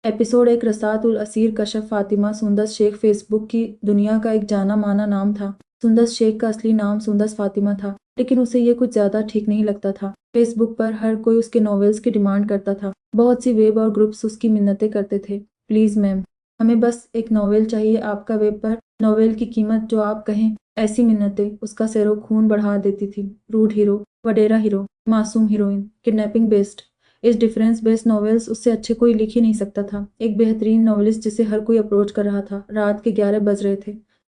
Episode एक रसात उल Asir Kashaf Fatima Sundas Sheikh Facebook की दुनिया का एक जाना माना नाम था। सुंदस शेख का असली नाम सुंदस फातिमा था, लेकिन उसे ये कुछ ज्यादा ठीक नहीं लगता था। फेसबुक पर हर कोई उसके नॉवेल्स की डिमांड करता था। बहुत सी वेब और ग्रुप्स उसकी मिन्नतें करते थे, प्लीज मैम, हमें बस एक नॉवेल चाहिए आपका वेब पर, नॉवेल की कीमत जो आप कहें। ऐसी मिन्नतें उसका सैरो खून बढ़ा देती थी। रूड हीरो, वडेरा हीरो, मासूम हीरोइन, किडनैपिंग बेस्ड, इस डिफरेंस बेस्ड नॉवेल्स उससे अच्छे कोई लिख ही नहीं सकता था। एक बेहतरीन नॉवेलिस्ट जिसे हर कोई अप्रोच कर रहा था। रात के 11 बज रहे थे।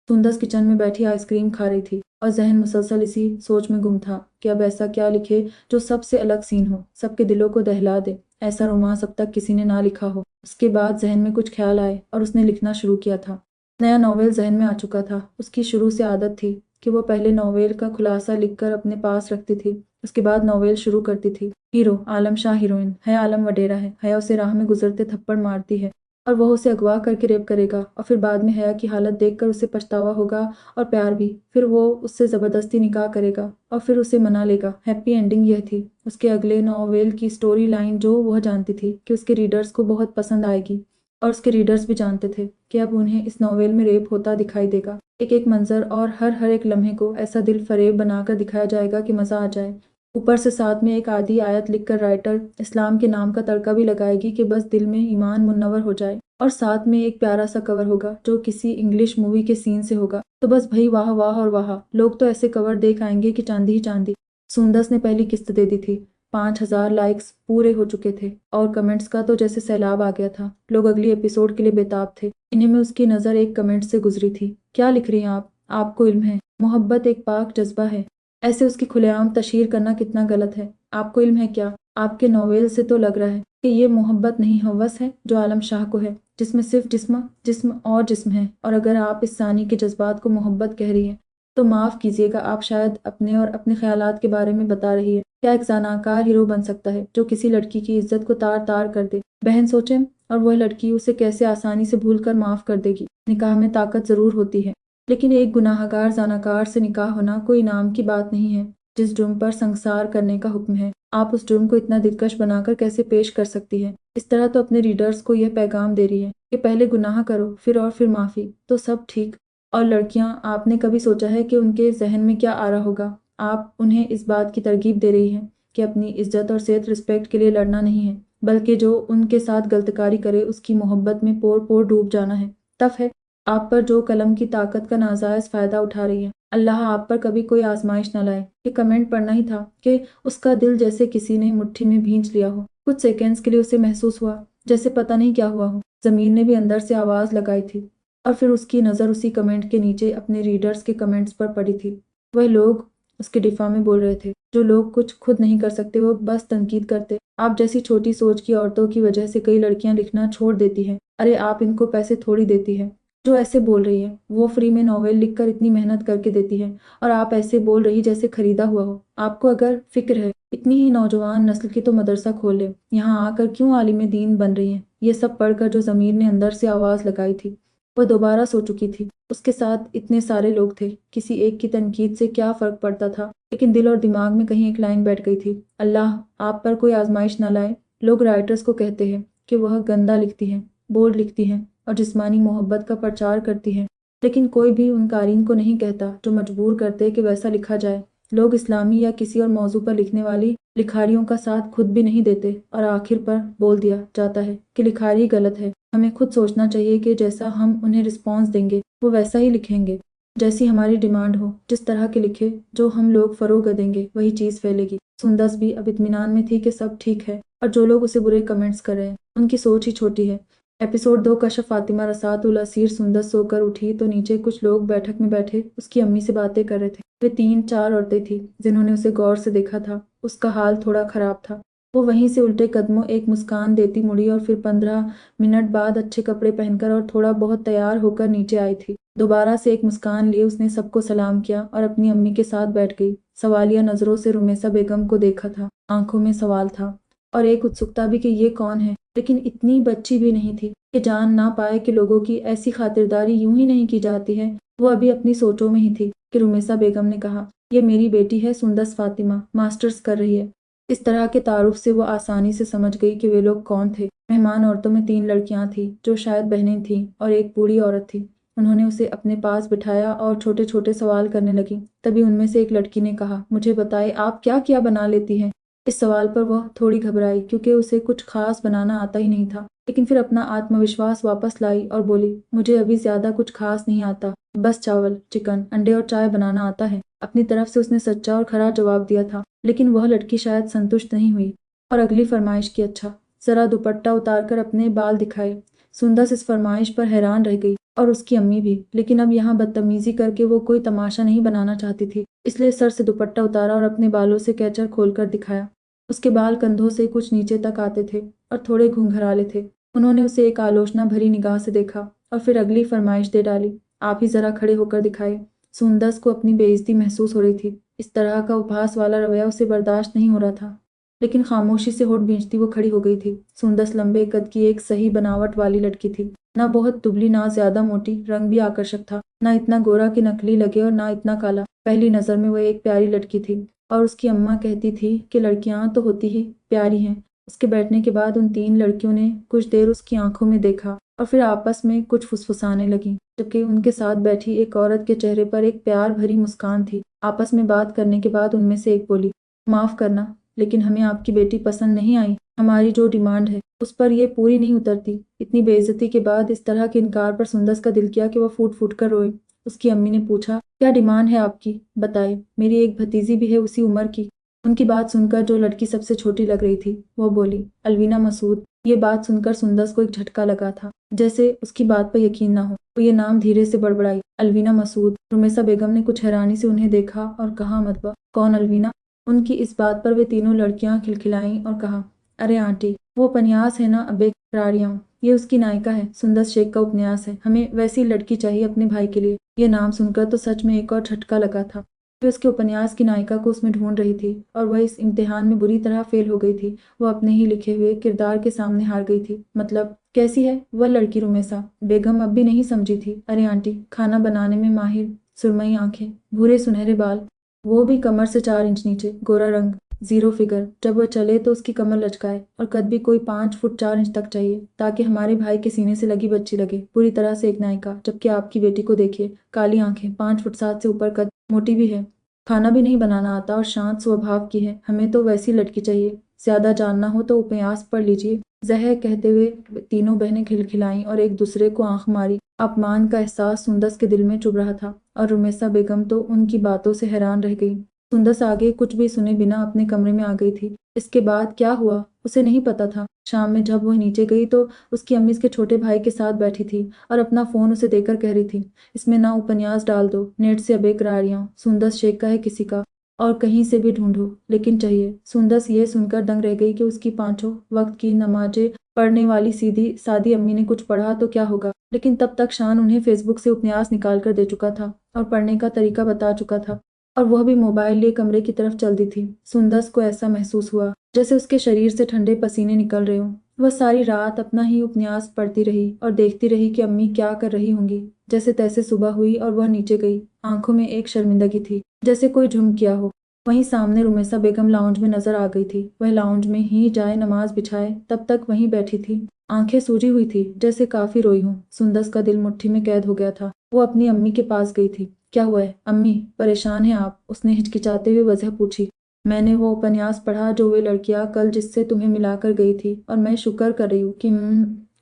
सुंदस किचन में बैठी आइसक्रीम खा रही थी और जहन मुसलसल इसी सोच में गुम था कि अब ऐसा क्या लिखे जो सबसे अलग सीन हो, सबके दिलों को दहला दे। ऐसा रोमांस अब तक किसी ने ना लिखा हो। उसके बाद जहन में कुछ ख्याल आए और उसने लिखना शुरू किया था। नया नॉवेल जहन में आ चुका था। उसकी शुरू से आदत थी कि वो पहले नॉवेल का खुलासा लिखकर अपने पास रखती थी, उसके बाद नॉवेल शुरू करती थी। हीरो आलम शाह, हीरोइन है आलम वडेरा है। हया उसे राह में गुजरते थप्पड़ मारती है और वह उसे अगवा करके रेप करेगा, और फिर बाद में हया की हालत देखकर उसे पछतावा होगा और प्यार भी। फिर वो उससे ज़बरदस्ती निकाह करेगा और फिर उसे मना लेगा। हैप्पी एंडिंग यह थी उसके अगले नॉवेल की स्टोरी लाइन, जो वह जानती थी कि उसके रीडर्स को बहुत पसंद आएगी, और उसके रीडर्स भी जानते थे कि अब उन्हें इस नॉवेल में रेप होता दिखाई देगा। एक एक मंजर और हर एक लम्हे को ऐसा दिल फरेब बनाकर दिखाया जाएगा कि मज़ा आ जाए। ऊपर से साथ में एक आधी आयत लिखकर राइटर इस्लाम के नाम का तड़का भी लगाएगी कि बस दिल में ईमान मुनव्वर हो जाए, और साथ में एक प्यारा सा कवर होगा जो किसी इंग्लिश मूवी के सीन से होगा। तो बस भाई वाह वाह और वाह, लोग तो ऐसे कवर देख आएंगे कि चांदी ही चांदी। सुंदस ने पहली किस्त दे दी थी। 5,000 लाइक्स पूरे हो चुके थे और कमेंट्स का तो जैसे सैलाब आ गया था। लोग अगली एपिसोड के लिए बेताब थे। इन्हीं में उसकी नज़र एक कमेंट से गुजरी थी। क्या लिख रही हैं आप? आपको इल्म है मोहब्बत एक पाक जज्बा है। ऐसे उसकी खुलेआम तशहीर करना कितना गलत है। आपको इल्म है क्या? आपके नॉवेल से तो लग रहा है कि ये मोहब्बत नहीं हवस है जो आलम शाह को है, जिसमें सिर्फ जिस्म जिस्म और जिस्म है। और अगर आप इस सानी के जज्बात को मोहब्बत कह रही हैं तो माफ़ कीजिएगा, आप शायद अपने और अपने ख्यालात के बारे में बता रही है। क्या एक ज़नाकार हीरो बन सकता है जो किसी लड़की की इज्जत को तार तार कर दे? बहन सोचें, और वह लड़की उसे कैसे आसानी से भूल कर माफ़ कर देगी। निकाह में ताकत ज़रूर होती है, लेकिन एक गुनाहगार ज़नाकार से निकाह होना कोई नाम की बात नहीं है। जिस जुर्म पर संसार करने का हुक्म है, आप उस जुर्म को इतना दिलकश बनाकर कैसे पेश कर सकती है? इस तरह तो अपने रीडर्स को यह पैगाम दे रही है कि पहले गुनाह करो, फिर और फिर माफ़ी, तो सब ठीक। और लड़कियां, आपने कभी सोचा है कि उनके जहन में क्या आ रहा होगा? आप उन्हें इस बात की तरगीब दे रही हैं कि अपनी इज्जत और सेहत रिस्पेक्ट के लिए लड़ना नहीं है, बल्कि जो उनके साथ गलतकारी करे उसकी मोहब्बत में पोर पोर डूब जाना है। तफ है आप पर जो कलम की ताकत का नाजायज फ़ायदा उठा रही है। अल्लाह आप पर कभी कोई आजमाइश न लाए। ये कमेंट पढ़ना ही था कि उसका दिल जैसे किसी ने मुट्ठी में भींच लिया हो। कुछ सेकेंड्स के लिए उसे महसूस हुआ जैसे पता नहीं क्या हुआ हो। ज़मीन ने भी अंदर से आवाज़ लगाई थी, और फिर उसकी नज़र उसी कमेंट के नीचे अपने रीडर्स के कमेंट्स पर पड़ी थी। वह लोग उसके डिफा में बोल रहे थे। जो लोग कुछ खुद नहीं कर सकते वो बस तनकीद करते। आप जैसी छोटी सोच की औरतों की वजह से कई लड़कियां लिखना छोड़ देती हैं। अरे आप इनको पैसे थोड़ी देती है जो ऐसे बोल रही है। वो फ्री में नॉवेल लिखकर इतनी मेहनत करके देती है, और आप ऐसे बोल रही जैसे खरीदा हुआ हो। आपको अगर फिक्र है इतनी ही नौजवान नस्ल की तो मदरसा खोल ले। यहाँ आकर क्यों आलिम दीन बन रही हैं? ये सब पढ़कर जो ज़मीर ने अंदर से आवाज़ लगाई थी वह दोबारा सो चुकी थी। उसके साथ इतने सारे लोग थे, किसी एक की तनकीद से क्या फ़र्क पड़ता था? लेकिन दिल और दिमाग में कहीं एक लाइन बैठ गई थी, अल्लाह आप पर कोई आजमाइश न लाए। लोग राइटर्स को कहते हैं कि वह गंदा लिखती हैं, बोल्ड लिखती हैं और जिस्मानी मोहब्बत का प्रचार करती हैं, लेकिन कोई भी उन कारीन को नहीं कहता जो मजबूर करते कि वैसा लिखा जाए। लोग इस्लामी या किसी और मौजू पर लिखने वाली लिखारियों का साथ खुद भी नहीं देते, और आखिर पर बोल दिया जाता है कि लिखारी गलत है। हमें खुद सोचना चाहिए कि जैसा हम उन्हें रिस्पॉन्स देंगे वो वैसा ही लिखेंगे, जैसी हमारी डिमांड हो। जिस तरह के लिखे जो हम लोग फरोग देंगे वही चीज़ फैलेगी। सुंदस भी अब इत्मीनान में थी कि सब ठीक है, और जो लोग उसे बुरे कमेंट्स कर रहे हैं उनकी सोच ही छोटी है। एपिसोड 2 कशफ फातिमा रसात उल असीर। सुंदस सोकर उठी तो नीचे कुछ लोग बैठक में बैठे उसकी अम्मी से बातें कर रहे थे। वे 3-4 औरतें थीं जिन्होंने उसे गौर से देखा था। उसका हाल थोड़ा खराब था। वो वहीं से उल्टे कदमों एक मुस्कान देती मुड़ी और फिर 15 मिनट बाद अच्छे कपड़े पहनकर और थोड़ा बहुत तैयार होकर नीचे आई थी। दोबारा से एक मुस्कान लिए उसने सबको सलाम किया और अपनी अम्मी के साथ बैठ गई। सवालिया नज़रों से रुमेसा बेगम को देखा था। आंखों में सवाल था और एक उत्सुकता भी कि ये कौन है, लेकिन इतनी बच्ची भी नहीं थी कि जान ना पाए कि लोगों की ऐसी खातिरदारी यूं ही नहीं की जाती है। वो अभी अपनी सोचों में ही थी कि रुमेसा बेगम ने कहा, ये मेरी बेटी है सुंदस फातिमा, मास्टर्स कर रही है। इस तरह के तारुफ से वो आसानी से समझ गई कि वे लोग कौन थे। मेहमान औरतों में 3 लड़कियां थीं जो शायद बहनें थीं और एक बूढ़ी औरत थी। उन्होंने उसे अपने पास बिठाया और छोटे छोटे सवाल करने लगी। तभी उनमें से एक लड़की ने कहा, मुझे बताए आप क्या क्या बना लेती हैं। इस सवाल पर वह थोड़ी घबराई क्योंकि उसे कुछ खास बनाना आता ही नहीं था, लेकिन फिर अपना आत्मविश्वास वापस लाई और बोली, मुझे अभी ज्यादा कुछ खास नहीं आता, बस चावल, चिकन, अंडे और चाय बनाना आता है। अपनी तरफ से उसने सच्चा और खरा जवाब दिया था, लेकिन वह लड़की शायद संतुष्ट नहीं हुई और अगली फरमाइश की, अच्छा जरा दुपट्टा उतारकर अपने बाल दिखाए। सुंदस इस फरमाइश पर हैरान रह गई और उसकी अम्मी भी, लेकिन अब यहाँ बदतमीजी करके वो कोई तमाशा नहीं बनाना चाहती थी, इसलिए सर से दुपट्टा उतारा और अपने बालों से कैचर खोलकर दिखाया। उसके बाल कंधों से कुछ नीचे तक आते थे और थोड़े घुंघराले थे। उन्होंने उसे एक आलोचना भरी निगाह से देखा और फिर अगली फरमाइश दे डाली, आप ही जरा खड़े होकर दिखाए। सुंदस को अपनी बेइज्जती महसूस हो रही थी। इस तरह का उपहास वाला रवैया उसे बर्दाश्त नहीं हो रहा था, लेकिन खामोशी से होठ भींचती वो खड़ी हो गई थी। सुंदस लंबे कद की एक सही बनावट वाली लड़की थी, ना बहुत दुबली ना ज्यादा मोटी, रंग भी आकर्षक था, ना इतना गोरा कि नकली लगे और ना इतना काला। पहली नजर में वह एक प्यारी लड़की थी और उसकी अम्मा कहती थी कि लड़कियां तो होती ही प्यारी हैं। उसके बैठने के बाद उन 3 लड़कियों ने कुछ देर उसकी आंखों में देखा और फिर आपस में कुछ फुसफुसाने लगी, जबकि उनके साथ बैठी एक औरत के चेहरे पर एक प्यार भरी मुस्कान थी। आपस में बात करने के बाद उनमें से एक बोली, माफ करना, लेकिन हमें आपकी बेटी पसंद नहीं आई। हमारी जो डिमांड है उस पर ये पूरी नहीं उतरती। इतनी बेइज्जती के बाद इस तरह के इनकार पर सुंदस का दिल किया कि वह फूट फूट कर रोए। उसकी अम्मी ने पूछा, क्या डिमांड है आपकी, बताए, मेरी एक भतीजी भी है उसी उम्र की। उनकी बात सुनकर जो लड़की सबसे छोटी लग रही थी वो बोली, अलवीना मसूद। ये बात सुनकर सुंदस को एक झटका लगा था, जैसे उसकी बात पर यकीन ना हो। वो ये नाम धीरे से बड़बड़ाई, अलवीना मसूद। रुमेसा बेगम ने कुछ हैरानी से उन्हें देखा और कहा, मतलब कौन अलवीना। उनकी इस बात पर वे तीनों लड़कियां खिलखिलाईं और कहा, अरे आंटी, वो उपन्यास है ना अबे राड़ियां, ये उसकी नायिका है, सुंदस शेख का उपन्यास है। हमें वैसी लड़की चाहिए अपने भाई के लिए। ये नाम सुनकर तो सच में एक और झटका लगा था। वे उसके उपन्यास की नायिका को उसमें ढूंढ रही थी और वह इस इम्तिहान में बुरी तरह फेल हो गई थी। वह अपने ही लिखे हुए किरदार के सामने हार गई थी। मतलब कैसी है वह लड़की। रुमेसा बेगम अब भी नहीं समझी थी। अरे आंटी, खाना बनाने में माहिर, सुरमई आंखें, भूरे सुनहरे बाल, वो भी कमर से 4 इंच नीचे, गोरा रंग, जीरो फिगर। जब वह चले तो उसकी कमर लचकाए और कद भी कोई 5 फुट 4 इंच तक चाहिए, ताकि हमारे भाई के सीने से लगी बच्ची लगे, पूरी तरह से एक नायिका। जबकि आपकी बेटी को देखिए, काली आंखें, 5 फुट 7 से ऊपर कद, मोटी भी है, खाना भी नहीं बनाना आता और शांत स्वभाव की है। हमें तो वैसी लड़की चाहिए। ज्यादा जानना हो तो उपन्यास पढ़ लीजिए। जहर कहते हुए तीनों बहनें खिलखिलाईं और एक दूसरे को आंख मारी। अपमान का एहसास सुंदस के दिल में चुभ रहा था और रुमेसा बेगम तो उनकी बातों से हैरान रह गई। सुंदस आगे कुछ भी सुने बिना अपने कमरे में आ गई थी। इसके बाद क्या हुआ उसे नहीं पता था। शाम में जब वह नीचे गई तो उसकी अम्मी इसके छोटे भाई के साथ बैठी थी और अपना फोन उसे देकर कह रही थी, इसमें ना उपन्यास डाल दो, नेट से अबे करारियां, सुंदस शेख का है किसी का, और कहीं से भी ढूंढो, लेकिन चाहिए। सुंदस ये सुनकर दंग रह गई कि उसकी 5 वक्त की नमाजें पढ़ने वाली सीधी सादी अम्मी ने कुछ पढ़ा तो क्या होगा, लेकिन तब तक शान उन्हें फेसबुक से उपन्यास निकाल कर दे चुका था और पढ़ने का तरीका बता चुका था, और वह भी मोबाइल लिए कमरे की तरफ चल दी थी। सुंदस को ऐसा महसूस हुआ जैसे उसके शरीर से ठंडे पसीने निकल रहे हों। वह सारी रात अपना ही उपन्यास पढ़ती रही और देखती रही कि अम्मी क्या कर रही होंगी। जैसे तैसे सुबह हुई और वह नीचे गई। आंखों में एक शर्मिंदगी थी, जैसे कोई जुर्म किया हो। वहीं सामने रुमेसा बेगम लाउंज में नजर आ गई थी। वह लाउंज में ही जाए नमाज बिछाए तब तक वहीं बैठी थी। आंखें सूजी हुई थी, जैसे काफी रोई हूँ। सुंदस का दिल मुट्ठी में कैद हो गया था। वो अपनी अम्मी के पास गई थी। क्या हुआ है अम्मी, परेशान हैं आप? उसने हिचकिचाते हुए वजह पूछी। मैंने वो उपन्यास पढ़ा जो वे लड़कियां कल जिससे तुम्हें मिलाकर गई थी, और मैं शुक्र कर रही हूँ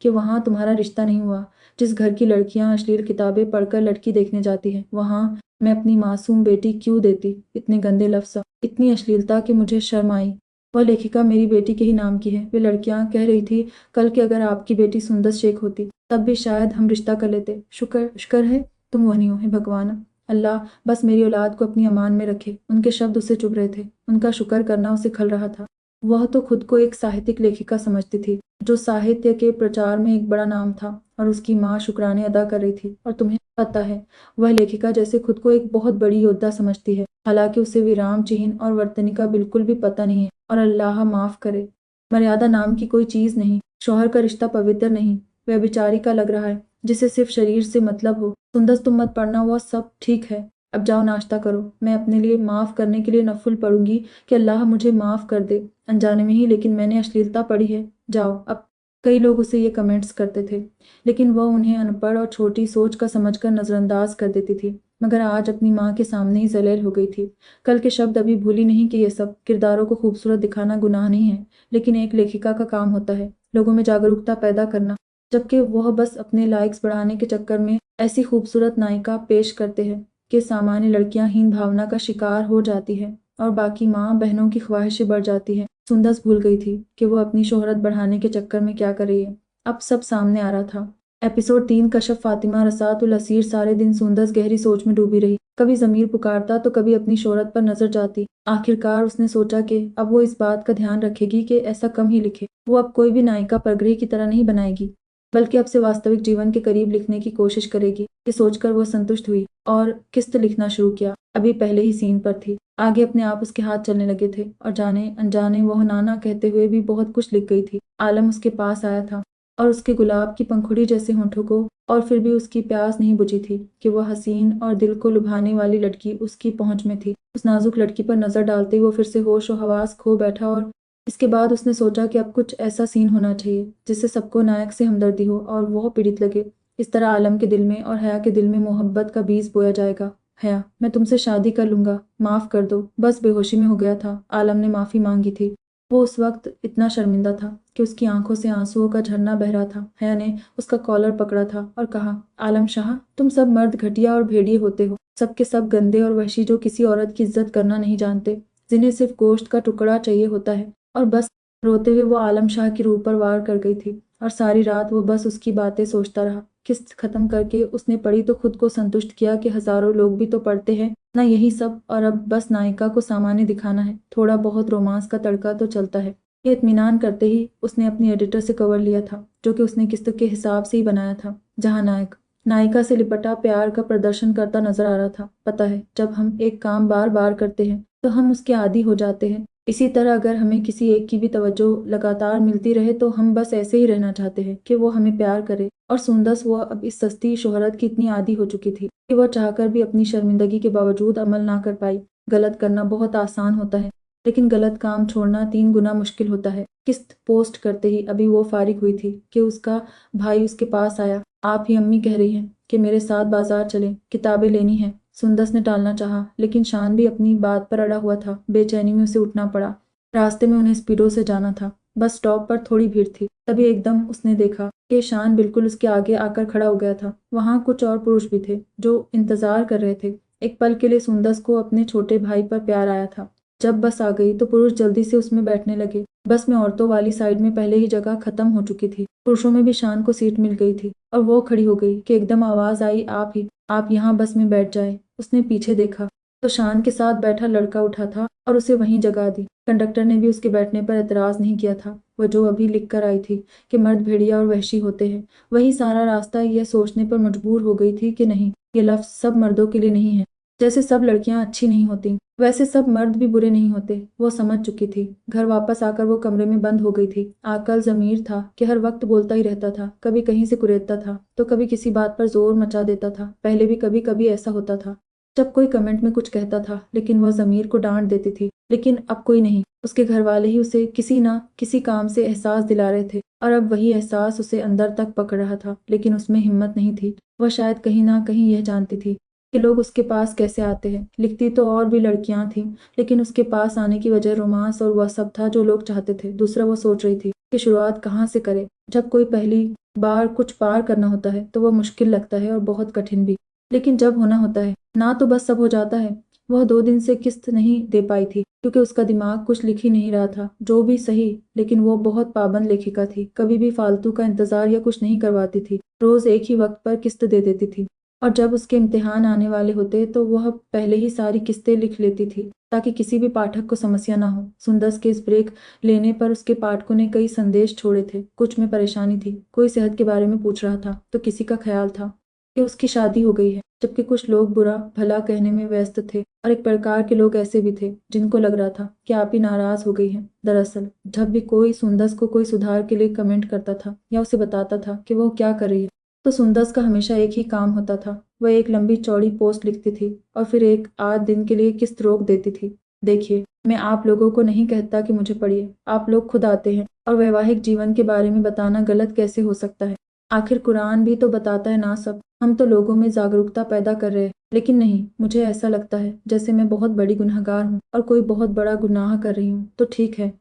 कि वहाँ तुम्हारा रिश्ता नहीं हुआ। जिस घर की लड़कियां अश्लील किताबें पढ़कर लड़की देखने जाती हैं, वहाँ मैं अपनी मासूम बेटी क्यों देती? इतने गंदे लफ्ज़, इतनी अश्लीलता कि मुझे शर्म आई। वह लेखिका मेरी बेटी के ही नाम की है। वे लड़कियां कह रही थी कल कि अगर आपकी बेटी सुंदस शेख होती तब भी शायद हम रिश्ता कर लेते। शुक्र है तुम वहीं हो। हे भगवान, अल्लाह बस मेरी औलाद को अपनी अमान में रखे। उनके शब्द उसे चुभ रहे थे। उनका शुक्र करना उसे खल रहा था। वह तो खुद को एक साहित्यिक लेखिका समझती थी, जो साहित्य के प्रचार में एक बड़ा नाम था, और उसकी माँ शुक्राने अदा कर रही थी। और तुम्हें पता है, वह लेखिका जैसे खुद को एक बहुत बड़ी योद्धा समझती है, हालांकि उसे विराम चिन्ह और वर्तनी का बिल्कुल भी पता नहीं है। और अल्लाह माफ करे, मर्यादा नाम की कोई चीज नहीं। शौहर का रिश्ता पवित्र नहीं, व्यभिचारी का लग रहा है, जिसे सिर्फ शरीर से मतलब हो। सुंदस तुम मत पढ़ना, वह सब ठीक है। अब जाओ नाश्ता करो। मैं अपने लिए माफ़ करने के लिए नफुल पढ़ूंगी कि अल्लाह मुझे माफ़ कर दे, अनजाने में ही, लेकिन मैंने अश्लीलता पढ़ी है। जाओ अब। कई लोग उसे ये कमेंट्स करते थे, लेकिन वह उन्हें अनपढ़ और छोटी सोच का समझकर नज़रअंदाज कर देती थी। मगर आज अपनी माँ के सामने ही जलील हो गई थी। कल के शब्द अभी भूली नहीं कि ये सब किरदारों को खूबसूरत दिखाना गुनाह नहीं है, लेकिन एक लेखिका का काम होता है लोगों में जागरूकता पैदा करना, जबकि वह बस अपने लाइक्स बढ़ाने के चक्कर में ऐसी खूबसूरत नायिका पेश करते हैं कि सामान्य लड़कियां हीन भावना का शिकार हो जाती है और बाकी माँ बहनों की ख्वाहिशें बढ़ जाती है। सुंदस भूल गई थी कि वो अपनी शोहरत बढ़ाने के चक्कर में क्या कर रही है। अब सब सामने आ रहा था। एपिसोड 3 कशफ फातिमा रसातुल असीर। सारे दिन सुंदस गहरी सोच में डूबी रही। कभी ज़मीर पुकारता तो कभी अपनी शोहरत पर नजर जाती। आखिरकार उसने सोचा कि अब वो इस बात का ध्यान रखेगी कि ऐसा कम ही लिखे। वो अब कोई भी नायिका परग्रह की तरह नहीं बनाएगी, बल्कि अब से वास्तविक जीवन के करीब लिखने की कोशिश करेगी। ये सोचकर वो संतुष्ट हुई और किस्त लिखना शुरू किया। अभी पहले ही सीन पर थी, आगे अपने आप उसके हाथ चलने लगे थे और जाने अनजाने वह नाना कहते हुए भी बहुत कुछ लिख गई थी। आलम उसके पास आया था और उसके गुलाब की पंखुड़ी जैसे होंठों को, और फिर भी उसकी प्यास नहीं बुझी थी कि वह हसीन और दिल को लुभाने वाली लड़की उसकी पहुंच में थी। उस नाजुक लड़की पर नजर डालते ही वो फिर से होश और हवास खो बैठा और इसके बाद उसने सोचा कि अब कुछ ऐसा सीन होना चाहिए जिससे सबको नायक से हमदर्दी हो और वह पीड़ित लगे। इस तरह आलम के दिल में और हया के दिल में मोहब्बत का बीज बोया जाएगा। हया, मैं तुमसे शादी कर लूंगा, माफ कर दो। बस बेहोशी में हो गया था। आलम ने माफी मांगी थी। वो उस वक्त इतना शर्मिंदा था कि उसकी आंखों से आंसुओं का झरना बह रहा था। हया ने उसका कॉलर पकड़ा था और कहा, आलम शाह, तुम सब मर्द घटिया और भेड़िए होते हो, सबके सब गंदे और वहशी, जो किसी औरत की इज्जत करना नहीं जानते, जिन्हें सिर्फ गोश्त का टुकड़ा चाहिए होता है। और बस रोते हुए वो आलम शाह की रूह पर वार कर गई थी और सारी रात वो बस उसकी बातें सोचता रहा। किस्त खत्म करके उसने पढ़ी तो खुद को संतुष्ट किया कि हजारों लोग भी तो पढ़ते हैं ना यही सब, और अब बस नायिका को सामान्य दिखाना है, थोड़ा बहुत रोमांस का तड़का तो चलता है। ये इत्मीनान करते ही उसने अपनी एडिटर से कवर लिया था, जो कि उसने किस्त के हिसाब से ही बनाया था, जहां नायक नायिका से लिपटा प्यार का प्रदर्शन करता नजर आ रहा था। पता है, जब हम एक काम बार बार करते हैं तो हम उसके आदी हो जाते हैं। इसी तरह अगर हमें किसी एक की भी तवज्जो लगातार मिलती रहे तो हम बस ऐसे ही रहना चाहते हैं कि वो हमें प्यार करे। और सुंदस वो अब इस सस्ती शोहरत की इतनी आदी हो चुकी थी कि वह चाहकर भी अपनी शर्मिंदगी के बावजूद अमल ना कर पाई। गलत करना बहुत आसान होता है, लेकिन गलत काम छोड़ना 3 गुना मुश्किल होता है। किस्त पोस्ट करते ही अभी वो फारिग हुई थी कि उसका भाई उसके पास आया। आप ही अम्मी कह रही हैं कि मेरे साथ बाजार चलें, किताबें लेनी हैं। सुंदस ने टालना चाहा, लेकिन शान भी अपनी बात पर अड़ा हुआ था। बेचैनी में उसे उठना पड़ा। रास्ते में उन्हें स्पीडो से जाना था। बस स्टॉप पर थोड़ी भीड़ थी। तभी एकदम उसने देखा कि शान बिल्कुल उसके आगे आकर खड़ा हो गया था। वहां कुछ और पुरुष भी थे जो इंतजार कर रहे थे। एक पल के लिए सुंदस को अपने छोटे भाई पर प्यार आया था। जब बस आ गई तो पुरुष जल्दी से उसमें बैठने लगे। बस में औरतों वाली साइड में पहले ही जगह खत्म हो चुकी थी। पुरुषों में भी शान को सीट मिल गई थी और वो खड़ी हो गई कि एकदम आवाज आई, आप यहाँ बस में बैठ जाए। उसने पीछे देखा तो शान के साथ बैठा लड़का उठा था और उसे वहीं जगह दी। कंडक्टर ने भी उसके बैठने पर एतराज नहीं किया था। वह जो अभी लिख कर आई थी कि मर्द भेड़िया और वहशी होते हैं, वही सारा रास्ता यह सोचने पर मजबूर हो गई थी कि नहीं, ये लफ्ज सब मर्दों के लिए नहीं है। जैसे सब लड़कियां अच्छी नहीं होती, वैसे सब मर्द भी बुरे नहीं होते। वो समझ चुकी थी। घर वापस आकर वो कमरे में बंद हो गई थी। आकल ज़मीर था कि हर वक्त बोलता ही रहता था, कभी कहीं से कुरेदता था तो कभी किसी बात पर जोर मचा देता था। पहले भी कभी कभी ऐसा होता था जब कोई कमेंट में कुछ कहता था, लेकिन वह ज़मीर को डांट देती थी। लेकिन अब कोई नहीं, उसके घर वाले ही उसे किसी ना किसी काम से एहसास दिला रहे थे और अब वही एहसास उसे अंदर तक पकड़ रहा था, लेकिन उसमें हिम्मत नहीं थी। वह शायद कहीं ना कहीं यह जानती थी कि लोग उसके पास कैसे आते हैं। लिखती तो और भी लड़कियां थीं, लेकिन उसके पास आने की वजह रोमांस और वह सब था जो लोग चाहते थे। दूसरा, वो सोच रही थी कि शुरुआत कहाँ से करे। जब कोई पहली बार कुछ पार करना होता है तो वह मुश्किल लगता है और बहुत कठिन भी, लेकिन जब होना होता है ना तो बस सब हो जाता है। वह 2 दिन से किस्त नहीं दे पाई थी क्योंकि उसका दिमाग कुछ लिख ही नहीं रहा था। जो भी सही, लेकिन वो बहुत पाबंद लेखिका थी। कभी भी फालतू का इंतजार या कुछ नहीं करवाती थी। रोज एक ही वक्त पर किस्त दे देती थी और जब उसके इम्तिहान आने वाले होते तो वह पहले ही सारी किस्तें लिख लेती थी ताकि किसी भी पाठक को समस्या ना हो। सुंदस के इस ब्रेक लेने पर उसके पाठकों ने कई संदेश छोड़े थे। कुछ में परेशानी थी, कोई सेहत के बारे में पूछ रहा था तो किसी का ख्याल था कि उसकी शादी हो गई है, जबकि कुछ लोग बुरा भला कहने में व्यस्त थे और एक प्रकार के लोग ऐसे भी थे जिनको लग रहा था कि आप ही नाराज हो गई हैं। दरअसल जब भी कोई सुंदस को कोई सुधार के लिए कमेंट करता था या उसे बताता था कि वो क्या कर रही है, तो सुंदस का हमेशा एक ही काम होता था, वह एक लंबी चौड़ी पोस्ट लिखती थी और फिर एक आध दिन के लिए किस्त रोक देती थी। देखिए, मैं आप लोगों को नहीं कहता कि मुझे पढ़िए, आप लोग खुद आते हैं और वैवाहिक जीवन के बारे में बताना गलत कैसे हो सकता है? आखिर कुरान भी तो बताता है ना सब। हम तो लोगों में जागरूकता पैदा कर रहे हैं, लेकिन नहीं, मुझे ऐसा लगता है जैसे मैं बहुत बड़ी गुनहगार हूँ और कोई बहुत बड़ा गुनाह कर रही हूँ। तो ठीक है,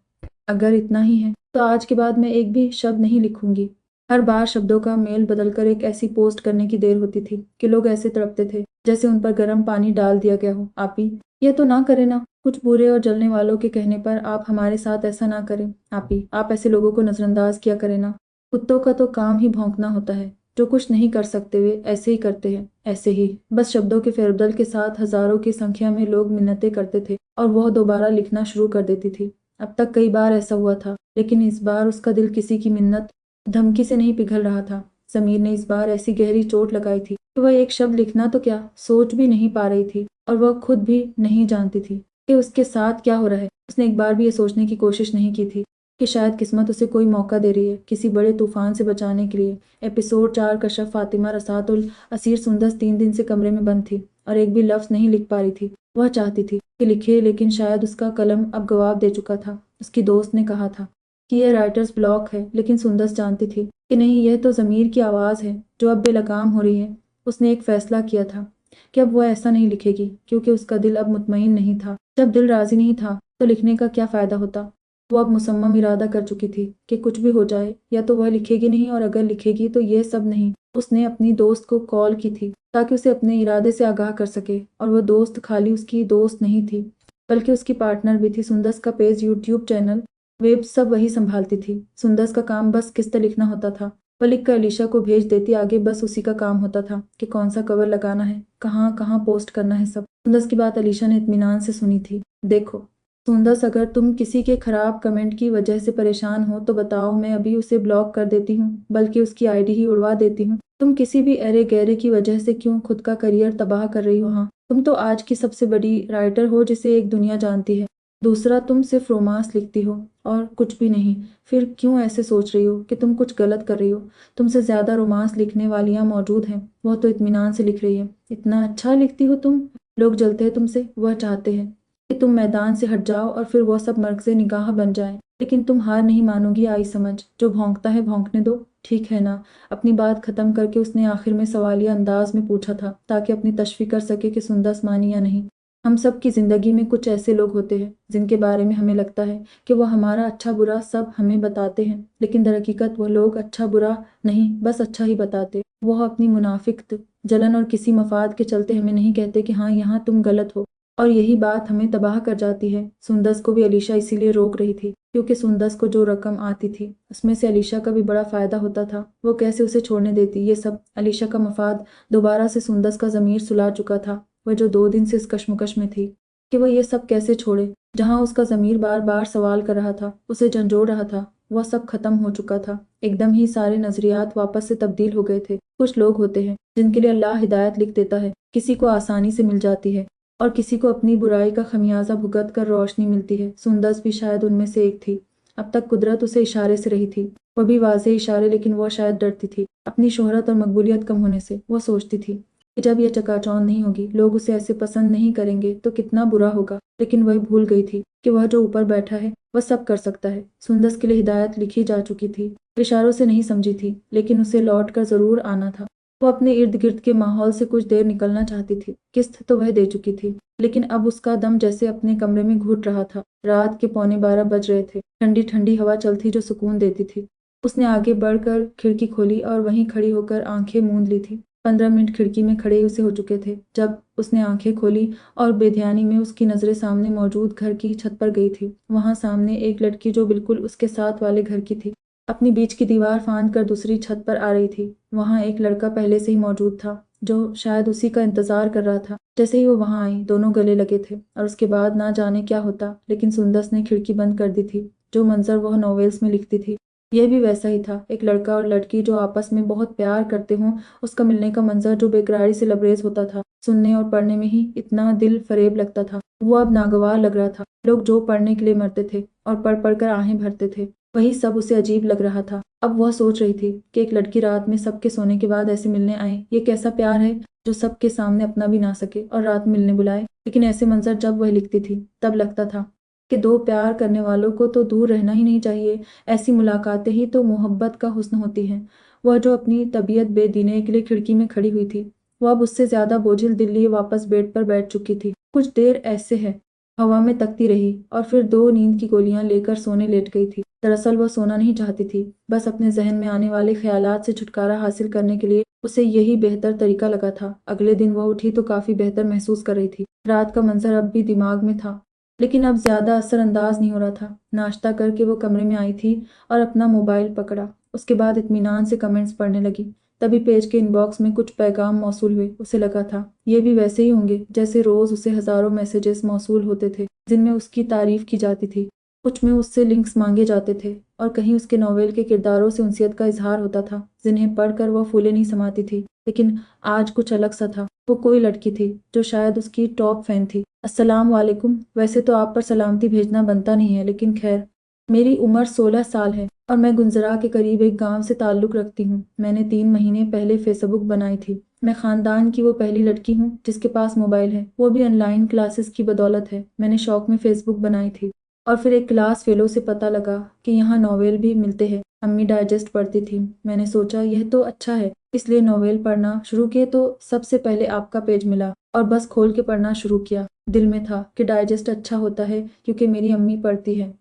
अगर इतना ही है तो आज के बाद मैं एक भी शब्द नहीं लिखूंगी। हर बार शब्दों का मेल बदलकर एक ऐसी पोस्ट करने की देर होती थी कि लोग ऐसे तड़पते थे जैसे उन पर गर्म पानी डाल दिया गया हो। आपी, यह तो ना करें ना, कुछ बुरे और जलने वालों के कहने पर आप हमारे साथ ऐसा ना करें। आपी, आप ऐसे लोगों को नजरअंदाज किया करें ना। कुत्तों का तो काम ही भौंकना होता है, जो कुछ नहीं कर सकते वे ऐसे ही करते हैं, ऐसे ही। बस शब्दों के फेरबदल के साथ हजारों की संख्या में लोग मिन्नतें करते थे और वह दोबारा लिखना शुरू कर देती थी। अब तक कई बार ऐसा हुआ था, लेकिन इस बार उसका दिल किसी की मिन्नत धमकी से नहीं पिघल रहा था। समीर ने इस बार ऐसी गहरी चोट लगाई थी कि वह एक शब्द लिखना तो क्या, सोच भी नहीं पा रही थी और वह खुद भी नहीं जानती थी कि उसके साथ क्या हो रहा है। उसने एक बार भी ये सोचने की कोशिश नहीं की थी कि शायद किस्मत उसे कोई मौका दे रही है किसी बड़े तूफान से बचाने के लिए। एपिसोड 4 कशफ फातिमा रसातुल असीर सुंदस 3 दिन से कमरे में बंद थी और एक भी लफ्ज नहीं लिख पा रही थी। वह चाहती थी कि लिखे, लेकिन शायद उसका कलम अब जवाब दे चुका था। उसकी दोस्त ने कहा था कि यह राइटर्स ब्लॉक है, लेकिन सुंदस जानती थी कि नहीं, यह तो ज़मीर की आवाज़ है जो अब बेलगाम हो रही है। उसने एक फैसला किया था कि अब वह ऐसा नहीं लिखेगी, क्योंकि उसका दिल अब मुतमईन नहीं था। जब दिल राजी नहीं था तो लिखने का क्या फ़ायदा होता। वो अब मुसम्मम इरादा कर चुकी थी कि कुछ भी हो जाए, या तो वह लिखेगी नहीं, और अगर लिखेगी तो यह सब नहीं। उसने अपनी दोस्त को कॉल की थी ताकि उसे अपने इरादे से आगाह कर सके, और वह दोस्त खाली उसकी दोस्त नहीं थी बल्कि उसकी पार्टनर भी थी। सुंदस का पेज, यूट्यूब चैनल, वेब सब वही संभालती थी। सुंदस का काम बस किस्त लिखना होता था। वह लिख कर अलीशा को भेज देती, आगे बस उसी का काम होता था कि कौन सा कवर लगाना है, कहाँ कहाँ पोस्ट करना है, सब। सुंदस की बात अलीशा ने इत्मीनान से सुनी थी। देखो सुंदस, अगर तुम किसी के खराब कमेंट की वजह से परेशान हो तो बताओ, मैं अभी उसे ब्लॉक कर देती हूँ, बल्कि उसकी आईडी ही उड़वा देती हूँ। तुम किसी भी अरे गहरे की वजह से क्यों खुद का करियर तबाह कर रही हो? हाँ, तुम तो आज की सबसे बड़ी राइटर हो जिसे एक दुनिया जानती है। दूसरा, तुम सिर्फ रोमांस लिखती हो और कुछ भी नहीं। फिर क्यों ऐसे सोच रही हो कि तुम कुछ गलत कर रही हो? तुमसे ज्यादा रोमांस लिखने वालियां मौजूद हैं, वह तो इत्मीनान से लिख रही है। इतना अच्छा लिखती हो तुम, लोग जलते हैं तुमसे। वह चाहते हैं कि तुम मैदान से हट जाओ और फिर वह सब मर्कज़े निगाह बन जाए, लेकिन तुम हार नहीं मानोगी। आई समझ, जो भौंकता है भौंकने दो, ठीक है ना? अपनी बात खत्म करके उसने आखिर में सवालिया अंदाज में पूछा था, ताकि अपनी तशफ़ी कर सके कि सुंदस मानी या नहीं। हम सब की ज़िंदगी में कुछ ऐसे लोग होते हैं जिनके बारे में हमें लगता है कि वह हमारा अच्छा बुरा सब हमें बताते हैं, लेकिन दरहकीकत वह लोग अच्छा बुरा नहीं, बस अच्छा ही बताते। वह अपनी मुनाफिक जलन और किसी मफाद के चलते हमें नहीं कहते कि हाँ, यहाँ तुम गलत हो, और यही बात हमें तबाह कर जाती है। सुंदस को भी अलीशा इसीलिए रोक रही थी क्योंकि सुंदस को जो रकम आती थी उसमें से अलीशा का भी बड़ा फायदा होता था। वो कैसे उसे छोड़ने देती? ये सब अलीशा का मफाद दोबारा से सुंदस का ज़मीर सुला चुका था। वह जो 2 दिन से इस कश्मकश में थी कि वह ये सब कैसे छोड़े, जहाँ उसका ज़मीर बार बार सवाल कर रहा था, उसे झंझोड़ रहा था, वह सब खत्म हो चुका था। एकदम ही सारे नजरियात वापस से तब्दील हो गए थे। कुछ लोग होते हैं जिनके लिए अल्लाह हिदायत लिख देता है, किसी को आसानी से मिल जाती है और किसी को अपनी बुराई का खमियाजा भुगत कर रोशनी मिलती है। सुंदस भी शायद उनमें से एक थी। अब तक कुदरत उसे इशारे से रही थी, वह भी वाज़ेह इशारे, लेकिन वह शायद डरती थी अपनी शोहरत और मकबूलियत कम होने से। वह सोचती थी कि जब यह चकाचौंध नहीं होगी, लोग उसे ऐसे पसंद नहीं करेंगे तो कितना बुरा होगा। लेकिन वह भूल गई थी कि वह जो ऊपर बैठा है वह सब कर सकता है। सुंदस के लिए हिदायत लिखी जा चुकी थी, इशारों से नहीं समझी थी, लेकिन उसे लौट कर जरूर आना था। वो अपने इर्द गिर्द के माहौल से कुछ देर निकलना चाहती थी। किस्त तो वह दे चुकी थी, लेकिन अब उसका दम जैसे अपने कमरे में घुट रहा था। रात के 11:15 बज रहे थे। ठंडी ठंडी हवा चलती जो सुकून देती थी। उसने आगे बढ़कर खिड़की खोली और वहीं खड़ी होकर आंखें मूंद ली थी। 15 मिनट खिड़की में खड़े उसे हो चुके थे जब उसने आंखें खोली और बेध्यानी में उसकी नजरें सामने मौजूद घर की छत पर गई थी। वहां सामने एक लड़की जो बिल्कुल उसके साथ वाले घर की थी, अपनी बीच की दीवार फांद कर दूसरी छत पर आ रही थी। वहां एक लड़का पहले से ही मौजूद था जो शायद उसी का इंतजार कर रहा था। जैसे ही वो वहां आई, दोनों गले लगे थे और उसके बाद ना जाने क्या होता, लेकिन सुंदस ने खिड़की बंद कर दी थी। जो मंजर वह नॉवेल्स में लिखती थी, यह भी वैसा ही था। एक लड़का और लड़की जो आपस में बहुत प्यार करते हों, उसका मिलने का मंजर जो बेकरारी से लबरेज होता था, सुनने और पढ़ने में ही इतना दिल फरेब लगता था, वो अब नागवार लग रहा था। लोग जो पढ़ने के लिए मरते थे और पढ़ पढ़ कर आहें भरते थे, वही सब उसे अजीब लग रहा था। अब वह सोच रही थी कि एक लड़की रात में सबके सोने के बाद ऐसे मिलने आए, ये कैसा प्यार है जो सबके सामने अपना भी ना सके और रात मिलने बुलाए। लेकिन ऐसे मंजर जब वह लिखती थी तब लगता था कि दो प्यार करने वालों को तो दूर रहना ही नहीं चाहिए, ऐसी मुलाकातें ही तो मोहब्बत का हुस्न होती हैं। वह जो अपनी तबीयत बेदीने के लिए खिड़की में खड़ी हुई थी, वह अब उससे ज्यादा बोझिल दिल लिए वापस बेड पर बैठ चुकी थी। कुछ देर ऐसे है हवा में तकती रही और फिर दो नींद की गोलियां लेकर सोने लेट गई थी। दरअसल वह सोना नहीं चाहती थी, बस अपने जहन में आने वाले ख्यालात से छुटकारा हासिल करने के लिए उसे यही बेहतर तरीका लगा था। अगले दिन वह उठी तो काफी बेहतर महसूस कर रही थी। रात का मंजर अब भी दिमाग में था, लेकिन अब ज्यादा असरअंदाज नहीं हो रहा था। नाश्ता करके वो कमरे में आई थी और अपना मोबाइल पकड़ा। उसके बाद इत्मीनान से कमेंट्स पढ़ने लगी। तभी पेज के इनबॉक्स में कुछ पैगाम मौसूल हुए। उसे लगा था ये भी वैसे ही होंगे जैसे रोज उसे हजारों मैसेजेस मौसूल होते थे, जिनमें उसकी तारीफ की जाती थी। कुछ में उससे लिंक्स मांगे जाते थे और कहीं उसके नॉवेल के किरदारों से उनसियत का इजहार होता था, जिन्हें पढ़कर वह फूले नहीं समाती थी। लेकिन आज कुछ अलग सा था। वो कोई लड़की थी जो शायद उसकी टॉप फैन थी। अस्सलाम वालेकुम। वैसे तो आप पर सलामती भेजना बनता नहीं है, लेकिन खैर। मेरी उम्र 16 साल है और मैं गुंजरा के करीब एक गांव से ताल्लुक़ रखती हूँ। मैंने 3 महीने पहले फेसबुक बनाई थी। मैं ख़ानदान की वो पहली लड़की हूँ जिसके पास मोबाइल है, वो भी ऑनलाइन क्लासेस की बदौलत है। मैंने शौक में फेसबुक बनाई थी और फिर एक क्लास फेलो से पता लगा कि यहाँ नॉवेल भी मिलते हैं। अम्मी डाइजेस्ट पढ़ती थी। मैंने सोचा यह तो अच्छा है, इसलिए नॉवेल पढ़ना शुरू किए तो सबसे पहले आपका पेज मिला और बस खोल के पढ़ना शुरू किया। दिल में था कि डाइजेस्ट अच्छा होता है क्योंकि मेरी अम्मी पढ़ती है।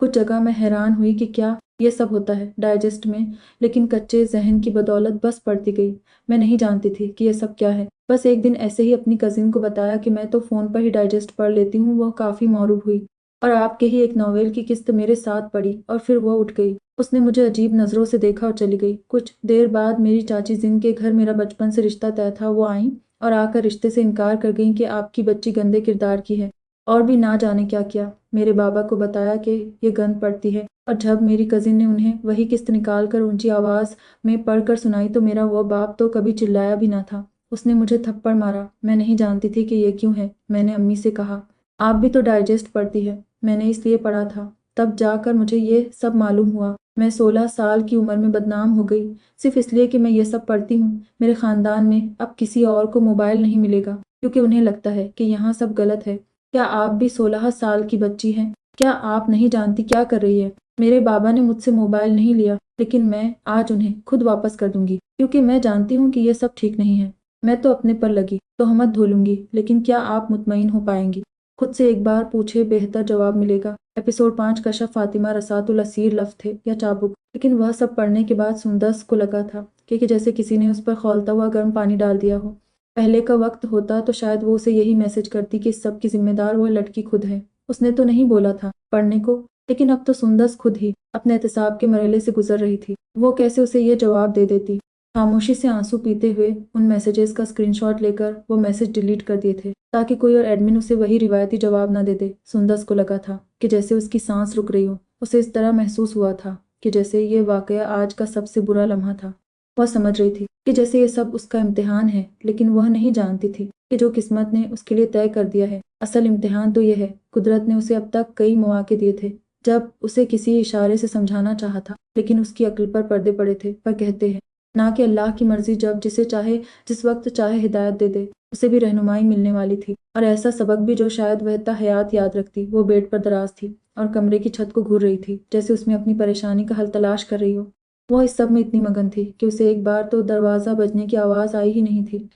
कुछ जगह मैं हैरान हुई कि क्या ये सब होता है डाइजेस्ट में, लेकिन कच्चे जहन की बदौलत बस पढ़ती गई। मैं नहीं जानती थी कि ये सब क्या है। बस एक दिन ऐसे ही अपनी कजिन को बताया कि मैं तो फ़ोन पर ही डाइजेस्ट पढ़ लेती हूँ। वह काफ़ी मौरूब हुई और आपके ही एक नॉवेल की किस्त मेरे साथ पढ़ी और फिर वह उठ गई। उसने मुझे अजीब नज़रों से देखा और चली गई। कुछ देर बाद मेरी चाची जिनके घर मेरा बचपन से रिश्ता तय था, वो आईं और आकर रिश्ते से इनकार कर गईं कि आपकी बच्ची गंदे किरदार की है, और भी ना जाने क्या क्या। मेरे बाबा को बताया कि ये गंद पड़ती है, और जब मेरी कजिन ने उन्हें वही किस्त निकाल कर ऊंची आवाज़ में पढ़कर सुनाई तो मेरा वो बाप तो कभी चिल्लाया भी ना था। उसने मुझे थप्पड़ मारा। मैं नहीं जानती थी कि ये क्यों है। मैंने अम्मी से कहा, आप भी तो डाइजेस्ट पढ़ती है। मैंने इसलिए पढ़ा था। तब जाकर मुझे ये सब मालूम हुआ। मैं 16 साल की उम्र में बदनाम हो गई सिर्फ इसलिए कि मैं ये सब पढ़ती हूँ। मेरे ख़ानदान में अब किसी और को मोबाइल नहीं मिलेगा क्योंकि उन्हें लगता है कि यहाँ सब गलत है। क्या आप भी 16 साल की बच्ची हैं? क्या आप नहीं जानती क्या कर रही है? मेरे बाबा ने मुझसे मोबाइल नहीं लिया, लेकिन मैं आज उन्हें खुद वापस कर दूंगी क्योंकि मैं जानती हूँ कि ये सब ठीक नहीं है। मैं तो अपने पर लगी तोहमत धो लूंगी, लेकिन क्या आप मुतमईन हो पाएंगी? खुद से एक बार पूछे, बेहतर जवाब मिलेगा। एपिसोड 5 कशफ फातिमा रसातुल असीर लफ्ज़ थे या चाबुक, लेकिन वह सब पढ़ने के बाद सुंदस को लगा था कि जैसे किसी ने उस पर खौलता हुआ गर्म पानी डाल दिया हो। पहले का वक्त होता तो शायद वो उसे यही मैसेज करती कि इस सब की जिम्मेदार वह लड़की खुद है। उसने तो नहीं बोला था पढ़ने को, लेकिन अब तो सुंदस खुद ही अपने एहतिसाब के मरहले से गुजर रही थी। वो कैसे उसे ये जवाब दे देती? खामोशी से आंसू पीते हुए उन मैसेजेस का स्क्रीनशॉट लेकर वो मैसेज डिलीट कर दिए थे ताकि कोई और एडमिन उसे वही रिवायती जवाब ना दे दे। सुंदस को लगा था कि जैसे उसकी सांस रुक रही हो। उसे इस तरह महसूस हुआ था कि जैसे ये वाकया आज का सबसे बुरा लम्हा था। वह समझ रही थी कि जैसे ये सब उसका इम्तिहान है, लेकिन वह नहीं जानती थी कि जो किस्मत ने उसके लिए तय कर दिया है, असल इम्तिहान तो यह है। कुदरत ने उसे अब तक कई मौके दिए थे जब उसे किसी इशारे से समझाना चाहा था, लेकिन उसकी अक्ल पर पर्दे पड़े थे। पर कहते हैं ना कि अल्लाह की मर्जी जब जिसे चाहे जिस वक्त चाहे हिदायत दे दे। उसे भी रहनुमाई मिलने वाली थी और ऐसा सबक भी जो शायद वह हयात याद रखती। वो बेड पर दराज थी और कमरे की छत को घूर रही थी जैसे उसमें अपनी परेशानी का हल तलाश कर रही हो। वह इस सब में इतनी मगन थी कि उसे एक बार तो दरवाज़ा बजने की आवाज़ आई ही नहीं थी।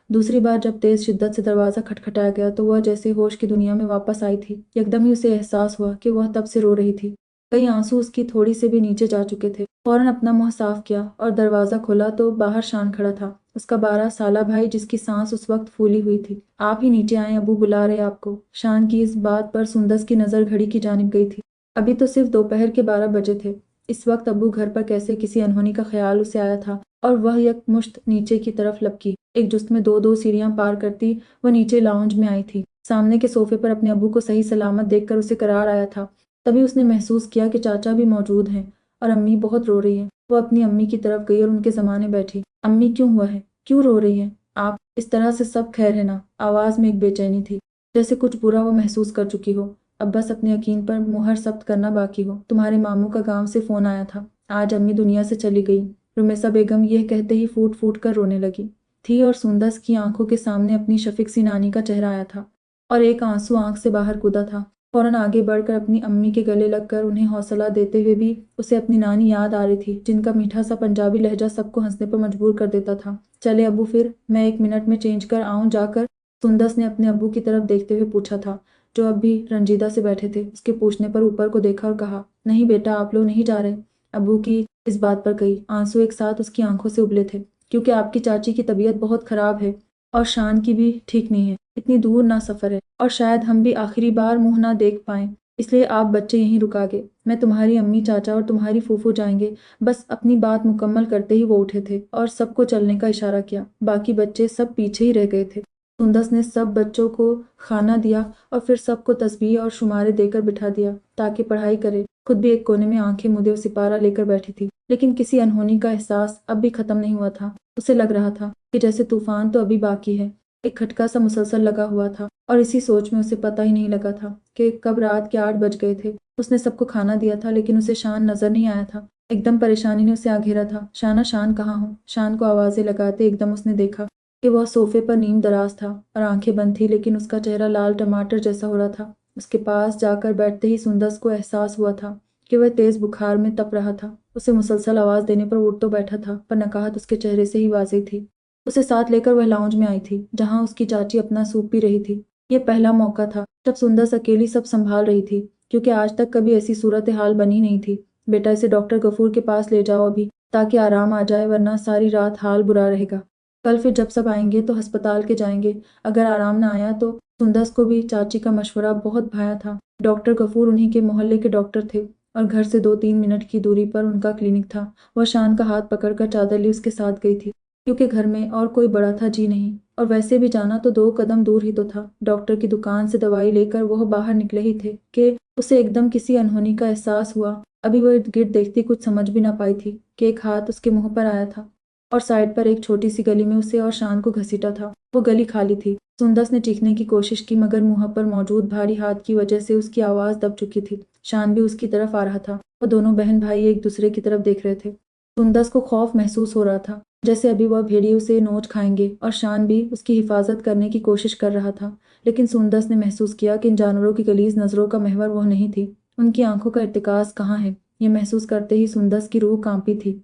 दूसरी बार जब तेज शिद्दत से दरवाज़ा खटखटाया गया तो वह जैसे होश की दुनिया में वापस आई थी। एकदम ही उसे एहसास हुआ कि वह तब से रो रही थी। कई आंसू उसकी थोड़ी से भी नीचे जा चुके थे। फौरन अपना मुंह साफ किया और दरवाज़ा खोला तो बाहर शान खड़ा था, उसका 12 साला भाई जिसकी सांस उस वक्त फूली हुई थी। आप ही नीचे आए, अबू बुला रहे आपको। शान की इस बात पर सुंदस की नज़र घड़ी की जानिब गई थी। अभी तो सिर्फ दोपहर के 12 बजे थे। इस वक्त अबू घर पर कैसे किसी अनहोनी का ख्याल उसे आया था और वह यकमुश्त नीचे की तरफ लपकी। एक जुस्त में दो दो सीढ़ियां पार करती वह नीचे लाउंज में आई थी। सामने के सोफे पर अपने अबू को सही सलामत देखकर उसे करार आया था। तभी उसने महसूस किया कि चाचा भी मौजूद हैं और अम्मी बहुत रो रही है। वो अपनी अम्मी की तरफ गई और उनके ज़माने बैठी। अम्मी, क्यों हुआ है? क्यों रो रही है आप? इस तरह से सब खैर है ना? आवाज़ में एक बेचैनी थी, जैसे कुछ बुरा वो महसूस कर चुकी हो। अब बस अपने यकीन पर मुहर सब्त करना बाकी हो। तुम्हारे मामू का गांव से फ़ोन आया था, आज अम्मी दुनिया से चली गई। रुमेसा बेगम यह कहते ही फूट फूट कर रोने लगी थी और सुंदस की आंखों के सामने अपनी शफीक सी नानी का चेहरा आया था और एक आंसू आंख से बाहर कूदा था। फौरन आगे बढ़कर अपनी अम्मी के गले लगकर उन्हें हौसला देते हुए भी उसे अपनी नानी याद आ रही थी, जिनका मीठा सा पंजाबी लहजा सबको हंसने पर मजबूर कर देता था। चले अबू, फिर मैं 1 मिनट में चेंज कर आऊं जाकर? सुंदस ने अपने अब्बू की तरफ देखते हुए पूछा था, जो अब भी रंजीदा से बैठे थे। उसके पूछने पर ऊपर को देखा और कहा, नहीं बेटा, आप लोग नहीं जा रहे। अब्बू की इस बात पर कई आंसू एक साथ उसकी आंखों से उबले थे, क्योंकि आपकी चाची की तबीयत बहुत खराब है और शान की भी ठीक नहीं है। इतनी दूर ना सफ़र है और शायद हम भी आखिरी बार मुंह ना देख पाएं, इसलिए आप बच्चे यहीं रुका गए। मैं, तुम्हारी अम्मी, चाचा और तुम्हारी फूफू जाएंगे। बस अपनी बात मुकम्मल करते ही वो उठे थे और सबको चलने का इशारा किया। बाकी बच्चे सब पीछे ही रह गए थे। सुंदस ने सब बच्चों को खाना दिया और फिर सबको तस्बीह और शुमारे देकर बिठा दिया ताकि पढ़ाई करे। खुद भी एक कोने में आंखें मुदे और सिपारा लेकर बैठी थी, लेकिन किसी अनहोनी का एहसास अब भी खत्म नहीं हुआ था। उसे लग रहा था कि जैसे तूफान तो अभी बाकी है। एक खटका सा मुसलसल लगा हुआ था और इसी सोच में उसे पता ही नहीं लगा था कि कब रात के 8 बज गए थे। उसने सबको खाना दिया था, लेकिन उसे शान नजर नहीं आया था। एकदम परेशानी ने उसे घेरा था। शाना, शान कहाँ हो? शान को आवाजें लगाते एकदम उसने देखा कि वह सोफे पर नीम दराज था और आंखें बंद थी, लेकिन उसका चेहरा लाल टमाटर जैसा हो रहा था। उसके पास जाकर बैठते ही सुंदस को एहसास हुआ था कि वह तेज बुखार में तप रहा था। उसे मुसलसल आवाज देने पर उठ तो बैठा था, पर नकाहत उसके चेहरे से ही वाज़ेह थी। उसे साथ लेकर वह लाउंज में आई थी, जहां उसकी चाची अपना सूप पी रही थी। यह पहला मौका था जब सुंदस अकेली सब संभाल रही थी, क्योंकि आज तक कभी ऐसी सूरत हाल बनी नहीं थी। बेटा, इसे डॉक्टर गफूर के पास ले जाओ अभी, ताकि आराम आ जाए, वरना सारी रात हाल बुरा रहेगा। कल फिर जब सब आएंगे तो अस्पताल के जाएंगे। अगर आराम ना आया तो। सुंदस को भी चाची का मशवरा बहुत भाया था। डॉक्टर गफूर उन्हीं के मोहल्ले के डॉक्टर थे और घर से 2-3 मिनट की दूरी पर उनका क्लिनिक था। वह शान का हाथ पकड़कर चादर ली उसके साथ गई थी, क्योंकि घर में और कोई बड़ा था जी नहीं, और वैसे भी जाना तो 2 कदम दूर ही तो था। डॉक्टर की दुकान से दवाई लेकर वह बाहर निकले ही थे कि उसे एकदम किसी अनहोनी का एहसास हुआ। अभी वह इर्द गिर्द देखती कुछ समझ भी ना पाई थी कि एक हाथ उसके मुंह पर आया था और साइड पर एक छोटी सी गली में उसे और शान को घसीटा था। वो गली खाली थी। सुंदस ने चीखने की कोशिश की, मगर मुंह पर मौजूद भारी हाथ की वजह से उसकी आवाज दब चुकी थी। शान भी उसकी तरफ आ रहा था। वो दोनों बहन भाई एक दूसरे की तरफ देख रहे थे। सुंदस को खौफ महसूस हो रहा था, जैसे अभी वह भेड़िए उसे नोच खाएंगे, और शान भी उसकी हिफाजत करने की कोशिश कर रहा था। लेकिन सुंदस ने महसूस किया कि इन जानवरों की गलीज नजरों का महवर वह नहीं थी। उनकी आंखों का इर्तिकाज कहाँ है? ये महसूस करते ही सुंदस की रूह कांपी थी।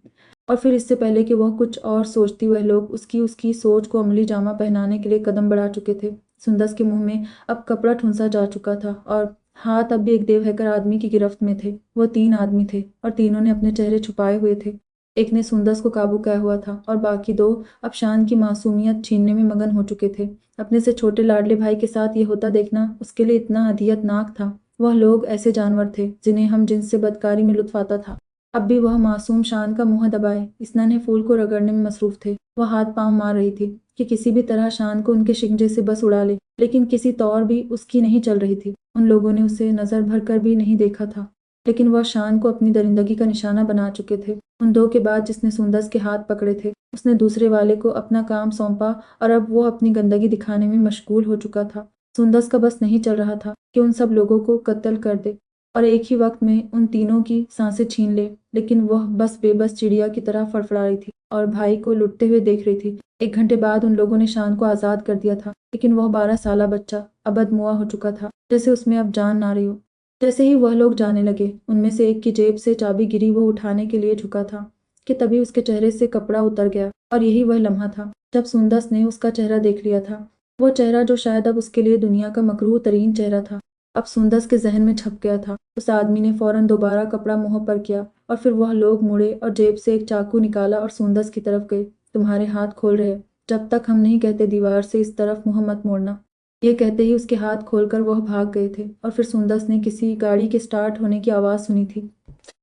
और फिर इससे पहले कि वह कुछ और सोचती, वह लोग उसकी सोच को अमली जामा पहनाने के लिए कदम बढ़ा चुके थे। सुंदस के मुंह में अब कपड़ा ठुंसा जा चुका था और हाथ अब भी एक देवहकर आदमी की गिरफ्त में थे। वो 3 आदमी थे और तीनों ने अपने चेहरे छुपाए हुए थे। एक ने सुंदस को काबू किया हुआ था और बाकी 2 अब शान की मासूमियत छीनने में मगन हो चुके थे। अपने से छोटे लाडले भाई के साथ ये होता देखना उसके लिए इतना अदियतनाक था। वह लोग ऐसे जानवर थे जिन्हें हम जिनसे बदकारी में लुत्फ आता था। अब भी वह मासूम शान का मुंह दबाए इस नन्हे फूल को रगड़ने में मसरूफ थे। वह हाथ पांव मार रही थी कि किसी भी तरह शान को उनके शिकंजे से बस उड़ा ले, लेकिन किसी तौर भी उसकी नहीं चल रही थी। उन लोगों ने उसे नजर भर कर भी नहीं देखा था, लेकिन वह शान को अपनी दरिंदगी का निशाना बना चुके थे। उन 2 के बाद जिसने सुंदस के हाथ पकड़े थे, उसने दूसरे वाले को अपना काम सौंपा और अब वो अपनी गंदगी दिखाने में मशगूल हो चुका था। सुंदस का बस नहीं चल रहा था कि उन सब लोगों को कत्ल कर दे और एक ही वक्त में उन तीनों की सांसें छीन ले, लेकिन वह बस बेबस चिड़िया की तरह फड़फड़ा रही थी और भाई को लुटते हुए देख रही थी। 1 घंटे बाद उन लोगों ने शान को आज़ाद कर दिया था, लेकिन वह 12 साला बच्चा अब बदमुआ हो चुका था, जैसे उसमें अब जान ना रही हो। जैसे ही वह लोग जाने लगे, उनमें से एक की जेब से चाबी गिरी। वो उठाने के लिए झुका था कि तभी उसके चेहरे से कपड़ा उतर गया, और यही वह लम्हा था जब सुंदस ने उसका चेहरा देख लिया था। वो चेहरा जो शायद अब उसके लिए दुनिया का मकरूह तरीन चेहरा था, अब सुंदस के जहन में छप गया था। उस आदमी ने फौरन दोबारा कपड़ा मुंह पर किया और फिर वह लोग मुड़े और जेब से एक चाकू निकाला और सुंदस की तरफ गए। तुम्हारे हाथ खोल रहे, जब तक हम नहीं कहते दीवार से इस तरफ मुंह मत मोड़ना। ये कहते ही उसके हाथ खोलकर वह भाग गए थे और फिर सुंदस ने किसी गाड़ी के स्टार्ट होने की आवाज़ सुनी थी।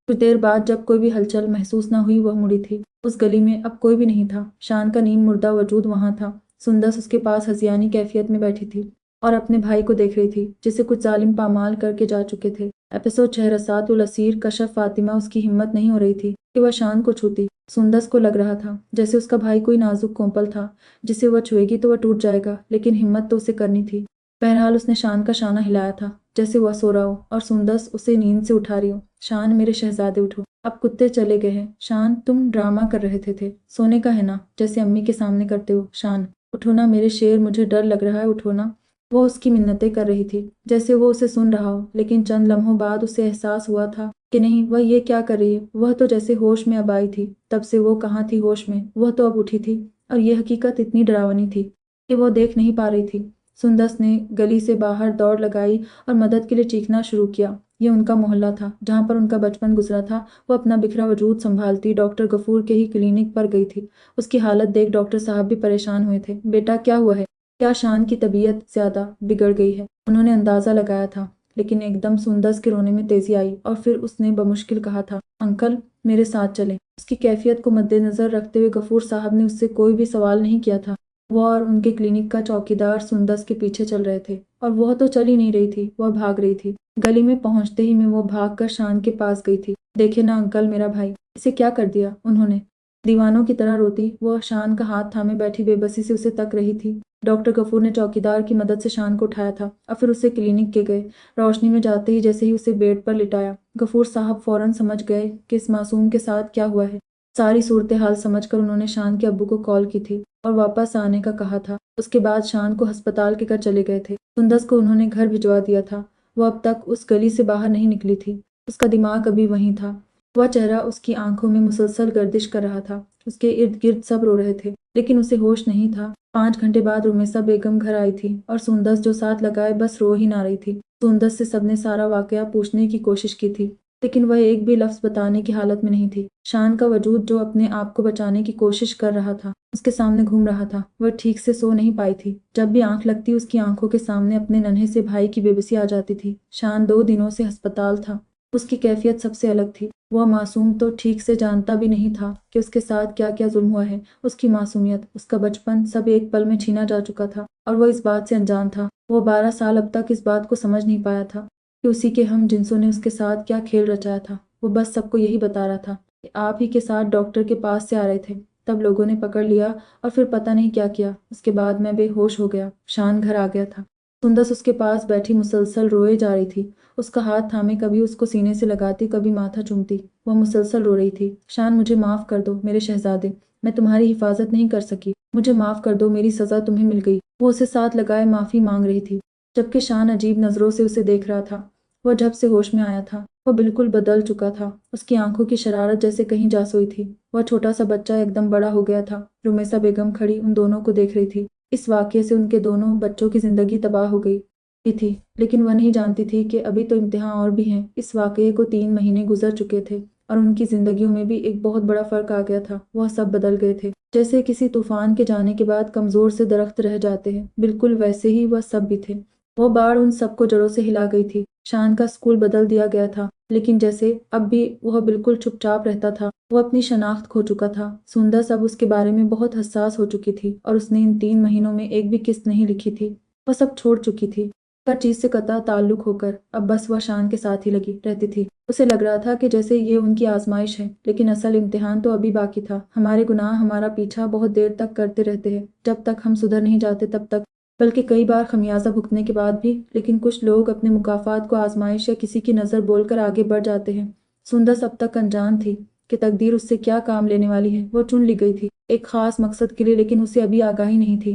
कुछ देर बाद जब कोई भी हलचल महसूस न हुई, वह मुड़ी थी। उस गली में अब कोई भी नहीं था। शान का नीम मुर्दा वजूद वहां था। सुंदस उसके पास हजियानी कैफियत में बैठी थी और अपने भाई को देख रही थी, जिसे कुछ जालिम पामाल करके जा चुके थे। एपिसोड 6 रसातुल असीर कशफ फातिमा। उसकी हिम्मत नहीं हो रही थी कि वह शान को छूती। सुंदस को लग रहा था जैसे उसका भाई कोई नाजुक कोंपल था, जिसे वह छुएगी तो वह टूट जाएगा, लेकिन हिम्मत तो उसे करनी थी। बहरहाल उसने शान का शाना हिलाया था, जैसे वह सो रहा हो और सुंदस उसे नींद से उठा रही हो। शान, मेरे शहजादे उठो, अब कुत्ते चले गए हैं। शान, तुम ड्रामा कर रहे थे, सोने का है ना, जैसे अम्मी के सामने करते हो। शान, उठो ना मेरे शेर, मुझे डर लग रहा है, उठो ना। वो उसकी मिन्नतें कर रही थी, जैसे वो उसे सुन रहा हो, लेकिन चंद लम्हों बाद उसे एहसास हुआ था कि नहीं, वह ये क्या कर रही है। वह तो जैसे होश में अब आई थी, तब से वो कहाँ थी होश में, वह तो अब उठी थी, और ये हकीकत इतनी डरावनी थी कि वो देख नहीं पा रही थी। सुंदस ने गली से बाहर दौड़ लगाई और मदद के लिए चीखना शुरू किया। ये उनका मोहल्ला था, जहाँ पर उनका बचपन गुजरा था। वो अपना बिखरा वजूद संभालती डॉक्टर गफूर के ही क्लिनिक पर गई थी। उसकी हालत देख डॉक्टर साहब भी परेशान हुए थे। बेटा, क्या हुआ है? क्या शान की तबीयत ज्यादा बिगड़ गई है? उन्होंने अंदाजा लगाया था, लेकिन एकदम सुंदस के रोने में तेजी आई और फिर उसने बमुश्किल कहा था, अंकल, मेरे साथ चलें। उसकी कैफियत को मद्देनजर रखते हुए गफूर साहब ने उससे कोई भी सवाल नहीं किया था। वो और उनके क्लिनिक का चौकीदार सुंदस के पीछे चल रहे थे, और वह तो चल ही नहीं रही थी, वह भाग रही थी। गली में पहुंचते ही मैं वो भागकर शान के पास गई थी। देखे ना अंकल, मेरा भाई, इसे क्या कर दिया उन्होंने। दीवानों की तरह रोती वह शान का हाथ थामे बैठी बेबसी से उसे तक रही थी। डॉक्टर गफूर ने चौकीदार की मदद से शान को उठाया था और फिर उसे क्लिनिक के गए। रोशनी में जाते ही जैसे ही उसे बेड पर लिटाया, गफूर साहब फौरन समझ गए कि इस मासूम के साथ क्या हुआ है। सारी सूरत हाल समझकर उन्होंने शान के अब्बू को कॉल की थी और वापस आने का कहा था। उसके बाद शान को अस्पताल के घर चले गए थे। सुंदस को उन्होंने घर भिजवा दिया था। वो अब तक उस गली से बाहर नहीं निकली थी। उसका दिमाग अभी वहीं था। वह चेहरा उसकी आंखों में मुसलसल गर्दिश कर रहा था। उसके इर्द गिर्द सब रो रहे थे, लेकिन उसे होश नहीं था। 5 घंटे बाद रुमेसा बेगम घर आई थी और सुंदस जो साथ लगाए बस रो ही ना रही थी। सुंदस से सबने सारा वाकया पूछने की कोशिश की थी, लेकिन वह एक भी लफ्ज बताने की हालत में नहीं थी। शान का वजूद जो अपने आप को बचाने की कोशिश कर रहा था, उसके सामने घूम रहा था। वह ठीक से सो नहीं पाई थी। जब भी आंख लगती उसकी आंखों के सामने अपने नन्हे से भाई की बेबसी आ जाती थी। शान 2 दिनों से अस्पताल था। उसकी कैफियत सबसे अलग थी। वह मासूम तो ठीक से जानता भी नहीं था कि उसके साथ क्या क्या जुल्म हुआ है। उसकी मासूमियत, उसका बचपन, सब एक पल में छीना जा चुका था और वह इस बात से अनजान था। वो 12 साल अब तक इस बात को समझ नहीं पाया था कि उसी के हम जिनसों ने उसके साथ क्या खेल रचाया था। वो बस सबको यही बता रहा था कि आप ही के साथ डॉक्टर के पास से आ रहे थे, तब लोगों ने पकड़ लिया और फिर पता नहीं क्या किया। उसके बाद मैं बेहोश हो गया। शान घर आ गया था। सुंदस उसके पास बैठी मुसलसल रोए जा रही थी। उसका हाथ थामे कभी उसको सीने से लगाती, कभी माथा चूमती। वह मुसलसल रो रही थी। शान, मुझे माफ कर दो मेरे शहजादे, मैं तुम्हारी हिफाजत नहीं कर सकी। मुझे माफ कर दो, मेरी सजा तुम्हें मिल गई। वो उसे साथ लगाए माफी मांग रही थी, जबकि शान अजीब नजरों से उसे देख रहा था। वह जब से होश में आया था, वह बिल्कुल बदल चुका था। उसकी आंखों की शरारत जैसे कहीं जा सोई थी। वह छोटा सा बच्चा एकदम बड़ा हो गया था। रुमेसा बेगम खड़ी उन दोनों को देख रही थी। इस वाकये से उनके दोनों बच्चों की जिंदगी तबाह हो गई थी, लेकिन वह नहीं जानती थी कि अभी तो इम्तिहान और भी हैं। इस वाकये को 3 महीने गुजर चुके थे और उनकी जिंदगियों में भी एक बहुत बड़ा फर्क आ गया था। वह सब बदल गए थे, जैसे किसी तूफान के जाने के बाद कमजोर से दरख्त रह जाते हैं, बिल्कुल वैसे ही वह सब भी थे। वो बाढ़ उन सबको जड़ों से हिला गई थी। शान का स्कूल बदल दिया गया था, लेकिन जैसे अब भी वह बिल्कुल चुपचाप रहता था। वो अपनी शनाख्त खो चुका था। सुंदस अब उसके बारे में बहुत हसास हो चुकी थी और उसने इन 3 महीनों में एक भी किस्त नहीं लिखी थी। वह सब छोड़ चुकी थी, हर चीज से कतई ताल्लुक होकर अब बस वह शान के साथ ही लगी रहती थी। उसे लग रहा था कि जैसे ये उनकी आजमाइश है, लेकिन असल इम्तिहान तो अभी बाकी था। हमारे गुनाह हमारा पीछा बहुत देर तक करते रहते हैं, जब तक हम सुधर नहीं जाते तब तक, बल्कि कई बार खमियाजा भुगतने के बाद भी। लेकिन कुछ लोग अपने मुकाफात को आजमाइश या किसी की नज़र बोलकर आगे बढ़ जाते हैं। सुंदस अब तक अनजान थी कि तकदीर उससे क्या काम लेने वाली है। वो चुन ली गई थी एक खास मकसद के लिए, लेकिन उसे अभी आगाही नहीं थी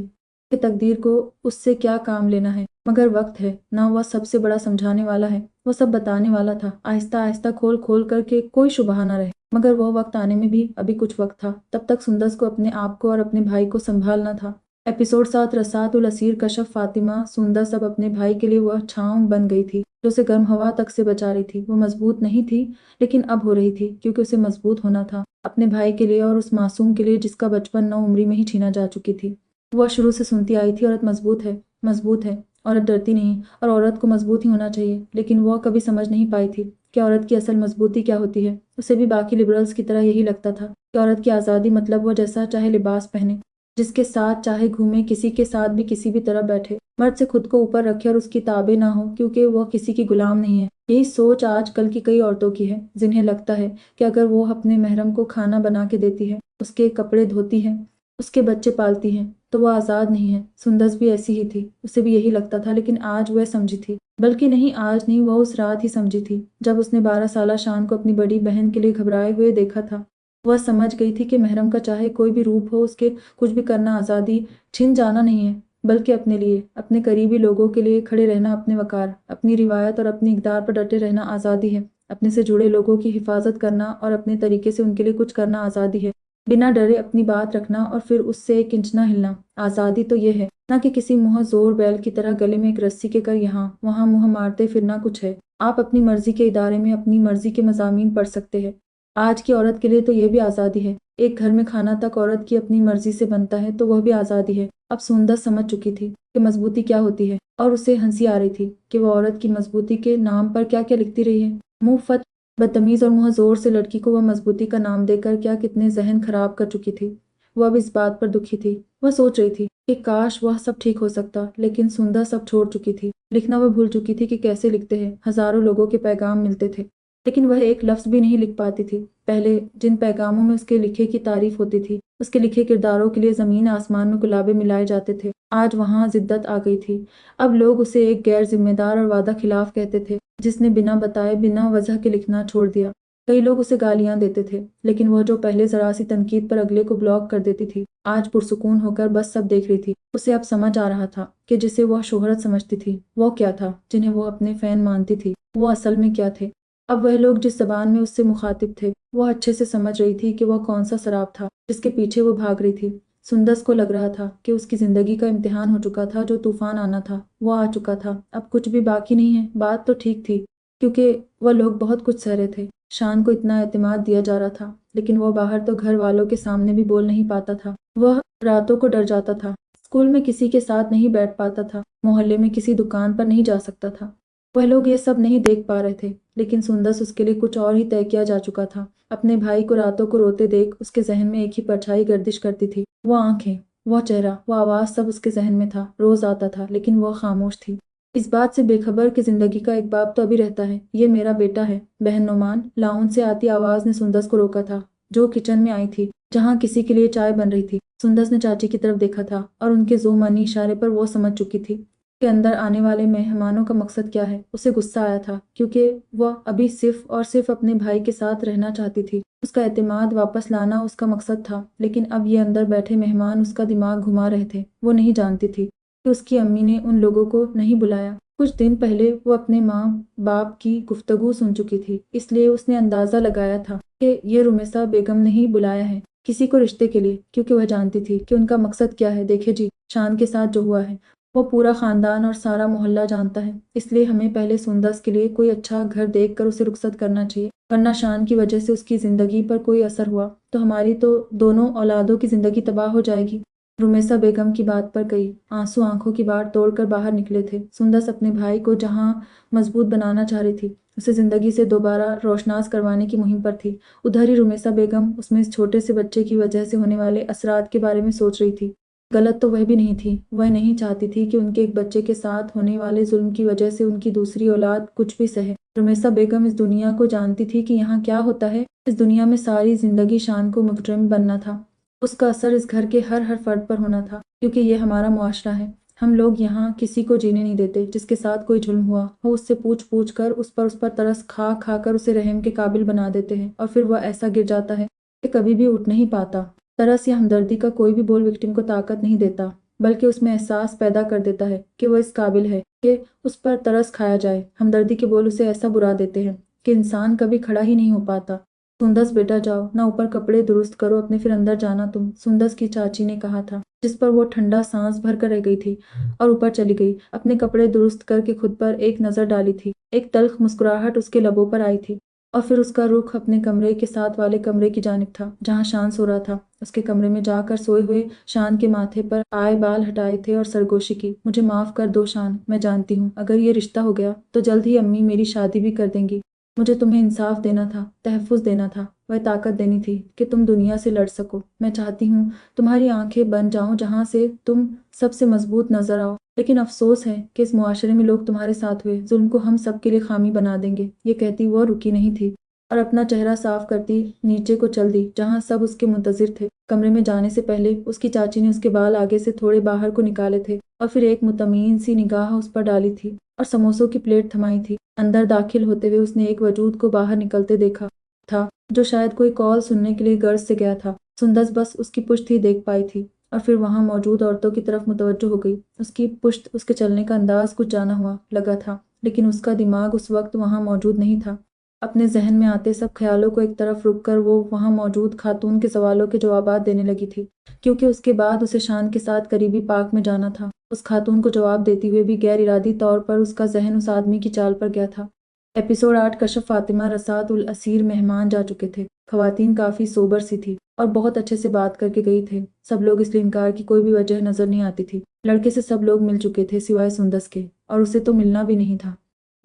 कि तकदीर को उससे क्या काम लेना है। मगर वक्त है ना, वह सबसे बड़ा समझाने वाला है। वो सब बताने वाला था, आहिस्ता आहिस्ता, खोल खोल करके, कोई शुबहा न रहे। मगर वह वक्त आने में भी अभी कुछ वक्त था। तब तक सुंदस को अपने आप को और अपने भाई को संभालना था। एपिसोड 7, रसातुल असीर कशफ फातिमा। सुंदस अब अपने भाई के लिए वह छांव बन गई थी जो उसे गर्म हवा तक से बचा रही थी। वो मजबूत नहीं थी, लेकिन अब हो रही थी, क्योंकि उसे मजबूत होना था अपने भाई के लिए और उस मासूम के लिए जिसका बचपन 9 उम्री में ही छीना जा चुकी थी। वह शुरू से सुनती आई थी, औरत मजबूत है, मजबूत है, औरत डरती नहीं और औरत को मजबूत ही होना चाहिए। लेकिन वह कभी समझ नहीं पाई थी कि औरत की असल मजबूती क्या होती है। उसे भी बाकी लिबरल्स की तरह यही लगता था कि औरत की आज़ादी मतलब वह जैसा चाहे लिबास पहने, जिसके साथ चाहे घूमे, किसी के साथ भी किसी भी तरह बैठे, मर्द से खुद को ऊपर रखे और उसकी ताबे ना हो, क्योंकि वह किसी की गुलाम नहीं है। यही सोच आज कल की कई औरतों की है, जिन्हें लगता है कि अगर वो अपने महरम को खाना बना के देती है, उसके कपड़े धोती है, उसके बच्चे पालती है, तो वो आज़ाद नहीं है। सुंदस भी ऐसी ही थी, उसे भी यही लगता था, लेकिन आज वह समझी थी بلکہ نہیں، آج نہیں، وہ اس رات ہی سمجھی تھی جب اس نے 12 سالہ شان کو اپنی بڑی بہن کے لیے گھبرائے ہوئے دیکھا تھا۔ وہ سمجھ گئی تھی کہ محرم کا چاہے کوئی بھی روپ ہو، اس کے کچھ بھی کرنا آزادی چھن جانا نہیں ہے، بلکہ اپنے لیے، اپنے قریبی لوگوں کے لیے کھڑے رہنا، اپنے وقار، اپنی روایت اور اپنی اقدار پر ڈٹے رہنا آزادی ہے، اپنے سے جڑے لوگوں کی حفاظت کرنا اور اپنے طریقے سے ان کے لیے کچھ کرنا آزادی ہے، بنا ڈرے اپنی بات رکھنا اور پھر اس سے 1 انچ نہ ہلنا۔ آزادی تو یہ ہے، نہ کہ کسی منہ زور بیل کی طرح گلے میں ایک رسی کے کر یہاں وہاں منہ مارتے پھرنا کچھ ہے۔ آپ اپنی مرضی کے ادارے میں اپنی مرضی کے مضامین پڑھ سکتے ہیں۔ آج کی عورت کے لیے تو یہ بھی آزادی ہے، ایک گھر میں کھانا تک عورت کی اپنی مرضی سے بنتا ہے تو وہ بھی آزادی ہے۔ اب سوندس سمجھ چکی تھی کہ مضبوطی کیا ہوتی ہے، اور اسے ہنسی آ رہی تھی کہ وہ عورت کی مضبوطی کے نام پر کیا کیا لکھتی رہی ہے۔ منہ فت، بدتمیز اور منہ زور سے لڑکی کو وہ مضبوطی کا نام دے کر کیا کتنے ذہن خراب کر چکی تھی۔ وہ اب اس بات پر دکھی تھی۔ وہ سوچ رہی تھی کہ کاش وہ سب ٹھیک ہو سکتا، لیکن سندر سب چھوڑ چکی تھی۔ لکھنا وہ بھول چکی تھی کہ کیسے لکھتے ہیں۔ ہزاروں لوگوں کے پیغام ملتے تھے، لیکن وہ ایک لفظ بھی نہیں لکھ پاتی تھی۔ پہلے جن پیغاموں میں اس کے لکھے کی تعریف ہوتی تھی، اس کے لکھے کرداروں کے لیے زمین آسمان میں گلابے ملائے جاتے تھے، آج وہاں زدت آ گئی تھی۔ اب لوگ اسے ایک غیر ذمہ دار اور وعدہ خلاف کہتے تھے، جس نے بنا بتائے بنا وجہ کے لکھنا چھوڑ دیا۔ کئی لوگ اسے گالیاں دیتے تھے، لیکن وہ جو پہلے ذرا سی تنقید پر اگلے کو بلاک کر دیتی تھی، آج پرسکون ہو کر بس سب دیکھ رہی تھی۔ اسے اب سمجھ آ رہا تھا کہ جسے وہ شہرت سمجھتی تھی، وہ کیا تھا، جنہیں وہ اپنے فین مانتی تھی، وہ اصل میں کیا تھے۔ اب وہ لوگ جس زبان میں اس سے مخاطب تھے، وہ اچھے سے سمجھ رہی تھی کہ وہ کون سا سراب تھا جس کے پیچھے وہ بھاگ رہی تھی۔ سندس کو لگ رہا تھا کہ اس کی زندگی کا امتحان ہو چکا تھا، جو طوفان آنا تھا وہ آ چکا تھا، اب کچھ بھی باقی نہیں ہے۔ بات تو ٹھیک تھی، کیونکہ وہ لوگ بہت کچھ سہ رہے تھے۔ شان کو اتنا اعتماد دیا جا رہا تھا، لیکن وہ باہر تو گھر والوں کے سامنے بھی بول نہیں پاتا تھا۔ وہ راتوں کو ڈر جاتا تھا، اسکول میں کسی کے ساتھ نہیں بیٹھ پاتا تھا، محلے میں کسی دکان پر نہیں جا سکتا تھا۔ وہ لوگ یہ سب نہیں دیکھ پا رہے تھے، لیکن سندس اس کے لیے کچھ اور ہی طے کیا جا چکا تھا۔ اپنے بھائی کو راتوں کو روتے دیکھ اس کے ذہن میں ایک ہی پرچھائی گردش کرتی تھی، وہ آنکھیں، وہ چہرہ، وہ آواز، سب اس کے ذہن میں تھا۔ روز آتا تھا، لیکن وہ خاموش تھی، اس بات سے بے خبر کہ زندگی کا ایک باب تو ابھی رہتا ہے، یہ میرا بیٹا ہے۔ بہن نعمان، لاؤن سے آتی آواز نے سندس کو روکا تھا، جو کچن میں آئی تھی، جہاں کسی کے لیے چائے بن رہی تھی۔ سندس نے چاچی کی طرف دیکھا تھا، اور ان کے ذو-معنی اشارے پر وہ سمجھ چکی تھی کہ اندر آنے والے مہمانوں کا مقصد کیا ہے۔ اسے غصہ آیا تھا، کیونکہ وہ ابھی صرف اور صرف اپنے بھائی کے ساتھ رہنا چاہتی تھی، اس کا اعتماد واپس لانا اس کا مقصد تھا، لیکن اب یہ اندر بیٹھے مہمان اس کا دماغ گھما رہے تھے۔ وہ نہیں جانتی تھی کہ اس کی امی نے ان لوگوں کو نہیں بلایا۔ کچھ دن پہلے وہ اپنے ماں باپ کی گفتگو سن چکی تھی، اس لیے اس نے اندازہ لگایا تھا کہ یہ رمیسا بیگم نے ہی بلایا ہے کسی کو رشتے کے لیے، کیونکہ وہ جانتی تھی کہ ان کا مقصد کیا ہے۔ دیکھے جی، شان کے ساتھ جو ہوا ہے وہ پورا خاندان اور سارا محلہ جانتا ہے، اس لیے ہمیں پہلے سندس کے لیے کوئی اچھا گھر دیکھ کر اسے رخصت کرنا چاہیے، ورنہ شان کی وجہ سے اس کی زندگی پر کوئی اثر ہوا تو ہماری تو دونوں اولادوں کی زندگی تباہ ہو جائے گی۔ رمیسا بیگم کی بات پر کئی آنسو آنکھوں کی باڑ توڑ کر باہر نکلے تھے۔ سندس اپنے بھائی کو جہاں مضبوط بنانا چاہ رہی تھی، اسے زندگی سے دوبارہ روشناس کروانے کی مہم پر تھی، ادھر ہی رمیسا بیگم اس میں اس چھوٹے سے بچے کی وجہ سے ہونے والے اثرات کے بارے میں سوچ رہی تھی۔ غلط تو وہ بھی نہیں تھی، وہ نہیں چاہتی تھی کہ ان کے ایک بچے کے ساتھ ہونے والے ظلم کی وجہ سے ان کی دوسری اولاد کچھ بھی سہے۔ رمیسا بیگم اس دنیا کو جانتی تھی کہ یہاں کیا ہوتا ہے، اس دنیا میں ساری زندگی شان کو مجرم بننا تھا، اس کا اثر اس گھر کے ہر ہر فرد پر ہونا تھا، کیونکہ یہ ہمارا معاشرہ ہے۔ ہم لوگ یہاں کسی کو جینے نہیں دیتے جس کے ساتھ کوئی ظلم ہوا ہو، اس سے پوچھ کر اس پر ترس کھا کھا کر اسے رحم کے قابل بنا دیتے ہیں، اور پھر وہ ایسا گر جاتا ہے کہ کبھی بھی اٹھ نہیں پاتا۔ ترس یا ہمدردی کا کوئی بھی بول وکٹم کو طاقت نہیں دیتا، بلکہ اس میں احساس پیدا کر دیتا ہے کہ وہ اس قابل ہے کہ اس پر ترس کھایا جائے۔ ہمدردی کے بول اسے ایسا برا دیتے ہیں کہ انسان کبھی کھڑا ہی نہیں ہو پاتا۔ سندس بیٹا جاؤ، نہ اوپر کپڑے درست کرو اپنے، پھر اندر جانا تم، سندس کی چاچی نے کہا تھا، جس پر وہ ٹھنڈا سانس بھر کر رہ گئی تھی اور اوپر چلی گئی۔ اپنے کپڑے درست کر کے خود پر ایک نظر ڈالی تھی، ایک تلخ مسکراہٹ اس کے لبوں پر آئی تھی، اور پھر اس کا رخ اپنے کمرے کے ساتھ والے کمرے کی جانب تھا جہاں شان سو رہا تھا۔ اس کے کمرے میں جا کر سوئے ہوئے شان کے ماتھے پر آئے بال ہٹائے تھے اور سرگوشی کی، مجھے معاف کر دو شان، میں جانتی ہوں اگر یہ رشتہ ہو گیا تو جلد ہی امی میری شادی بھی کر دیں گی۔ مجھے تمہیں انصاف دینا تھا، تحفظ دینا تھا، وہ طاقت دینی تھی کہ تم دنیا سے لڑ سکو۔ میں چاہتی ہوں تمہاری آنکھیں بن جاؤں جہاں سے تم سب سے مضبوط نظر آؤ، لیکن افسوس ہے کہ اس معاشرے میں لوگ تمہارے ساتھ ہوئے ظلم کو ہم سب کے لیے خامی بنا دیں گے۔ یہ کہتی وہ رکی نہیں تھی، और अपना चेहरा साफ करती नीचे को चल दी जहाँ सब उसके मुंतजिर थे। कमरे में जाने से पहले उसकी चाची ने उसके बाल आगे से थोड़े बाहर को निकाले थे और फिर एक मुतमीन सी निगाह उस पर डाली थी और समोसों की प्लेट थमाई थी। अंदर दाखिल होते हुए उसने एक वजूद को बाहर निकलते देखा था जो शायद कोई कॉल सुनने के लिए गर्ज से गया था। सुंदस बस उसकी पुश्त ही देख पाई थी और फिर वहां मौजूद औरतों की तरफ मुतवज्जो हो गई। उसकी पुश्त, उसके चलने का अंदाज कुछ जाना हुआ लगा था, लेकिन उसका दिमाग उस वक्त वहां मौजूद नहीं था। अपने जहन में आते सब ख्यालों को एक तरफ रुक कर वो वहां मौजूद खातून के सवालों के जवाबात देने लगी थी, क्योंकि उसके बाद उसे शान के साथ करीबी पार्क में जाना था। उस खातून को जवाब देते हुए भी गैर इरादी तौर पर उसका जहन उस आदमी की चाल पर गया था। एपिसोड 8 कशफ फातिमा रसात उल असीर मेहमान जा चुके थे। खवातीन काफ़ी सोबर सी थी और बहुत अच्छे से बात करके गई थे। सब लोग इसलिए इनकार की कोई भी वजह नजर नहीं आती थी। लड़के से सब लोग मिल चुके थे सिवाय सुंदस के, और उसे तो मिलना भी नहीं था,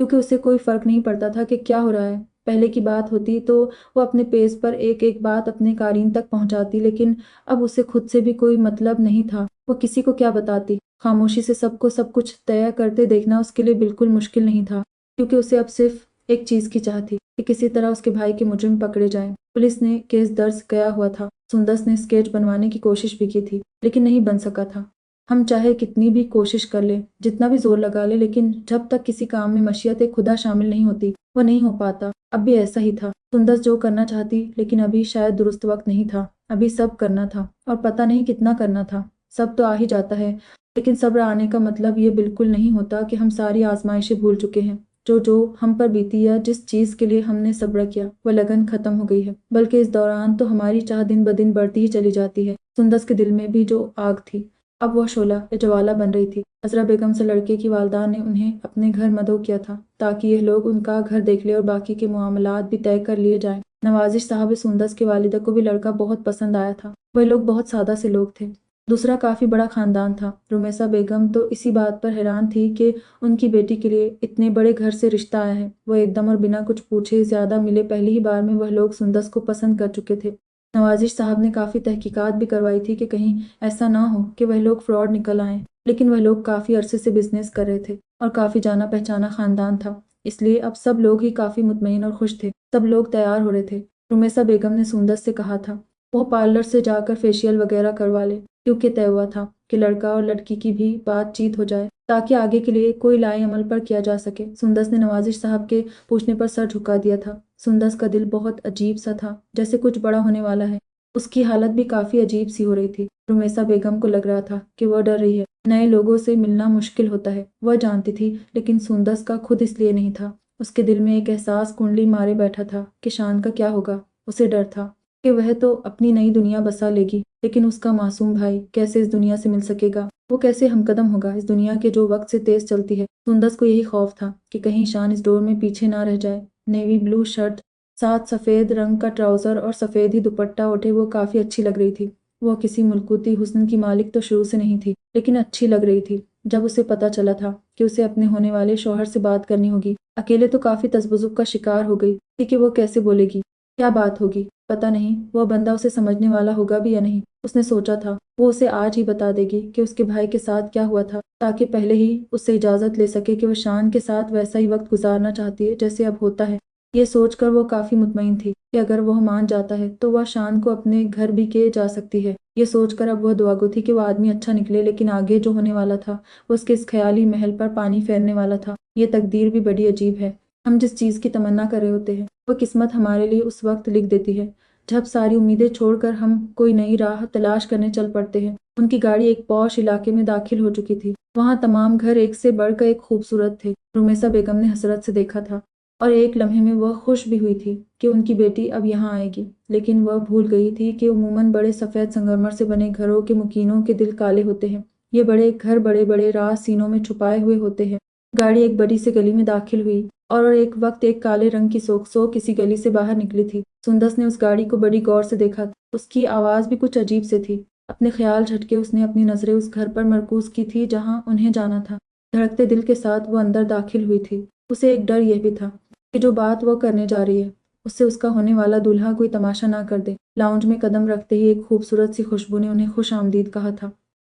क्योंकि उसे कोई फर्क नहीं पड़ता था कि क्या हो रहा है। पहले की बात होती तो वो अपने पेज पर एक एक बात अपने कारीन तक पहुंचाती, लेकिन अब उसे खुद से भी कोई मतलब नहीं था। वो किसी को क्या बताती। खामोशी से सबको सब कुछ तय करते देखना उसके लिए बिल्कुल मुश्किल नहीं था, क्योंकि उसे अब सिर्फ एक चीज की चाह थी कि किसी तरह उसके भाई के मुजरिम पकड़े जाएं। पुलिस ने केस दर्ज किया हुआ था। सुंदस ने स्केच बनवाने की कोशिश भी की थी, लेकिन नहीं बन सका था। हम चाहे कितनी भी कोशिश कर ले, जितना भी जोर लगा ले, लेकिन जब तक किसी काम में मशीयत खुदा शामिल नहीं होती वो नहीं हो पाता। अब भी ऐसा ही था। सुंदस जो करना चाहती, लेकिन अभी शायद दुरुस्त वक्त नहीं था। अभी सब करना था और पता नहीं कितना करना था। सब तो आ ही जाता है, लेकिन सब्र आने का मतलब ये बिल्कुल नहीं होता कि हम सारी आजमाइशें भूल चुके हैं। जो जो हम पर बीती या जिस चीज के लिए हमने सब्र किया वह लगन खत्म हो गई है, बल्कि इस दौरान तो हमारी चाह दिन ब दिन बढ़ती ही चली जाती है। सुंदस के दिल में भी जो आग थी अब वह शोला या ज्वाला बन रही थी। अजरा बेगम से लड़के की वालदा ने उन्हें अपने घर मदऊ किया था ताकि यह लोग उनका घर देख ले और बाकी के मामलात भी तय कर लिए जाएं। नवाजिश साहब सुंदस के वालिदा को भी लड़का बहुत पसंद आया था। वह लोग बहुत सादा से लोग थे। दूसरा काफी बड़ा खानदान था। रुमैसा बेगम तो इसी बात पर हैरान थी कि उनकी बेटी के लिए इतने बड़े घर से रिश्ता आया है। वह एकदम और बिना कुछ पूछे ज्यादा मिले पहली ही बार में वह लोग सुंदस को पसंद कर चुके थे। नवाजिश साहब ने काफ़ी तहकीकात भी करवाई थी कि कहीं ऐसा ना हो कि वह लोग फ्रॉड निकल आएं, लेकिन वह लोग काफ़ी अरसे से बिजनेस कर रहे थे और काफ़ी जाना पहचाना खानदान था, इसलिए अब सब लोग ही काफ़ी मुतमईन और खुश थे। सब लोग तैयार हो रहे थे। रुमैसा बेगम ने सुंदस से कहा था वो पार्लर से जाकर फेशियल वगैरह करवा ले, क्योंकि तय हुआ था कि लड़का और लड़की की भी बातचीत हो जाए ताकि आगे के लिए कोई लाए अमल पर किया जा सके। सुंदस ने नवाजिश साहब के पूछने पर सर झुका दिया था। सुंदस का दिल बहुत अजीब सा था, जैसे कुछ बड़ा होने वाला है। उसकी हालत भी काफी अजीब सी हो रही थी। रुमैसा बेगम को लग रहा था कि वह डर रही है। नए लोगों से मिलना मुश्किल होता है, वह जानती थी, लेकिन सुंदस का खुद इसलिए नहीं था। उसके दिल में एक एहसास कुंडली मारे बैठा था कि शान का क्या होगा। उसे डर था कि वह तो अपनी नई दुनिया बसा लेगी, लेकिन उसका मासूम भाई कैसे इस दुनिया से मिल सकेगा। वो कैसे हमकदम होगा इस दुनिया के जो वक्त से तेज चलती है। सुंदस को यही खौफ था कि कहीं शान इस दौर में पीछे ना रह जाए। नेवी ब्लू शर्ट, साथ सफ़ेद रंग का ट्राउज़र और सफ़ेद ही दुपट्टा ओढ़े वो काफ़ी अच्छी लग रही थी। वो किसी मुल्कुती हुस्न की मालिक तो शुरू से नहीं थी, लेकिन अच्छी लग रही थी। जब उसे पता चला था कि उसे अपने होने वाले शौहर से बात करनी होगी, अकेले तो काफ़ी तज़ब्ज़ुब का शिकार हो गई थी कि वो कैसे बोलेगी, क्या बात होगी। पता नहीं वह बंदा उसे समझने वाला होगा भी या नहीं। उसने सोचा था वो उसे आज ही बता देगी कि उसके भाई के साथ क्या हुआ था, ताकि पहले ही उससे इजाज़त ले सके कि वह शान के साथ वैसा ही वक्त गुजारना चाहती है जैसे अब होता है। ये सोचकर वो काफ़ी मुतमईन थी कि अगर वह मान जाता है तो वह शान को अपने घर भी के जा सकती है। ये सोचकर अब वह दुआगो थी कि वो आदमी अच्छा निकले, लेकिन आगे जो होने वाला था वो उसके इस ख्याली महल पर पानी फेरने वाला था। ये तकदीर भी बड़ी अजीब है। हम जिस चीज़ की तमन्ना कर रहे होते हैं वो किस्मत हमारे लिए उस वक्त लिख देती है जब सारी उम्मीदें छोड़कर हम कोई नई राह तलाश करने चल पड़ते हैं। उनकी गाड़ी एक पॉश इलाके में दाखिल हो चुकी थी। वहाँ तमाम घर एक से बढ़कर एक खूबसूरत थे। रुमैसा बेगम ने हसरत से देखा था और एक लम्हे में वह खुश भी हुई थी कि उनकी बेटी अब यहाँ आएगी, लेकिन वह भूल गई थी कि उमूमन बड़े सफ़ेद संगमरमर से बने घरों के मुकीनों के दिल काले होते हैं। ये बड़े घर बड़े बड़े राज सीनों में छुपाए हुए होते हैं। गाड़ी एक बड़ी सी गली में दाखिल हुई और एक वक्त एक काले रंग की सोक्सो किसी गली से बाहर निकली थी। सुंदस ने उस गाड़ी को बड़ी गौर से देखा। उसकी आवाज़ भी कुछ अजीब से थी। अपने ख्याल झटके उसने अपनी नज़रें उस घर पर मरकूज की थी जहाँ उन्हें जाना था। धड़कते दिल के साथ वो अंदर दाखिल हुई थी। उसे एक डर यह भी था कि जो बात वो करने जा रही है उससे उसका होने वाला दूल्हा कोई तमाशा ना कर दे। लाउंज में कदम रखते ही एक खूबसूरत सी खुशबू ने उन्हें खुश आमदीद कहा था।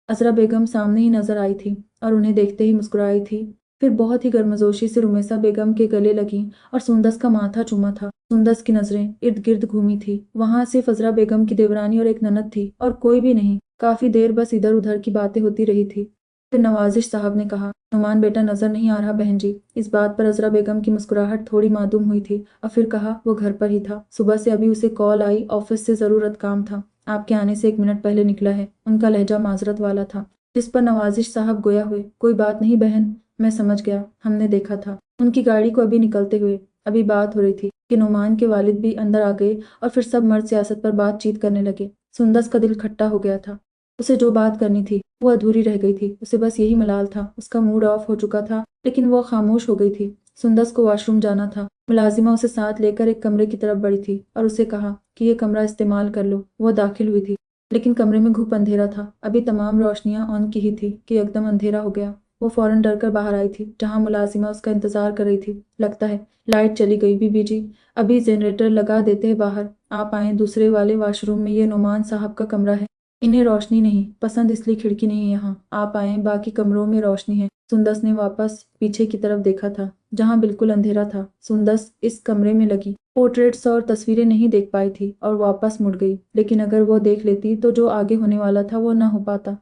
अजरा बेगम सामने ही नजर आई थी और उन्हें देखते ही मुस्कुराई थी। फिर बहुत ही गर्मजोशी से रुमेसा बेगम के गले लगीं और सुंदस का माथा चूमा था। सुंदस की नजरें इर्द गिर्द घूमी थी। वहां सिर्फ अजरा बेगम की देवरानी और एक ननद थी और कोई भी नहीं। काफी देर बस इधर उधर की बातें होती रही थी। फिर नवाजिश साहब ने कहा, नुमान बेटा नजर नहीं आ रहा बहन जी। इस बात पर अजरा बेगम की मुस्कुराहट थोड़ी मासूम हुई थी और फिर कहा, वो घर पर ही था। सुबह से अभी उसे कॉल आई, ऑफिस से जरूरत काम था। आपके आने से 1 मिनट पहले निकला है। उनका लहजा माजरत वाला था, जिस पर नवाजिश साहब गोया हुए, कोई बात नहीं बहन, मैं समझ गया, हमने देखा था। उनकी गाड़ी को अभी निकलते हुए। अभी बात हो रही थी कि नुमान के वालिद भी अंदर आ गए और फिर सब मर्द सियासत पर बातचीत करने लगे। सुंदस का दिल खट्टा हो गया था। उसे जो बात करनी थी वो अधूरी रह गई थी। उसे बस यही मलाल था। उसका मूड ऑफ हो चुका था, लेकिन वो खामोश हो गई थी। सुंदस को वॉशरूम जाना था। मुलाजिमा उसे साथ लेकर एक कमरे की तरफ बढ़ी थी और उसे कहा कि ये कमरा इस्तेमाल कर लो। वो दाखिल हुई थी, लेकिन कमरे में घुप अंधेरा था। अभी तमाम रोशनियां ऑन की ही थी कि एकदम अंधेरा हो गया। वो फौरन डर कर बाहर आई थी, जहां मुलाजिमा उसका इंतजार कर रही थी। लगता है लाइट चली गई। बीबी जी, अभी जनरेटर लगा देते हैं बाहर। आप आए दूसरे वाले वॉशरूम में, ये नुमान साहब का कमरा है। इन्हें रोशनी नहीं पसंद, इसलिए खिड़की नहीं है यहाँ। आप आए, बाकी कमरों में रोशनी है। सुंदस ने वापस पीछे की तरफ देखा था, जहाँ बिल्कुल अंधेरा था। सुंदस इस कमरे में लगी पोर्ट्रेट्स और तस्वीरें नहीं देख पाई थी और वापस मुड़ गई। लेकिन अगर वो देख लेती तो जो आगे होने वाला था वो ना हो पाता।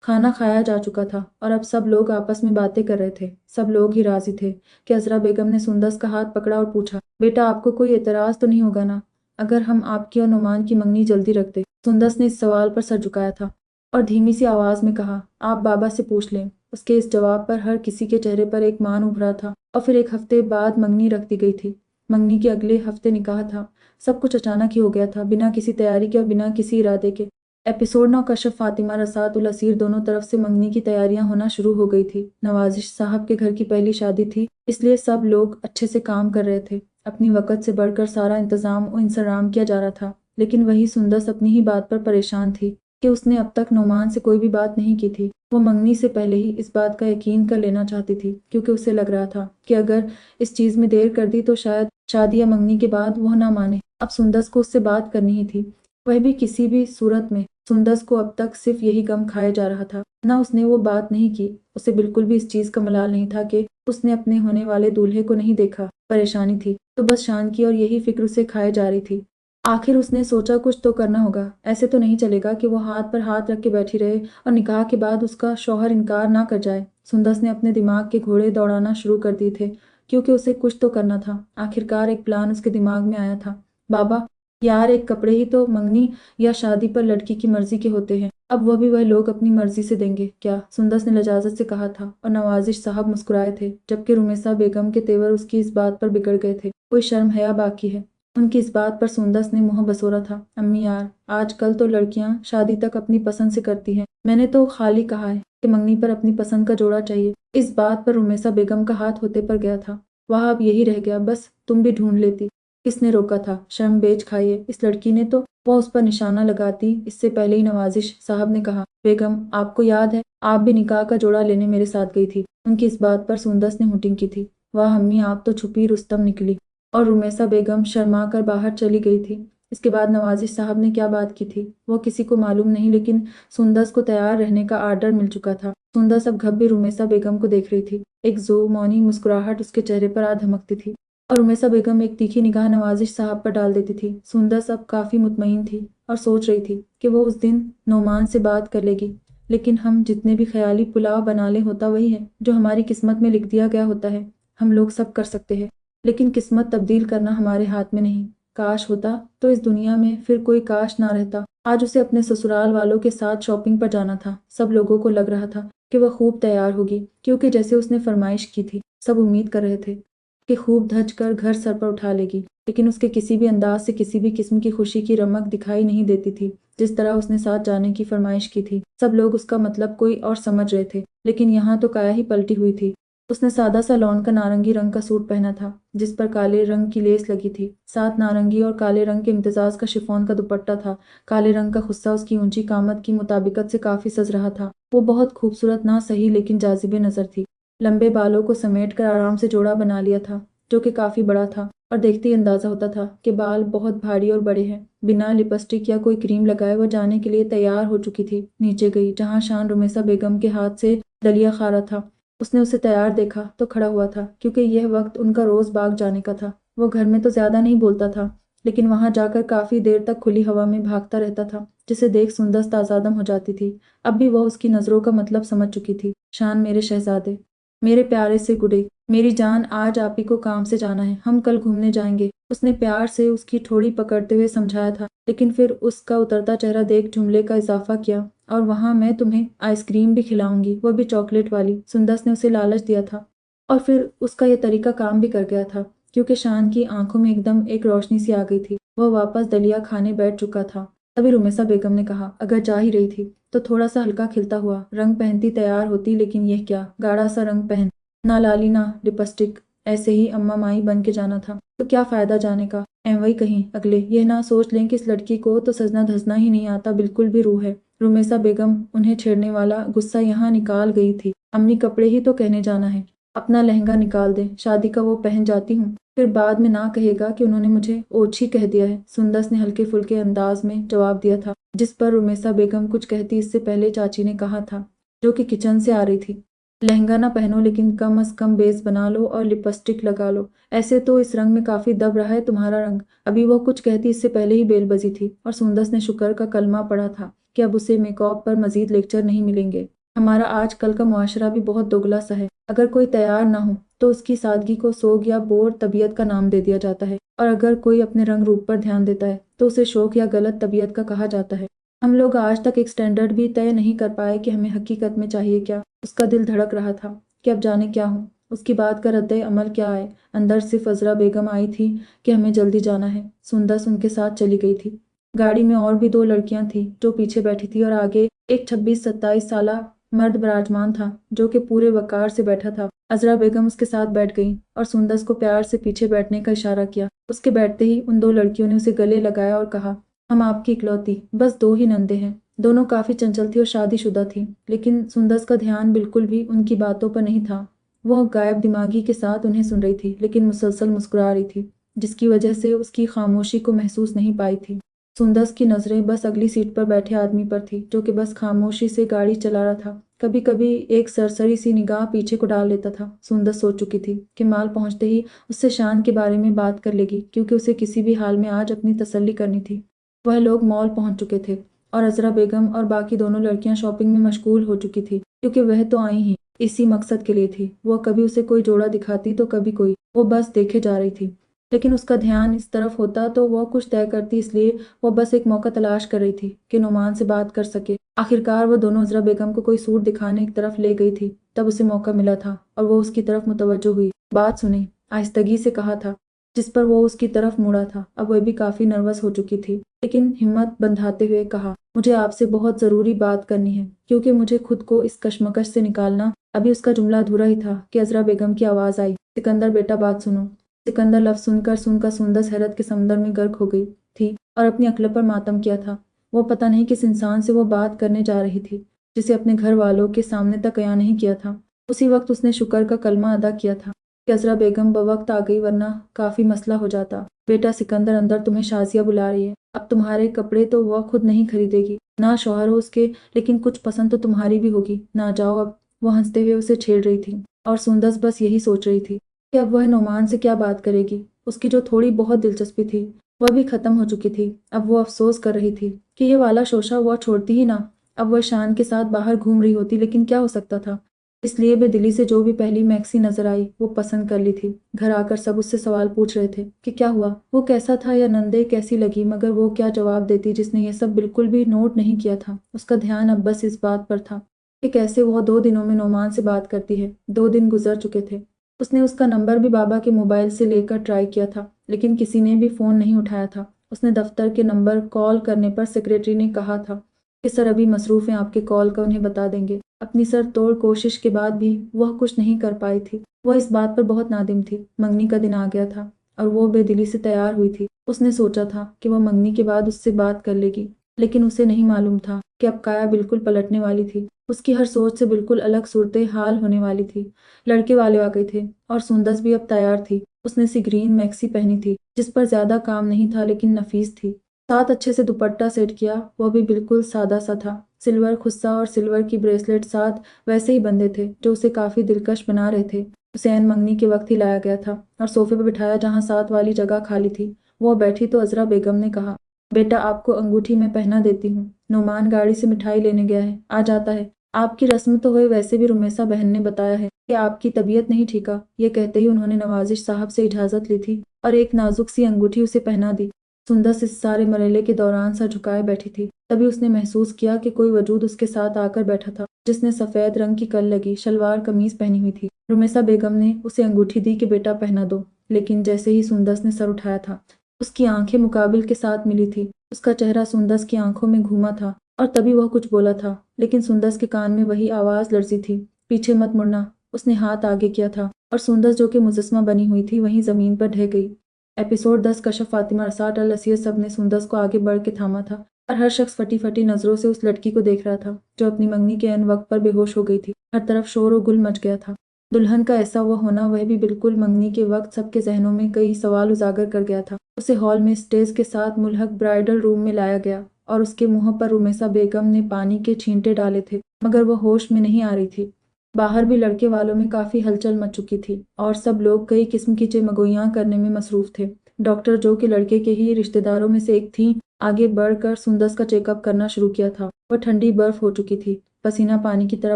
खाना खाया जा चुका था और अब सब लोग आपस में बातें कर रहे थे। सब लोग ही राजी थे कि अजरा बेगम ने सुंदस का हाथ पकड़ा और पूछा, बेटा आपको कोई एतराज तो नहीं होगा ना अगर हम आपकी और नुमान की मंगनी जल्दी रख दें? सुंदस ने इस सवाल पर सर झुकाया था और धीमी सी आवाज में कहा, आप बाबा से पूछ लें। उसके इस जवाब पर हर किसी के चेहरे पर एक मान उभरा था और फिर 1 हफ्ते बाद मंगनी रख दी गई थी। मंगनी के अगले हफ्ते निकाह था। सब कुछ अचानक ही हो गया था, बिना किसी तैयारी के और बिना किसी इरादे के। एपिसोड 9 कशफ फातिमा रसात उल असीर दोनों तरफ से मंगनी की तैयारियां होना शुरू हो गई थी। नवाजिश साहब के घर की पहली शादी थी, इसलिए सब लोग अच्छे से काम कर रहे थे। अपनी वक़्त से बढ़कर सारा इंतजाम और इंतजाम किया जा रहा था। लेकिन वही सुंदस अपनी ही बात पर परेशान थी कि उसने अब तक नोमान से कोई भी बात नहीं की थी। वो मंगनी से पहले ही इस बात का यकीन कर लेना चाहती थी, क्योंकि उसे लग रहा था कि अगर इस चीज़ में देर कर दी तो शायद शादी या मंगनी के बाद वह ना माने। अब सुंदस को उससे बात करनी ही थी, वह भी किसी भी सूरत में। सुंदस को अब तक सिर्फ यही गम खाया जा रहा था। ना उसने वो बात नहीं की। उसे बिल्कुल भी इस चीज़ का मलाल नहीं था कि उसने अपने होने वाले दूल्हे को नहीं देखा। परेशानी थी तो बस शान की और यही फिक्र उसे खाए जा रही थी। आखिर उसने सोचा कुछ तो करना होगा। ऐसे तो नहीं चलेगा कि वो हाथ पर हाथ रख के बैठी रहे और निकाह के बाद उसका शौहर इनकार ना कर जाए। सुंदस ने अपने दिमाग के घोड़े दौड़ाना शुरू कर दिए थे, क्योंकि उसे कुछ तो करना था। आखिरकार एक प्लान उसके दिमाग में आया था। बाबा, यार एक कपड़े ही तो मंगनी या शादी पर लड़की की मर्जी के होते हैं। अब वह लोग अपनी मर्जी से देंगे क्या? सुंदस ने लजाजत से कहा था और नवाजिश साहब मुस्कुराए थे, जबकि रुमेसा बेगम के तेवर उसकी इस बात पर बिगड़ गए थे। कोई शर्म हया बाकी है उनकी इस बात पर? सुंदस ने मुंह बसोरा था। अम्मी यार, आजकल तो लड़कियां शादी तक अपनी पसंद से करती हैं। मैंने तो खाली कहा है कि मंगनी पर अपनी पसंद का जोड़ा चाहिए। इस बात पर रुमेसा बेगम का हाथ होते पर गया था। वह अब यही रह गया, बस तुम भी ढूंढ लेती। किसने रोका था? शर्म बेच खाइए, इस लड़की ने तो। वह उस पर निशाना लगाती इससे पहले ही नवाजिश साहब ने कहा, बेगम आपको याद है आप भी निकाह का जोड़ा लेने मेरे साथ गई थी। उनकी इस बात पर सुंदस ने हुटिंग की थी। वाह अम्मी, आप तो छुपी रुस्तम निकली। और रुमेसा बेगम शर्मा कर बाहर चली गई थी। इसके बाद नवाजिश साहब ने क्या बात की थी वो किसी को मालूम नहीं, लेकिन सुंदस को तैयार रहने का आर्डर मिल चुका था। सुंदस अब घब्बी रुमेसा बेगम को देख रही थी। एक जो मौनी मुस्कुराहट उसके चेहरे पर आ धमकती थी और रुमेसा बेगम एक तीखी निगाह नवाजिश साहब पर डाल देती थी। सुंदस अब काफी मुतमईन थी और सोच रही थी कि वो उस दिन नोमान से बात कर लेगी। लेकिन हम जितने भी ख्याली पुलाव बना ले, होता वही है जो हमारी किस्मत में लिख दिया गया होता है। हम लोग सब कर सकते हैं, लेकिन किस्मत तब्दील करना हमारे हाथ में नहीं। काश होता तो इस दुनिया में फिर कोई काश ना रहता। आज उसे अपने ससुराल वालों के साथ शॉपिंग पर जाना था। सब लोगों को लग रहा था कि वह खूब तैयार होगी, क्योंकि जैसे उसने फरमाइश की थी, सब उम्मीद कर रहे थे कि खूब धज कर घर सर पर उठा लेगी। लेकिन उसके किसी भी अंदाज से किसी भी किस्म की खुशी की रमक दिखाई नहीं देती थी। जिस तरह उसने साथ जाने की फरमाइश की थी, सब लोग उसका मतलब कोई और समझ रहे थे, लेकिन यहाँ तो काया ही पलटी हुई थी। उसने सादा सा लॉन का नारंगी रंग का सूट पहना था, जिस पर काले रंग की लेस लगी थी। साथ नारंगी और काले रंग के इम्तिजाज का शिफॉन का दुपट्टा था। काले रंग का खुस्सा उसकी ऊंची कामत की मुताबिकत से काफी सज रहा था। वो बहुत खूबसूरत ना सही, लेकिन जाजिबे नजर थी। लंबे बालों को समेट कर आराम से जोड़ा बना लिया था, जो कि काफी बड़ा था, और देखते ही अंदाजा होता था कि बाल बहुत भारी और बड़े हैं। बिना लिपस्टिक या कोई क्रीम लगाए वो जाने के लिए तैयार हो चुकी थी। नीचे गई, जहाँ शान रुमेसा बेगम के हाथ से दलिया खा रहा था। उसने उसे तैयार देखा तो खड़ा हुआ था, क्योंकि यह वक्त उनका रोज बाग जाने का था। वो घर में तो ज्यादा नहीं बोलता था, लेकिन वहां जाकर काफी देर तक खुली हवा में भागता रहता था, जिसे देख सुंदस ताजादम हो जाती थी। अब भी वह उसकी नजरों का मतलब समझ चुकी थी। शान, मेरे शहजादे, मेरे प्यारे से गुडे, मेरी जान, आज आप ही को काम से जाना है, हम कल घूमने जाएंगे। उसने प्यार से उसकी ठोड़ी पकड़ते हुए समझाया था, लेकिन फिर उसका उतरता चेहरा देख जुमले का इजाफा किया, और वहां मैं तुम्हें आइसक्रीम भी खिलाऊंगी, वो भी चॉकलेट वाली। सुंदस ने उसे लालच दिया था, और फिर उसका यह तरीका काम भी कर गया था, क्योंकि शान की आंखों में एकदम एक रोशनी सी आ गई थी। वह वापस दलिया खाने बैठ चुका था। तभी रुमेसा बेगम ने कहा, अगर जा ही रही थी तो थोड़ा सा हल्का खिलता हुआ रंग पहनती तैयार होती, लेकिन यह क्या गाढ़ा सा रंग पहन, ना लाली ना लिपस्टिक, ऐसे ही अम्मा माई बन के जाना था तो क्या फायदा जाने का। वही कहीं अगले यह ना सोच लें कि इस लड़की को तो सजना धजना ही नहीं आता, बिल्कुल भी रूह है। रुमेसा बेगम उन्हें छेड़ने वाला गुस्सा यहाँ निकाल गई थी। अम्मी, कपड़े ही तो कहने जाना है, अपना लहंगा निकाल दे, शादी का वो पहन जाती हूँ, फिर बाद में ना कहेगा कि उन्होंने मुझे ओछी कह दिया है। सुंदस ने हल्के फुल्के अंदाज में जवाब दिया था, जिस पर रुमेसा बेगम कुछ कहती इससे पहले चाची ने कहा था, जो कि किचन से आ रही थी, लहंगा ना पहनो, लेकिन कम अज कम बेस बना लो और लिपस्टिक लगा लो, ऐसे तो इस रंग में काफी दब रहा है तुम्हारा रंग। अभी वो कुछ कहती इससे पहले ही बेल बजी थी, और सुंदस ने शुक्र का कलमा पढ़ा था कि अब उसे मेकअप पर मजीद लेक्चर नहीं मिलेंगे। हमारा आजकल का मुआशरा भी बहुत दोगला सा है, अगर कोई तैयार ना हो तो उसकी सादगी को सोग या बोर तबीयत का नाम दे दिया जाता है, और अगर कोई अपने रंग रूप पर ध्यान देता है तो उसे शौक या गलत तबीयत का कहा जाता है। हम लोग आज तक एक स्टैंडर्ड भी तय नहीं कर पाए कि हमें हकीकत में चाहिए क्या। उसका दिल धड़क रहा था कि अब जाने क्या हो, उसकी बात का रद्द अमल क्या आए। अंदर से फजरा बेगम आई थी कि हमें जल्दी जाना है। सुंदस उनके साथ चली गई थी। गाड़ी में और भी दो लड़कियां थी जो पीछे बैठी थी, और आगे एक 26-27 साला मर्द विराजमान था जो कि पूरे वकार से बैठा था। अजरा बेगम उसके साथ बैठ गई और सुंदस को प्यार से पीछे बैठने का इशारा किया। उसके बैठते ही उन दो लड़कियों ने उसे गले लगाया और कहा, हम आपकी इकलौती, बस दो ही नंदे हैं। दोनों काफी चंचल थी और शादीशुदा थी, लेकिन सुंदस का ध्यान बिल्कुल भी उनकी बातों पर नहीं था। वह गायब दिमागी के साथ उन्हें सुन रही थी, लेकिन मुसलसल मुस्कुरा रही थी, जिसकी वजह से उसकी खामोशी को महसूस नहीं पाई थी। सुंदस की नजरें बस अगली सीट पर बैठे आदमी पर थी, जो कि बस खामोशी से गाड़ी चला रहा था। कभी कभी एक सरसरी सी निगाह पीछे को डाल लेता था। सुंदस सोच चुकी थी कि माल पहुंचते ही उससे शान के बारे में बात कर लेगी, क्योंकि उसे किसी भी हाल में आज अपनी तसल्ली करनी थी। वह लोग मॉल पहुंच चुके थे, और अजरा बेगम और बाकी दोनों लड़कियां शॉपिंग में मशगूल हो चुकी थी, क्योंकि वह तो आई ही इसी मकसद के लिए थी। वह कभी उसे कोई जोड़ा दिखाती तो कभी कोई, वो बस देखे जा रही थी, लेकिन उसका ध्यान इस तरफ होता तो वह कुछ तय करती, इसलिए वह बस एक मौका तलाश कर रही थी कि नुमान से बात कर सके। आखिरकार वह दोनों अजरा बेगम को कोई सूट दिखाने की तरफ ले गई थी, तब उसे मौका मिला था और वो उसकी तरफ मुतवज्जो हुई। बात सुने, आहिस्तगी से कहा था, जिस पर वो उसकी तरफ मुड़ा था। अब वह भी काफी नर्वस हो चुकी थी, लेकिन हिम्मत बंधाते हुए कहा, मुझे आपसे बहुत जरूरी बात करनी है, क्योंकि मुझे खुद को इस कश्मकश से निकालना। अभी उसका जुमला अधूरा ही था कि अजरा बेगम की आवाज आई, सिकंदर बेटा बात सुनो। सिकंदर लफ्ज सुनकर सुंदस हैरत के समंदर में गर्क हो गई थी और अपनी अक्ल पर मातम किया था। वो पता नहीं किस इंसान से वो बात करने जा रही थी, जिसे अपने घर वालों के सामने तक अया नहीं किया था। उसी वक्त उसने शुक्र का कलमा अदा किया था कि अजरा बेगम बवक्त आ गई, वरना काफी मसला हो जाता। बेटा सिकंदर, अंदर तुम्हें शाजिया बुला रही है। अब तुम्हारे कपड़े तो वह खुद नहीं खरीदेगी, ना शौहर हो उसके, लेकिन कुछ पसंद तो तुम्हारी भी होगी ना, जाओ अब। वो हंसते हुए उसे छेड़ रही थी, और सुंदस बस यही सोच रही थी कि अब वह नोमान से क्या बात करेगी। उसकी जो थोड़ी बहुत दिलचस्पी थी वह भी खत्म हो चुकी थी। अब वो अफसोस कर रही थी कि ये वाला शोशा वह छोड़ती ही ना। अब वह शान के साथ बाहर घूम रही होती, लेकिन क्या हो सकता था। इसलिए बेदिली से जो भी पहली मैक्सी नजर आई वो पसंद कर ली थी। घर आकर सब उससे सवाल पूछ रहे थे कि क्या हुआ, वो कैसा था, या नंदे कैसी लगी, मगर वो क्या जवाब देती, जिसने ये सब बिल्कुल भी नोट नहीं किया था। उसका ध्यान अब बस इस बात पर था कि कैसे वह 2 दिनों में नोमान से बात करती है। 2 दिन गुजर चुके थे। उसने उसका नंबर भी बाबा के मोबाइल से लेकर ट्राई किया था, लेकिन किसी ने भी फोन नहीं उठाया था। उसने दफ्तर के नंबर कॉल करने पर सेक्रेटरी ने कहा था कि सर अभी मसरूफ हैं, आपके कॉल का उन्हें बता देंगे। अपनी सर तोड़ कोशिश के बाद भी वह कुछ नहीं कर पाई थी। वह इस बात पर बहुत नादिम थी। मंगनी का दिन आ गया था और वो बेदिली से तैयार हुई थी। उसने सोचा था कि वह मंगनी के बाद उससे बात कर लेगी, लेकिन उसे नहीं मालूम था कि अब काया बिल्कुल पलटने वाली थी। उसकी हर सोच से बिल्कुल अलग सूरत हाल होने वाली थी। लड़के वाले आ गए थे और सुंदस भी अब तैयार थी। उसने सी ग्रीन मैक्सी पहनी थी, जिस पर ज्यादा काम नहीं था, लेकिन नफीस थी। साथ अच्छे से दुपट्टा सेट किया, वो भी बिल्कुल सादा सा था। सिल्वर खुस्सा और सिल्वर की ब्रेसलेट साथ वैसे ही बंधे थे जो उसे काफी दिलकश बना रहे थे। उसे ऐन मंगनी के वक्त ही लाया गया था और सोफे पर बिठाया जहां साथ वाली जगह खाली थी। वो बैठी तो अजरा बेगम ने कहा, बेटा आपको अंगूठी मैं पहना देती हूँ। नुमान गाड़ी से मिठाई लेने गया है, आ जाता है। आपकी रस्म तो हुए, वैसे भी रुमेसा बहन ने बताया है कि आपकी तबीयत नहीं ठीका। ये कहते ही उन्होंने नवाजिश साहब से इजाजत ली थी और एक नाजुक सी अंगूठी उसे पहना दी। सुंदर इस सारे मरेले के दौरान सर झुकाए बैठी थी। तभी उसने महसूस किया कि कोई वजूद उसके साथ आकर बैठा था, जिसने सफेद रंग की कल लगी शलवार कमीज पहनी हुई थी। रुमेसा बेगम ने उसे अंगूठी दी कि बेटा पहना दो, लेकिन जैसे ही सुंदस ने सर उठाया था, उसकी आंखें मुकाबिल के साथ मिली थी। उसका चेहरा सुंदस की आंखों में घूमा था और तभी वह कुछ बोला था, लेकिन सुंदस के कान में वही आवाज लर्जी थी, पीछे मत मुड़ना। उसने हाथ आगे किया था और सुंदस जो कि मुजस्मा बनी हुई थी वहीं जमीन पर ढह गई। एपिसोड 10 कशफ फातिमा अरसाट अल असीर सब ने सुंदस को आगे बढ़ के थामा था और हर शख्स फटी फटी नजरों से उस लड़की को देख रहा था जो अपनी मंगनी के ऐन वक्त पर बेहोश हो गई थी। हर तरफ शोर और गुल मच गया था। दुल्हन का ऐसा हुआ होना, वह भी बिल्कुल मंगनी के वक्त, सबके जहनों में कई सवाल उजागर कर गया था। उसे हॉल में स्टेज के साथ मुल्हक ब्राइडल रूम में लाया गया और उसके मुंह पर रुमेसा बेगम ने पानी के छींटे डाले थे, मगर वह होश में नहीं आ रही थी। बाहर भी लड़के वालों में काफी हलचल मच चुकी थी और सब लोग कई किस्म की चमगोइयां करने में मसरूफ थे। डॉक्टर जो कि लड़के के ही रिश्तेदारों में से एक थी, आगे बढ़कर सुंदस का चेकअप करना शुरू किया था। वह ठंडी बर्फ हो चुकी थी, पसीना पानी की तरह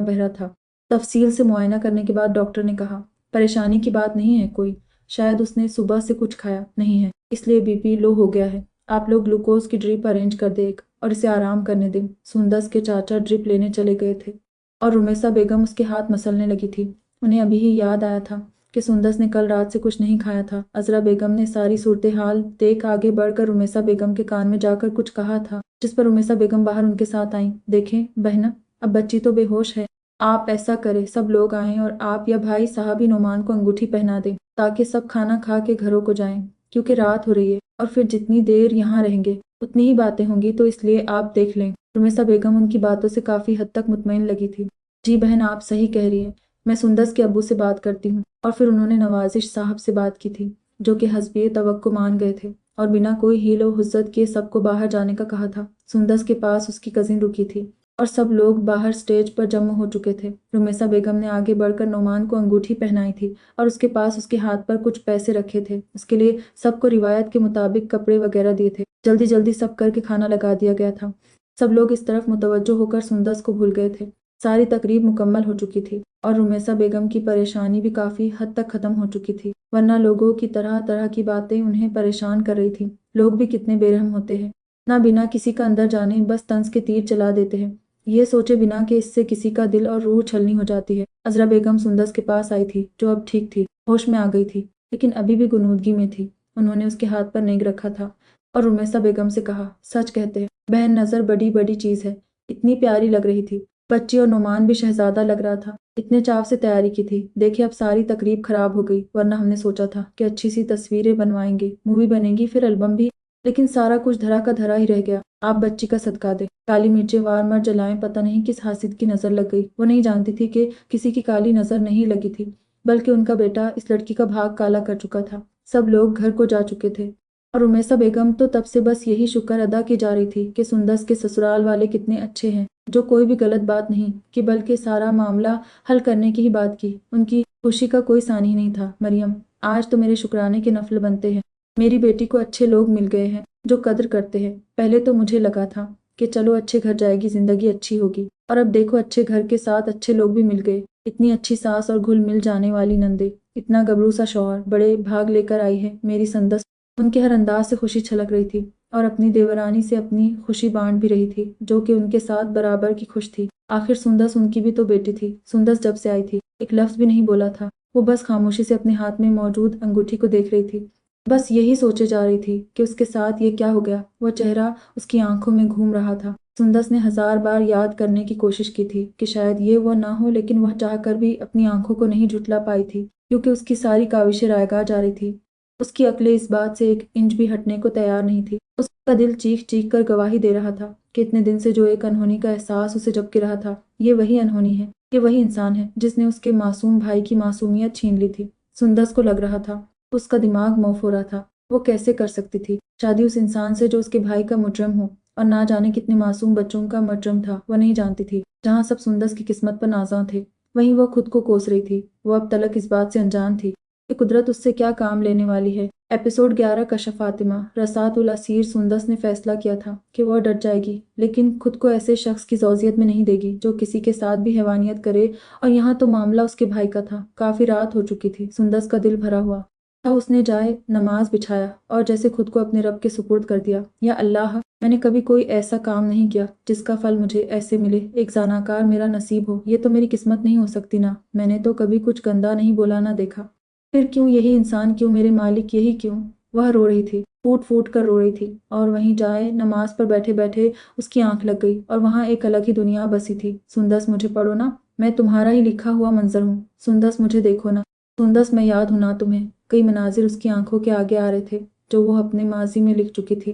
बह रहा था। तफसील से मुआयना करने के बाद डॉक्टर ने कहा, परेशानी की बात नहीं है कोई, शायद उसने सुबह से कुछ खाया नहीं है, इसलिए बीपी लो हो गया है। आप लोग ग्लूकोज की ड्रिप अरेंज कर दे और इसे आराम करने दें। सुंदस के चाचा ड्रिप लेने चले गए थे और रुमेसा बेगम उसके हाथ मसलने लगी थी। उन्हें अभी ही याद आया था कि सुंदस ने कल रात से कुछ नहीं खाया था। अजरा बेगम ने सारी सूरत हाल देख आगे बढ़कर रुमेसा बेगम के कान में जाकर कुछ कहा था, जिस पर रुमेसा बेगम बाहर उनके साथ आईं। देखें बहना, अब बच्ची तो बेहोश है। आप ऐसा करें, सब लोग आएं और आप या भाई साहब ही नोमान को अंगूठी पहना दें, ताकि सब खाना खा के घरों को जाएं, क्योंकि रात हो रही है और फिर जितनी देर यहाँ रहेंगे उतनी ही बातें होंगी, तो इसलिए आप देख लें। रुमेसा बेगम उनकी बातों से काफी हद तक मुतमईन लगी थी। जी बहन, आप सही कह रही है, मैं सुंदस के अब्बू से बात करती हूँ। और फिर उन्होंने नवाजिश साहब से बात की थी, जो कि हस्बी तवक्को मान गए थे और बिना कोई हील व हुज्जत के सबको बाहर जाने का कहा था। सुंदस के पास उसकी कजिन रुकी थी और सब लोग बाहर स्टेज पर जमा हो चुके थे। रुमेसा बेगम ने आगे बढ़कर नोमान को अंगूठी पहनाई थी और उसके पास उसके हाथ पर कुछ पैसे रखे थे। उसके लिए सबको रिवायत के मुताबिक कपड़े वगैरह दिए थे। जल्दी जल्दी सब करके खाना लगा दिया गया था। सब लोग इस तरफ मुतवज्जो होकर सुंदस को भूल गए थे। सारी तकरीब मुकम्मल हो चुकी थी और रुमेसा बेगम की परेशानी भी काफी हद तक खत्म हो चुकी थी, वरना लोगों की तरह तरह की बातें उन्हें परेशान कर रही थी। लोग भी कितने बेरहम होते हैं, ना बिना किसी का अंदर जाने बस तंज के तीर चला देते हैं, ये सोचे बिना कि इससे किसी का दिल और रूह छलनी हो जाती है। अजरा बेगम सुंदस के पास आई थी, जो अब ठीक थी, होश में आ गई थी, लेकिन अभी भी गुनूदगी में थी। उन्होंने उसके हाथ पर नेग रखा था और रुमेसा बेगम से कहा, सच कहते हैं बहन, नजर बड़ी बड़ी चीज है। इतनी प्यारी लग रही थी बच्ची, और नुमान भी शहजादा लग रहा था। इतने चाव से तैयारी की थी, देखिए अब सारी तकरीब खराब हो गई। वरना हमने सोचा था कि अच्छी सी तस्वीरें बनवाएंगे, मूवी बनेगी, फिर एल्बम भी, लेकिन सारा कुछ धरा का धरा ही रह गया। आप बच्ची का सदका दे। काली मिर्चें वार मर जलाएं, पता नहीं किस हासिद की नजर लग गई। वो नहीं जानती थी कि किसी की काली नजर नहीं लगी थी, बल्कि उनका बेटा इस लड़की का भाग काला कर चुका था। सब लोग घर को जा चुके थे और उमेसा बेगम तो तब से बस यही शुक्र अदा की जा रही थी कि सुंदस के ससुराल वाले कितने अच्छे हैं, जो कोई भी गलत बात नहीं कि बल्कि सारा मामला हल करने की ही बात की। उनकी खुशी का कोई सानी नहीं था। मरियम, आज तो मेरे शुक्राने के नफल बनते हैं। मेरी बेटी को अच्छे लोग मिल गए हैं जो कदर करते हैं। पहले तो मुझे लगा था कि चलो अच्छे घर जाएगी, जिंदगी अच्छी होगी, और अब देखो अच्छे घर के साथ अच्छे लोग भी मिल गए। इतनी अच्छी सास और घुल मिल जाने वाली नंदे, इतना गबरू सा शौहर, बड़े भाग लेकर आई है मेरी संदस। उनके हर अंदाज से खुशी छलक रही थी और अपनी देवरानी से अपनी खुशी बांट भी रही थी, जो कि उनके साथ बराबर की खुश थी। आखिर सुंदस उनकी भी तो बेटी थी। सुंदस जब से आई थी एक लफ्ज भी नहीं बोला था। वो बस खामोशी से अपने हाथ में मौजूद अंगूठी को देख रही थी, बस यही सोचे जा रही थी कि उसके साथ ये क्या हो गया। वह चेहरा उसकी आंखों में घूम रहा था। सुंदस ने 1000 बार याद करने की कोशिश की थी कि शायद ये वह ना हो, लेकिन वह चाहकर भी अपनी आंखों को नहीं झुठला पाई थी, क्योंकि उसकी सारी काविशें रायगा जा रही थी। उसकी अक्लें इस बात से एक इंच भी हटने को तैयार नहीं थी। उसका दिल चीख चीख कर गवाही दे रहा था कि इतने दिन से जो एक अनहोनी का एहसास उसे जबकि रहा था, ये वही अनहोनी है, ये वही इंसान है जिसने उसके मासूम भाई की मासूमियत छीन ली थी। सुंदस को लग रहा था उसका दिमाग मौफ हो रहा था। वो कैसे कर सकती थी शादी उस इंसान से जो उसके भाई का मुजरम हो, और ना जाने कितने मासूम बच्चों का मुजरम था वो नहीं जानती थी। जहाँ सब सुंदस की किस्मत पर नाज़ां थे, वहीं वो खुद को कोस रही थी। वो अब तलक इस बात से अनजान थी कि कुदरत उससे क्या काम लेने वाली है। एपिसोड 11 कशफ फातिमा। रसात उल असीर। सुंदस ने फैसला किया था कि वह डट जाएगी, लेकिन खुद को ऐसे शख्स की ज़ौजियत में नहीं देगी जो किसी के साथ भी हैवानियत करे, और यहाँ तो मामला उसके भाई का था। काफ़ी रात हो चुकी थी। सुंदस का दिल भरा हुआ था। उसने जाए नमाज बिछाया और जैसे खुद को अपने रब के सुपुर्द कर दिया। या अल्लाह, मैंने कभी कोई ऐसा काम नहीं किया जिसका फल मुझे ऐसे मिले। एक ज़नाकार मेरा नसीब हो, ये तो मेरी किस्मत नहीं हो सकती ना। मैंने तो कभी कुछ गंदा नहीं बोला ना देखा। फिर क्यों यही इंसान, क्यों मेरे मालिक, यही क्यों? वह रो रही थी, फूट फूट कर रो रही थी। और वहीं जाए नमाज पर बैठे बैठे उसकी आंख लग गई और वहाँ एक अलग ही दुनिया बसी थी। सुंदस, मुझे पढ़ो ना, मैं तुम्हारा ही लिखा हुआ मंजर हूँ। सुंदस, मुझे देखो ना। सुंदस, मैं याद हूँ ना तुम्हें। कई मनाजिर उसकी आंखों के आगे आ रहे थे जो वो अपने माजी में लिख चुकी थी।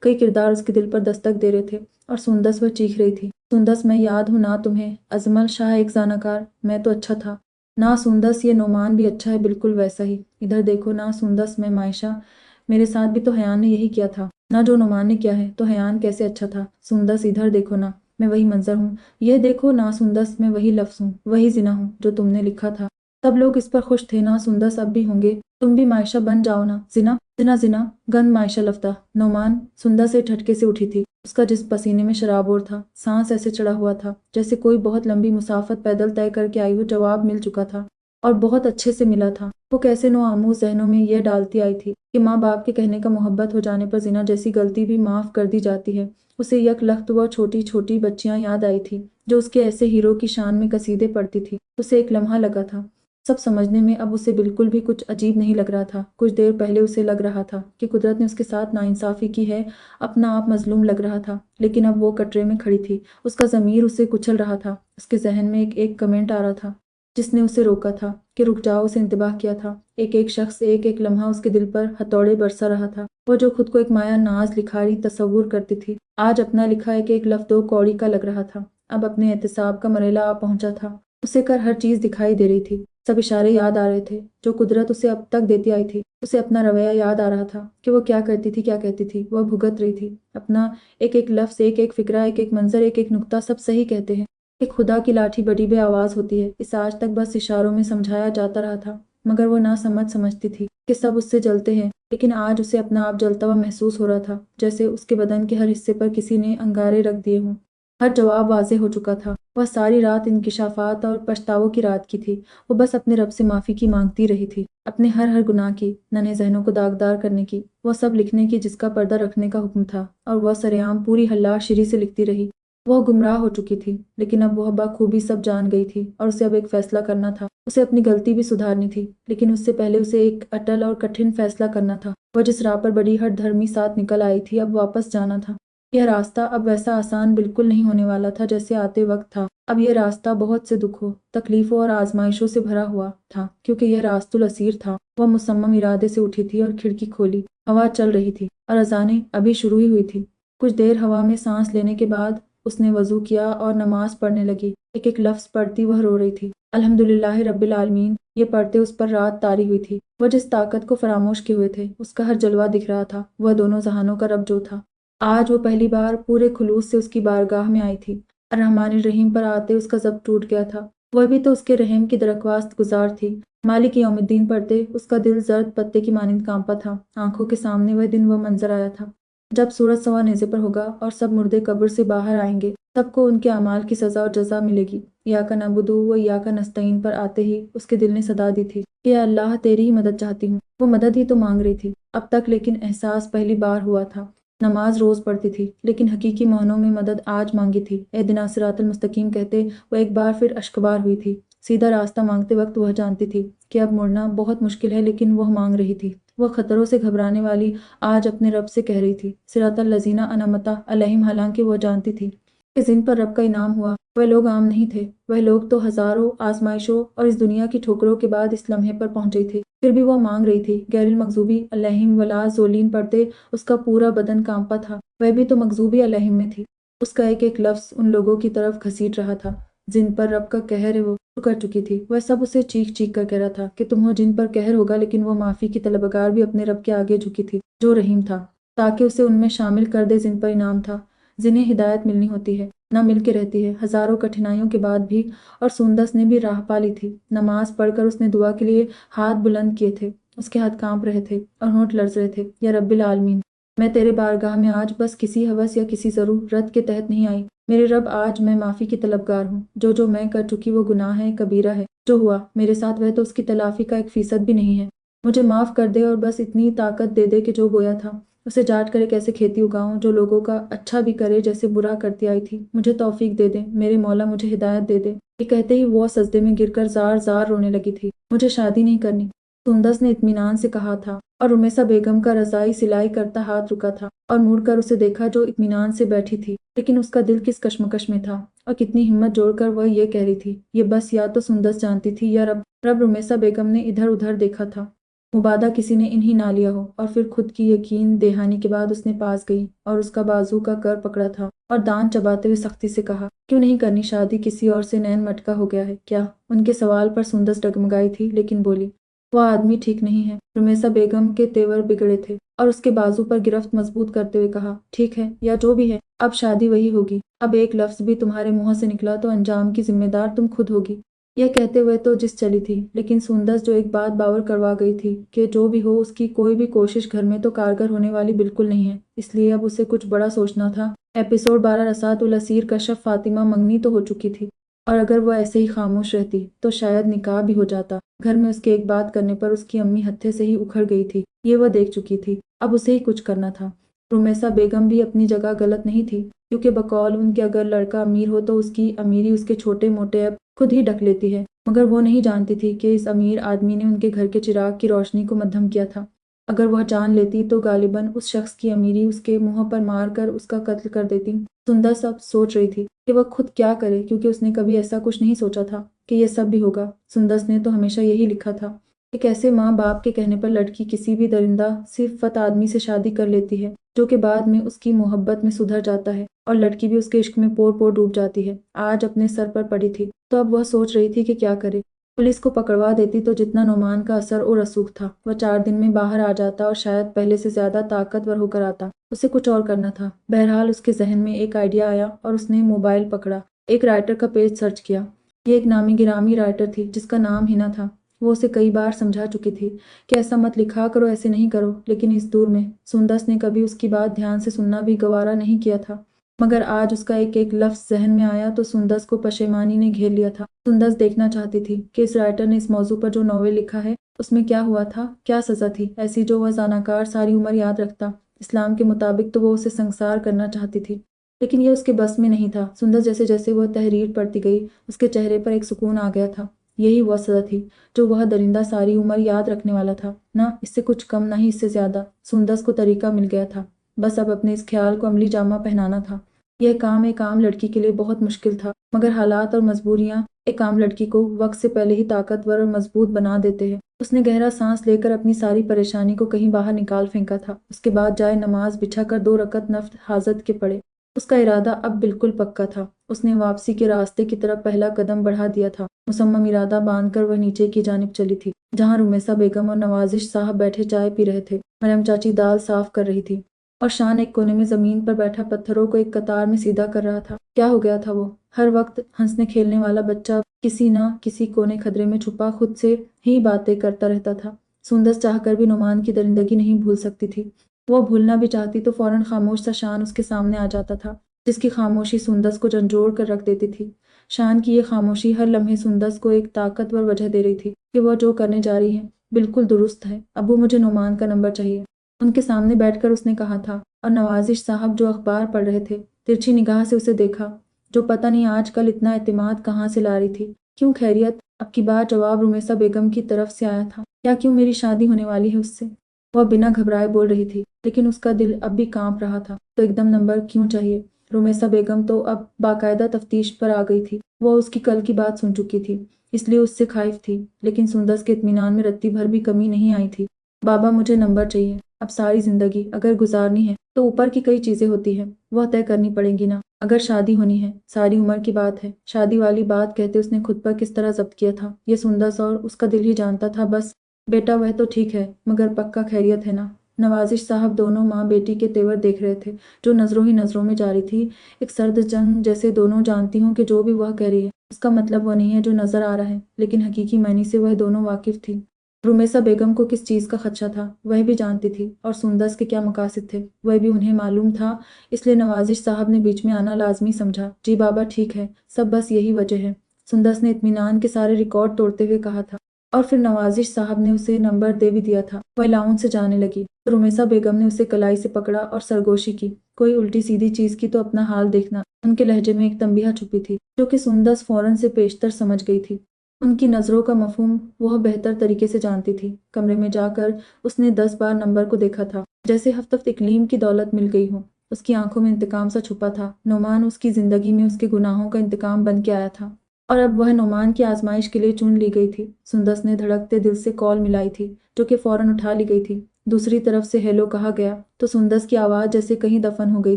कई किरदार उसके दिल पर दस्तक दे रहे थे और सुंदस वह चीख रही थी, सुंदस, मैं याद हूँ ना तुम्हें। अजमल शाह एक ज़ानाकार, मैं तो अच्छा था ना सुंदस, ये नोमान भी अच्छा है, बिल्कुल वैसा ही। इधर देखो ना सुंदस, मैं मायशा, मेरे साथ भी तो हयान ने यही किया था ना जो नोमान ने किया है, तो हयान कैसे अच्छा था। सुंदस, इधर देखो ना, मैं वही मंजर हूँ। ये देखो ना सुंदस, मैं वही लफ्ज़ हूँ, वही जिना हूँ जो तुमने लिखा था। सब लोग इस पर खुश थे ना सुंदस, अब भी होंगे। तुम भी मायशा बन जाओ ना। जिना जिना जिना, गंद मायशा लफ्ता। नोमान। सुंदस एक झटके से उठी थी। उसका जिस्म पसीने में शराबोर था। सांस ऐसे चढ़ा हुआ था जैसे कोई बहुत लंबी मुसाफत पैदल तय करके आई हो। जवाब मिल चुका था और बहुत अच्छे से मिला था। वो कैसे नो आमूज जहनों में यह डालती आई थी कि माँ बाप के कहने का मोहब्बत हो जाने पर जिना जैसी गलती भी माफ़ कर दी जाती है। उसे यकलख्त वह छोटी छोटी बच्चियां याद आई थी जो उसके ऐसे हीरो की शान में कसीदे पढ़ती थी। उसे एक लम्हा लगा था सब समझने में। अब उसे बिल्कुल भी कुछ अजीब नहीं लग रहा था। कुछ देर पहले उसे लग रहा था कि कुदरत ने उसके साथ नाइंसाफ़ी की है, अपना आप मजलूम लग रहा था। लेकिन अब वो कटरे में खड़ी थी। उसका ज़मीर उसे कुचल रहा था। उसके जहन में एक एक कमेंट आ रहा था जिसने उसे रोका था कि रुक जाओ। उसे इंतबाह किया था। एक एक शख्स, एक एक लम्हा उसके दिल पर हथौड़े बरसा रहा था। वो जो खुद को एक माया नाज लिखारी तस्वुर करती थी, आज अपना लिखा एक एक लफ्ज़ दो कौड़ी का लग रहा था। अब अपने एहतिसाब का मरेला आ पहुंचा था। उसे कर हर चीज़ दिखाई दे रही थी। सब इशारे याद आ रहे थे जो कुदरत उसे अब तक देती आई थी। उसे अपना रवैया याद आ रहा था कि वो क्या करती थी, क्या कहती थी। वह भुगत रही थी अपना एक एक लफ्ज़, एक एक फिक्रा, एक एक मंजर, एक एक नुक्ता। सब सही कहते हैं कि खुदा की लाठी बड़ी बे आवाज़ होती है। इसे आज तक बस इशारों में समझाया जाता रहा था, मगर वो ना समझती थी कि सब उससे जलते हैं। लेकिन आज उसे अपना आप जलता हुआ महसूस हो रहा था, जैसे उसके बदन के हर हिस्से पर किसी ने अंगारे रख दिए हों। हर जवाब वाज़ेह हो चुका था। वह सारी रात इंकिशाफात और पछतावों की रात की थी। वो बस अपने रब से माफ़ी की मांगती रही थी, अपने हर हर गुनाह की, नन्हे ज़हनों को दागदार करने की, वह सब लिखने की जिसका पर्दा रखने का हुक्म था। और वह सरेआम पूरी हल्लाशीरी से लिखती रही। वह गुमराह हो चुकी थी, लेकिन अब वह बखूबी सब जान गई थी और उसे अब एक फैसला करना था। उसे अपनी गलती भी सुधारनी थी, लेकिन उससे पहले उसे एक अटल और कठिन फैसला करना था। वह जिस राह पर बड़ी हठ धर्मी साथ निकल आई थी, अब वापस जाना था। यह रास्ता अब वैसा आसान बिल्कुल नहीं होने वाला था जैसे आते वक्त था। अब यह रास्ता बहुत से दुखों, तकलीफों और आजमाइशों से भरा हुआ था, क्योंकि यह रास्तुल असीर था। वह मुसम्मम इरादे से उठी थी और खिड़की खोली। हवा चल रही थी और अजानें अभी शुरू ही हुई थी। कुछ देर हवा में सांस लेने के बाद उसने वजू किया और नमाज पढ़ने लगी। एक एक लफ्ज़ पढ़ती वह रो रही थी। अल्हम्दुलिल्लाह रब्बिल आलमीन। ये पढ़ते उस पर रात तारी हुई थी। वह जिस ताकत को फरामोश किए हुए थे, उसका हर जलवा दिख रहा था। वह दोनों जहानों का रब जो था, आज वो पहली बार पूरे खुलूस से उसकी बारगाह में आई थी। रहमान रहीम पर आते उसका ज़ब्त टूट गया था। वह भी तो उसके रहम की दरख्वास्त गुजार थी। मालिक यौमुद्दीन पढ़ते उसका दिल जर्द पत्ते की मानिंद कांपा था। आंखों के सामने वह दिन, वह मंजर आया था जब सूरज सवा नेज़े पर होगा और सब मुर्दे कब्र से बाहर आएंगे। सबको उनके अमाल की सज़ा और जज़ा मिलेगी। या का नबुदू व या का नस्तईन पर आते ही उसके दिल ने सदा दी थी कि या अल्लाह, तेरी ही मदद चाहती हूँ। वो मदद ही तो मांग रही थी अब तक, लेकिन एहसास पहली बार हुआ था। नमाज रोज़ पढ़ती थी, लेकिन हकीकी मानों में मदद आज मांगी थी। एहदिना सिरातल मुस्तकीम कहते वो एक बार फिर अश्कबार हुई थी। सीधा रास्ता मांगते वक्त वह जानती थी कि अब मुड़ना बहुत मुश्किल है, लेकिन वह मांग रही थी। वह खतरों से घबराने वाली आज अपने रब से कह रही थी सिरातल लजीना अनमता अलैहिम। हालांकि वह जानती थी कि जिन पर रब का इनाम हुआ वह लोग आम नहीं थे। वह लोग तो हजारों आजमाइशों और इस दुनिया की ठोकरों के बाद इस लम्हे पर पहुंचे थे। फिर भी वह मांग रही थी। गैरिल मखजूबी अलैहिम वला ज़ोलीन पढ़ते उसका पूरा बदन कांपा था। वह भी तो मखजूबी अलैहिम में थी। उसका एक एक लफ्ज़ उन लोगों की तरफ घसीट रहा था जिन पर रब का कहर है वो कर चुकी थी। वह सब उसे चीख चीख कर कह रहा था कि तुम हो जिन पर कहर होगा, लेकिन वो माफ़ी की तलबगार भी अपने रब के आगे झुकी थी जो रहीम था, ताकि उसे उनमें शामिल कर दे जिन पर इनाम था, जिन्हें हिदायत मिलनी होती है ना मिल के रहती है, हज़ारों कठिनाइयों के बाद भी। और सुंदस ने भी राह पा ली थी। नमाज पढ़कर उसने दुआ के लिए हाथ बुलंद किए थे। उसके हाथ कांप रहे थे और होंठ लर्ज रहे थे। या रब्बिल आलमीन, मैं तेरे बारगाह में आज बस किसी हवस या किसी ज़रूरत के तहत नहीं आई। मेरे रब, आज मैं माफ़ी की तलबगार हूँ। जो मैं कर चुकी वो गुनाह है, कबीरा है। जो हुआ मेरे साथ वह तो उसकी तलाफ़ी का 1% भी नहीं है। मुझे माफ़ कर दे और बस इतनी ताकत दे दे कि जो बोया था उसे जाट कर एक ऐसे खेती उगाऊं जो लोगों का अच्छा भी करे जैसे बुरा करती आई थी। मुझे तौफीक दे दे मेरे मौला, मुझे हिदायत दे दे। ये कहते ही वो सजदे में गिरकर जार जार रोने लगी थी। मुझे शादी नहीं करनी, सुंदस ने इत्मीनान से कहा था। और रुमेसा बेगम का रज़ाई सिलाई करता हाथ रुका था और मुड़कर उसे देखा जो इत्मीनान से बैठी थी। लेकिन उसका दिल किस कश्मकश में था और कितनी हिम्मत जोड़कर वह ये कह रही थी। ये बस या तो सुंदस जानती थी या रब रुमेसा बेगम ने इधर उधर देखा था। मुबादा किसी ने इन्हीं ना लिया हो। और फिर खुद की यकीन दहानी के बाद उसने पास गई और उसका बाजू का कर पकड़ा था और दांत चबाते हुए सख्ती से कहा, क्यों नहीं करनी शादी? किसी और से नैन मटका हो गया है क्या? उनके सवाल पर सुंदस डगमगाई थी, लेकिन बोली, वह आदमी ठीक नहीं है। रुमेसा बेगम के तेवर बिगड़े थे और उसके बाजू पर गिरफ्त मजबूत करते हुए कहा, ठीक है या जो भी है, अब शादी वही होगी। अब एक लफ्ज भी तुम्हारे मुंह से निकला तो अंजाम की जिम्मेदार तुम खुद होगी। यह कहते हुए तो जिस चली थी, लेकिन सुंदस जो एक बात बावर करवा गई थी कि जो भी हो उसकी कोई भी कोशिश घर में तो कारगर होने वाली बिल्कुल नहीं है। इसलिए अब उसे कुछ बड़ा सोचना था। एपिसोड 12 रसात उल असीर कशफ फातिमा मंगनी तो हो चुकी थी, और अगर वह ऐसे ही खामोश रहती तो शायद निकाह भी हो जाता। घर में उसके एक बात करने पर उसकी अम्मी हत्थे से ही उखड़ गई थी, ये वह देख चुकी थी। अब उसे ही कुछ करना था। रुमेसा बेगम भी अपनी जगह गलत नहीं थी, क्योंकि बकौल उनके अगर लड़का अमीर हो तो उसकी अमीरी उसके छोटे मोटे ऐब खुद ही ढक लेती है। मगर वो नहीं जानती थी कि इस अमीर आदमी ने उनके घर के चिराग की रोशनी को मद्धम किया था। अगर वह जान लेती तो गालिबन उस शख्स की अमीरी उसके मुंह पर मार कर उसका कत्ल कर देती। सुंदर सब सोच रही थी कि वह खुद क्या करे, क्योंकि उसने कभी ऐसा कुछ नहीं सोचा था कि यह सब भी होगा। सुंदस ने तो हमेशा यही लिखा था कि कैसे माँ बाप के कहने पर लड़की किसी भी दरिंदा सिफत आदमी से शादी कर लेती है, जो कि बाद में उसकी मोहब्बत में सुधर जाता है और लड़की भी उसके इश्क में पोर पोर डूब जाती है। आज अपने सर पर पड़ी थी तो अब वह सोच रही थी कि क्या करे। पुलिस को पकड़वा देती तो जितना नुमान का असर और रसूख था वह 4 दिन में बाहर आ जाता और शायद पहले से ज्यादा ताकतवर होकर आता। उसे कुछ और करना था। बहरहाल उसके जहन में एक आइडिया आया और उसने मोबाइल पकड़ा, एक राइटर का पेज सर्च किया। ये एक नामी गिरामी राइटर थी जिसका नाम हिना था। वो उसे कई बार समझा चुकी थी कि ऐसा मत लिखा करो, ऐसे नहीं करो, लेकिन इस दूर में सुंदस ने कभी उसकी बात ध्यान से सुनना भी गवारा नहीं किया था। मगर आज उसका एक एक लफ्ज जहन में आया तो सुंदस को पशेमानी ने घेर लिया था। सुंदस देखना चाहती थी कि इस राइटर ने इस मौजू पर जो नॉवेल लिखा है उसमें क्या हुआ था, क्या सजा थी ऐसी जो वह जानाकार सारी उम्र याद रखता। इस्लाम के मुताबिक तो वो उसे संसार करना चाहती थी, लेकिन यह उसके बस में नहीं था। सुंदस जैसे जैसे वह तहरीर पढ़ती गई उसके चेहरे पर एक सुकून आ गया था। यही वह सजा थी जो वह दरिंदा सारी उम्र याद रखने वाला था, ना इससे कुछ कम ना ही इससे ज्यादा। सुंदस को तरीका मिल गया था, बस अब अपने इस ख्याल को अमली जामा पहनाना था। यह काम एक आम लड़की के लिए बहुत मुश्किल था, मगर हालात और मजबूरियां एक आम लड़की को वक्त से पहले ही ताकतवर और मजबूत बना देते हैं। उसने गहरा सांस लेकर अपनी सारी परेशानी को कहीं बाहर निकाल फेंका था। उसके बाद जाए नमाज बिछा कर 2 रकत नफ्ल हाजत के पड़े। उसका इरादा अब बिल्कुल पक्का था। उसने वापसी के रास्ते की तरफ पहला कदम बढ़ा दिया था। मुसम्मम इरादा बांधकर वह नीचे की जानिब चली थी, जहाँ रुमेसा बेगम और नवाजिश साहब बैठे चाय पी रहे थे। मरियम चाची दाल साफ कर रही थी और शान एक कोने में जमीन पर बैठा पत्थरों को एक कतार में सीधा कर रहा था। क्या हो गया था वो? हर वक्त हंसने खेलने वाला बच्चा किसी न किसी कोने खदरे में छुपा खुद से ही बातें करता रहता था। सुंदस चाहकर भी नुमान की दरिंदगी नहीं भूल सकती थी। वो भूलना भी चाहती तो फौरन खामोश सा शान उसके सामने आ जाता था, जिसकी खामोशी सुंदस को झंझोड़ कर रख देती थी। शान की ये खामोशी हर लम्हे सुंदस को एक ताकतवर वजह दे रही थी कि वह जो करने जा रही है बिल्कुल दुरुस्त है। अबू, मुझे नुमान का नंबर चाहिए, उनके सामने बैठकर उसने कहा था। और नवाजिश साहब जो अखबार पढ़ रहे थे तिरछी निगाह से उसे देखा, जो पता नहीं आजकल इतना एतमाद कहाँ से ला रही थी। क्यों खैरियत? अब की बार जवाब रुमेसा बेगम की तरफ से आया था। क्या क्यों मेरी शादी होने वाली है उससे? वह बिना घबराए बोल रही थी, लेकिन उसका दिल अब भी कांप रहा था। तो एकदम नंबर क्यों चाहिए? रुमेसा बेगम तो अब बाकायदा तफ्तीश पर आ गई थी। वह उसकी कल की बात सुन चुकी थी, इसलिए उससे खाइफ थी, लेकिन सुंदस के इत्मीनान में रत्ती भर भी कमी नहीं आई थी। बाबा, मुझे नंबर चाहिए। अब सारी जिंदगी अगर गुजारनी है तो ऊपर की कई चीजें होती हैं, वह तय करनी पड़ेंगी ना। अगर शादी होनी है, सारी उम्र की बात है। शादी वाली बात कहते उसने खुद पर किस तरह जब्त किया था, ये सुंदर और उसका दिल ही जानता था। बस बेटा वह तो ठीक है, मगर पक्का खैरियत है ना। नवाजिश साहब दोनों माँ बेटी के तेवर देख रहे थे, जो नजरों ही नजरों में जारी थी। एक सर्द जंग जैसे। दोनों जानती हूँ कि जो भी वह कह रही है उसका मतलब वह नहीं है जो नजर आ रहा है, लेकिन हकीकी मायने से वह दोनों वाकिफ थी। रुमेसा बेगम को किस चीज़ का खदशा था वह भी जानती थी, और सुंदस के क्या मकासद थे वह भी उन्हें मालूम था। इसलिए नवाजिश साहब ने बीच में आना लाजमी समझा। जी बाबा ठीक है, सब बस यही वजह है, सुंदस ने इत्मीनान के सारे रिकॉर्ड तोड़ते हुए कहा था। और फिर नवाजिश साहब ने उसे नंबर दे भी दिया था। वह लाउंज से जाने लगी तो रुमेसा बेगम ने उसे कलाई से पकड़ा और सरगोशी की। कोई उल्टी सीधी चीज की तो अपना हाल देखना। उनके लहजे में एक तंबीहा छुपी थी जो कि सुंदस फौरन से पेशतर समझ गई थी। उनकी नज़रों का मफहूम वह बेहतर तरीके से जानती थी। कमरे में जाकर उसने 10 बार नंबर को देखा था, जैसे हफ्तफ्त इकलीम की दौलत मिल गई हो। उसकी आंखों में इंतकाम सा छुपा था। नोमान उसकी जिंदगी में उसके गुनाहों का इंतकाम बन के आया था, और अब वह नोमान की आजमाइश के लिए चुन ली गई थी। सुंदस ने धड़कते दिल से कॉल मिलाई थी, जो कि फौरन उठा ली गई थी। दूसरी तरफ से हेलो कहा गया तो सुंदस की आवाज़ जैसे कहीं दफन हो गई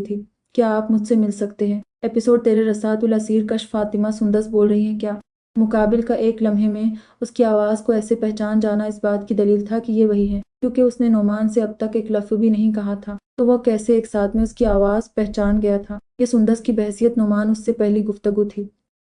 थी। क्या आप मुझसे मिल सकते हैं? एपिसोड तेरे रसातुल असीर कश फातिमा सुंदस बोल रही हैं क्या? मुकाबिल का एक लम्हे में उसकी आवाज़ को ऐसे पहचान जाना इस बात की दलील था कि ये वही है, क्योंकि उसने नोमान से अब तक एक लफ्ज़ भी नहीं कहा था। तो वह कैसे एक साथ में उसकी आवाज़ पहचान गया था? ये सुंदस की बहसियत नोमान उससे पहली गुफ्तगू थी,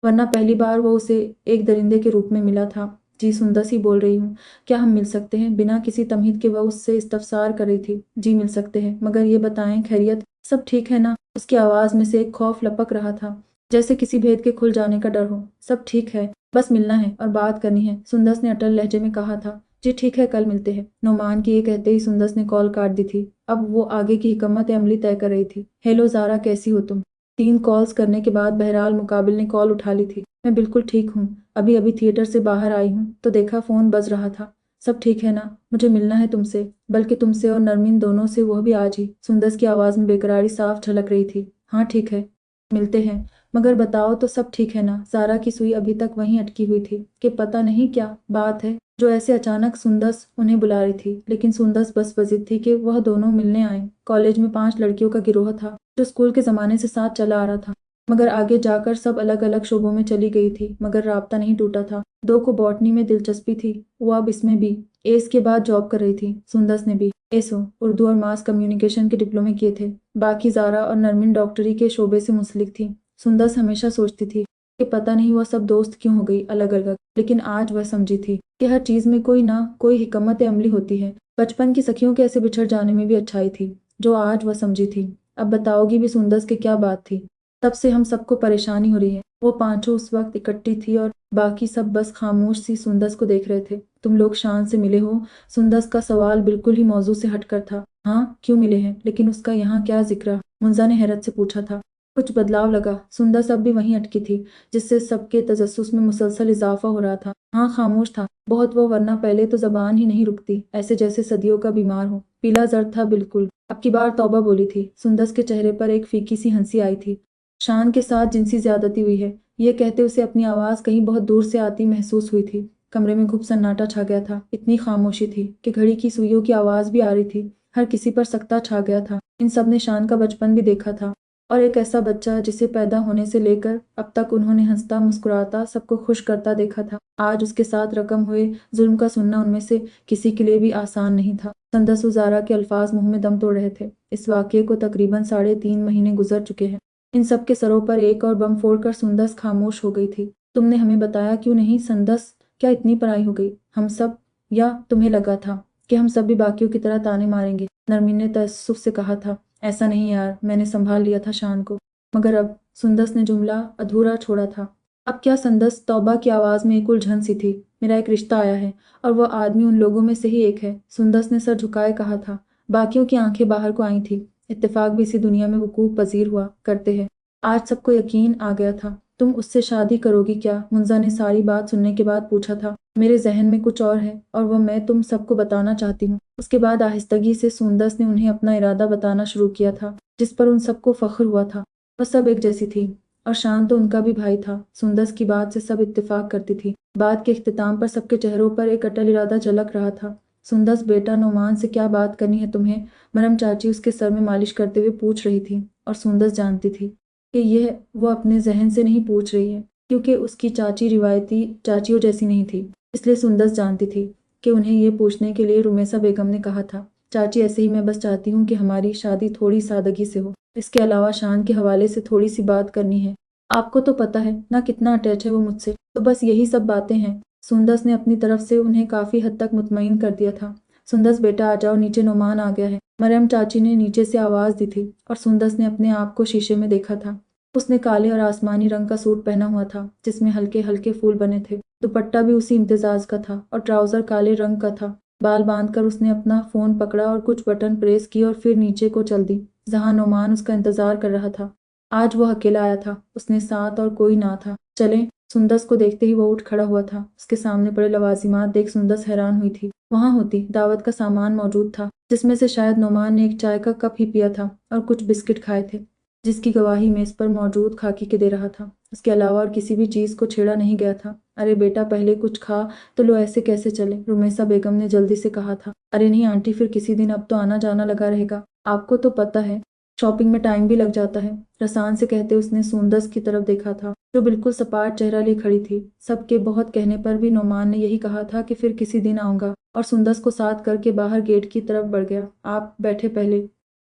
वरना पहली बार वो उसे एक दरिंदे के रूप में मिला था। जी सुंदस ही बोल रही हूँ, क्या हम मिल सकते हैं? बिना किसी तमहीद के वह उससे इस्तफसार कर रही थी। जी मिल सकते हैं, मगर ये बताएं खैरियत सब ठीक है ना? उसकी आवाज़ में से एक खौफ लपक रहा था, जैसे किसी भेद के खुल जाने का डर हो। सब ठीक है, बस मिलना है और बात करनी है, सुंदस ने अटल लहजे में कहा था। जी ठीक है, कल मिलते हैं। नोमान की ये कहते ही सुंदस ने कॉल काट दी थी। अब वो आगे की हिकमत अमली तय कर रही थी। हेलो ज़ारा, कैसी हो तुम? 3 कॉल्स करने के बाद बहरहाल मुकाबिल ने कॉल उठा ली थी। मैं बिल्कुल ठीक हूँ, अभी अभी थिएटर से बाहर आई हूँ तो देखा फ़ोन बज रहा था। सब ठीक है ना? मुझे मिलना है तुमसे, बल्कि तुमसे और नरमीन दोनों से, वह भी आज ही। सुंदस की आवाज़ में बेकरारी साफ झलक रही थी। हाँ ठीक है, मिलते हैं, मगर बताओ तो सब ठीक है ना? ज़ारा की सुई अभी तक वहीं अटकी हुई थी कि पता नहीं क्या बात है जो ऐसे अचानक सुंदस उन्हें बुला रही थी। लेकिन सुंदस बस वजिद थी कि वह दोनों मिलने आए। कॉलेज में 5 लड़कियों का गिरोह था जो स्कूल के ज़माने से साथ चला आ रहा था, मगर आगे जाकर सब अलग अलग शोबों में चली गई थी, मगर राब्ता नहीं टूटा था। 2 को बॉटनी में दिलचस्पी थी, वो अब इसमें भी। एस के बाद जॉब कर रही थी। सुंदस ने भी एसओ उर्दू और मास कम्युनिकेशन के डिप्लोमे किए थे। बाकी ज़ारा और नरमिन डॉक्टरी के शोबे से मुंसलिक थी। सुंदस हमेशा सोचती थी कि पता नहीं वह सब दोस्त क्यों हो गई अलग अलग, लेकिन आज वह समझी थी कि हर चीज़ में कोई ना कोई हिकमत अमली होती है। बचपन की सखियों के ऐसे बिछड़ जाने में भी अच्छाई थी, जो आज वह समझी थी। अब बताओगी भी सुंदस की क्या बात थी? तब से हम सबको परेशानी हो रही है। वो पांचों उस वक्त इकट्ठी थी और बाकी सब बस खामोश सी सुंदस को देख रहे थे। तुम लोग शान से मिले हो? सुंदस का सवाल बिल्कुल ही मौजू से हटकर था। हाँ, क्यों मिले हैं, लेकिन उसका यहाँ क्या जिक्र? मुंजा ने हैरत से पूछा था। कुछ बदलाव लगा। सुंदस अब भी वहीं अटकी थी, जिससे सबके तजस्सुस में मुसलसल इजाफा हो रहा था। हाँ, खामोश था बहुत वो, वरना पहले तो जबान ही नहीं रुकती, ऐसे जैसे सदियों का बीमार हो। पीला जर्द था बिल्कुल। अब की बार तौबा बोली थी। सुंदस के चेहरे पर एक फीकी सी हंसी आई थी। शान के साथ जिनसी ज्यादती हुई है, ये कहते उसे अपनी आवाज़ कहीं बहुत दूर से आती महसूस हुई थी। कमरे में खूब सन्नाटा छा गया था। इतनी खामोशी थी कि घड़ी की सुइयों की आवाज़ भी आ रही थी। हर किसी पर सकता छा गया था। इन सब ने शान का बचपन भी देखा था, और एक ऐसा बच्चा जिसे पैदा होने से लेकर अब तक उन्होंने हंसता मुस्कुराता सबको खुश करता देखा था। आज उसके साथ रकम हुए जुल्म का सुनना उनमें से किसी के लिए भी आसान नहीं था। संदस उजारा के अल्फाज मुंह में दम तोड़ रहे थे। इस वाक़ये को तकरीबन 3.5 महीने गुजर चुके हैं। इन सब के सरों पर एक और बम फोड़कर सुंदस खामोश हो गई थी। तुमने हमें बताया क्यों नहीं संदस? क्या इतनी पराई हो गई हम सब? या तुम्हें लगा था कि हम सब भी बाकियों की तरह ताने मारेंगे? नरमीन ने तअस्सुफ से कहा था। ऐसा नहीं यार, मैंने संभाल लिया था शान को। मगर अब? सुंदस ने जुमला अधूरा छोड़ा था। अब क्या? संदस तौबा की आवाज़ में एक उलझन सी थी। मेरा एक रिश्ता आया है और वह आदमी उन लोगों में से ही एक है। सुंदस ने सर झुकाए कहा था। बाकियों की आंखें बाहर को आई थी। इत्तेफाक भी इसी दुनिया में वकूफ पजीर हुआ करते हैं। आज सबको यकीन आ गया था। तुम उससे शादी करोगी क्या? मुंजा ने सारी बात सुनने के बाद पूछा था। मेरे जहन में कुछ और है और वह मैं तुम सबको बताना चाहती हूँ। उसके बाद आहिस्तगी से सुंदस ने उन्हें अपना इरादा बताना शुरू किया था, जिस पर उन सबको फख्र हुआ था। वह सब एक जैसी थी, और शान तो उनका भी भाई था। सुंदस की बात से सब इत्तेफाक करती थी। बात के इख्तिताम पर सबके चेहरों पर एक अटल इरादा झलक रहा था। सुंदस बेटा नोमान से क्या बात करनी है तुम्हें? मरम चाची उसके सर में मालिश करते हुए पूछ रही थी और सुंदस जानती थी कि यह वो अपने जहन से नहीं पूछ रही है, क्योंकि उसकी चाची रिवायती चाचियों जैसी नहीं थी। इसलिए सुंदस जानती थी कि उन्हें ये पूछने के लिए रुमेसा बेगम ने कहा था। चाची ऐसे ही मैं बस चाहती हूँ कि हमारी शादी थोड़ी सादगी से हो। इसके अलावा शान के हवाले से थोड़ी सी बात करनी है। आपको तो पता है ना कितना अटैच है वो मुझसे, तो बस यही सब बातें हैं। सुंदस ने अपनी तरफ से उन्हें काफी हद तक मुतमईन कर दिया था। सुंदस बेटा आ जाओ, नीचे नोमान आ गया है, मरियम चाची ने नीचे से आवाज दी थी और सुंदस ने अपने आप को शीशे में देखा था। उसने काले और आसमानी रंग का सूट पहना हुआ था जिसमें हल्के हल्के फूल बने थे। दुपट्टा भी उसी इम्तिजाज का था और ट्राउजर काले रंग का था। बाल बांधकर उसने अपना फोन पकड़ा और कुछ बटन प्रेस किए और फिर नीचे को चल दी, जहां नोमान उसका इंतजार कर रहा था। आज वह अकेला आया था, उसने साथ और कोई ना था। चलें। सुंदस को देखते ही वो उठ खड़ा हुआ था। उसके सामने पड़े लवाजिमात देख सुंदस हैरान हुई थी। वहां होती दावत का सामान मौजूद था, जिसमें से शायद नोमान ने एक चाय का कप ही पिया था और कुछ बिस्किट खाए थे, जिसकी गवाही मेज पर मौजूद खाकी के दे रहा था। उसके अलावा और किसी भी चीज को छेड़ा नहीं गया था। अरे बेटा पहले कुछ खा तो लो, ऐसे कैसे चले? रुमेसा बेगम ने जल्दी से कहा था। अरे नहीं आंटी, फिर किसी दिन, अब तो आना जाना लगा रहेगा। आपको तो पता है शॉपिंग में टाइम भी लग जाता है। रसान से कहते उसने सुंदस की तरफ देखा था, जो बिल्कुल सपाट चेहरा लिए खड़ी थी। सबके बहुत कहने पर भी नोमान ने यही कहा था कि फिर किसी दिन आऊंगा, और सुंदस को साथ करके बाहर गेट की तरफ बढ़ गया। आप बैठे पहले,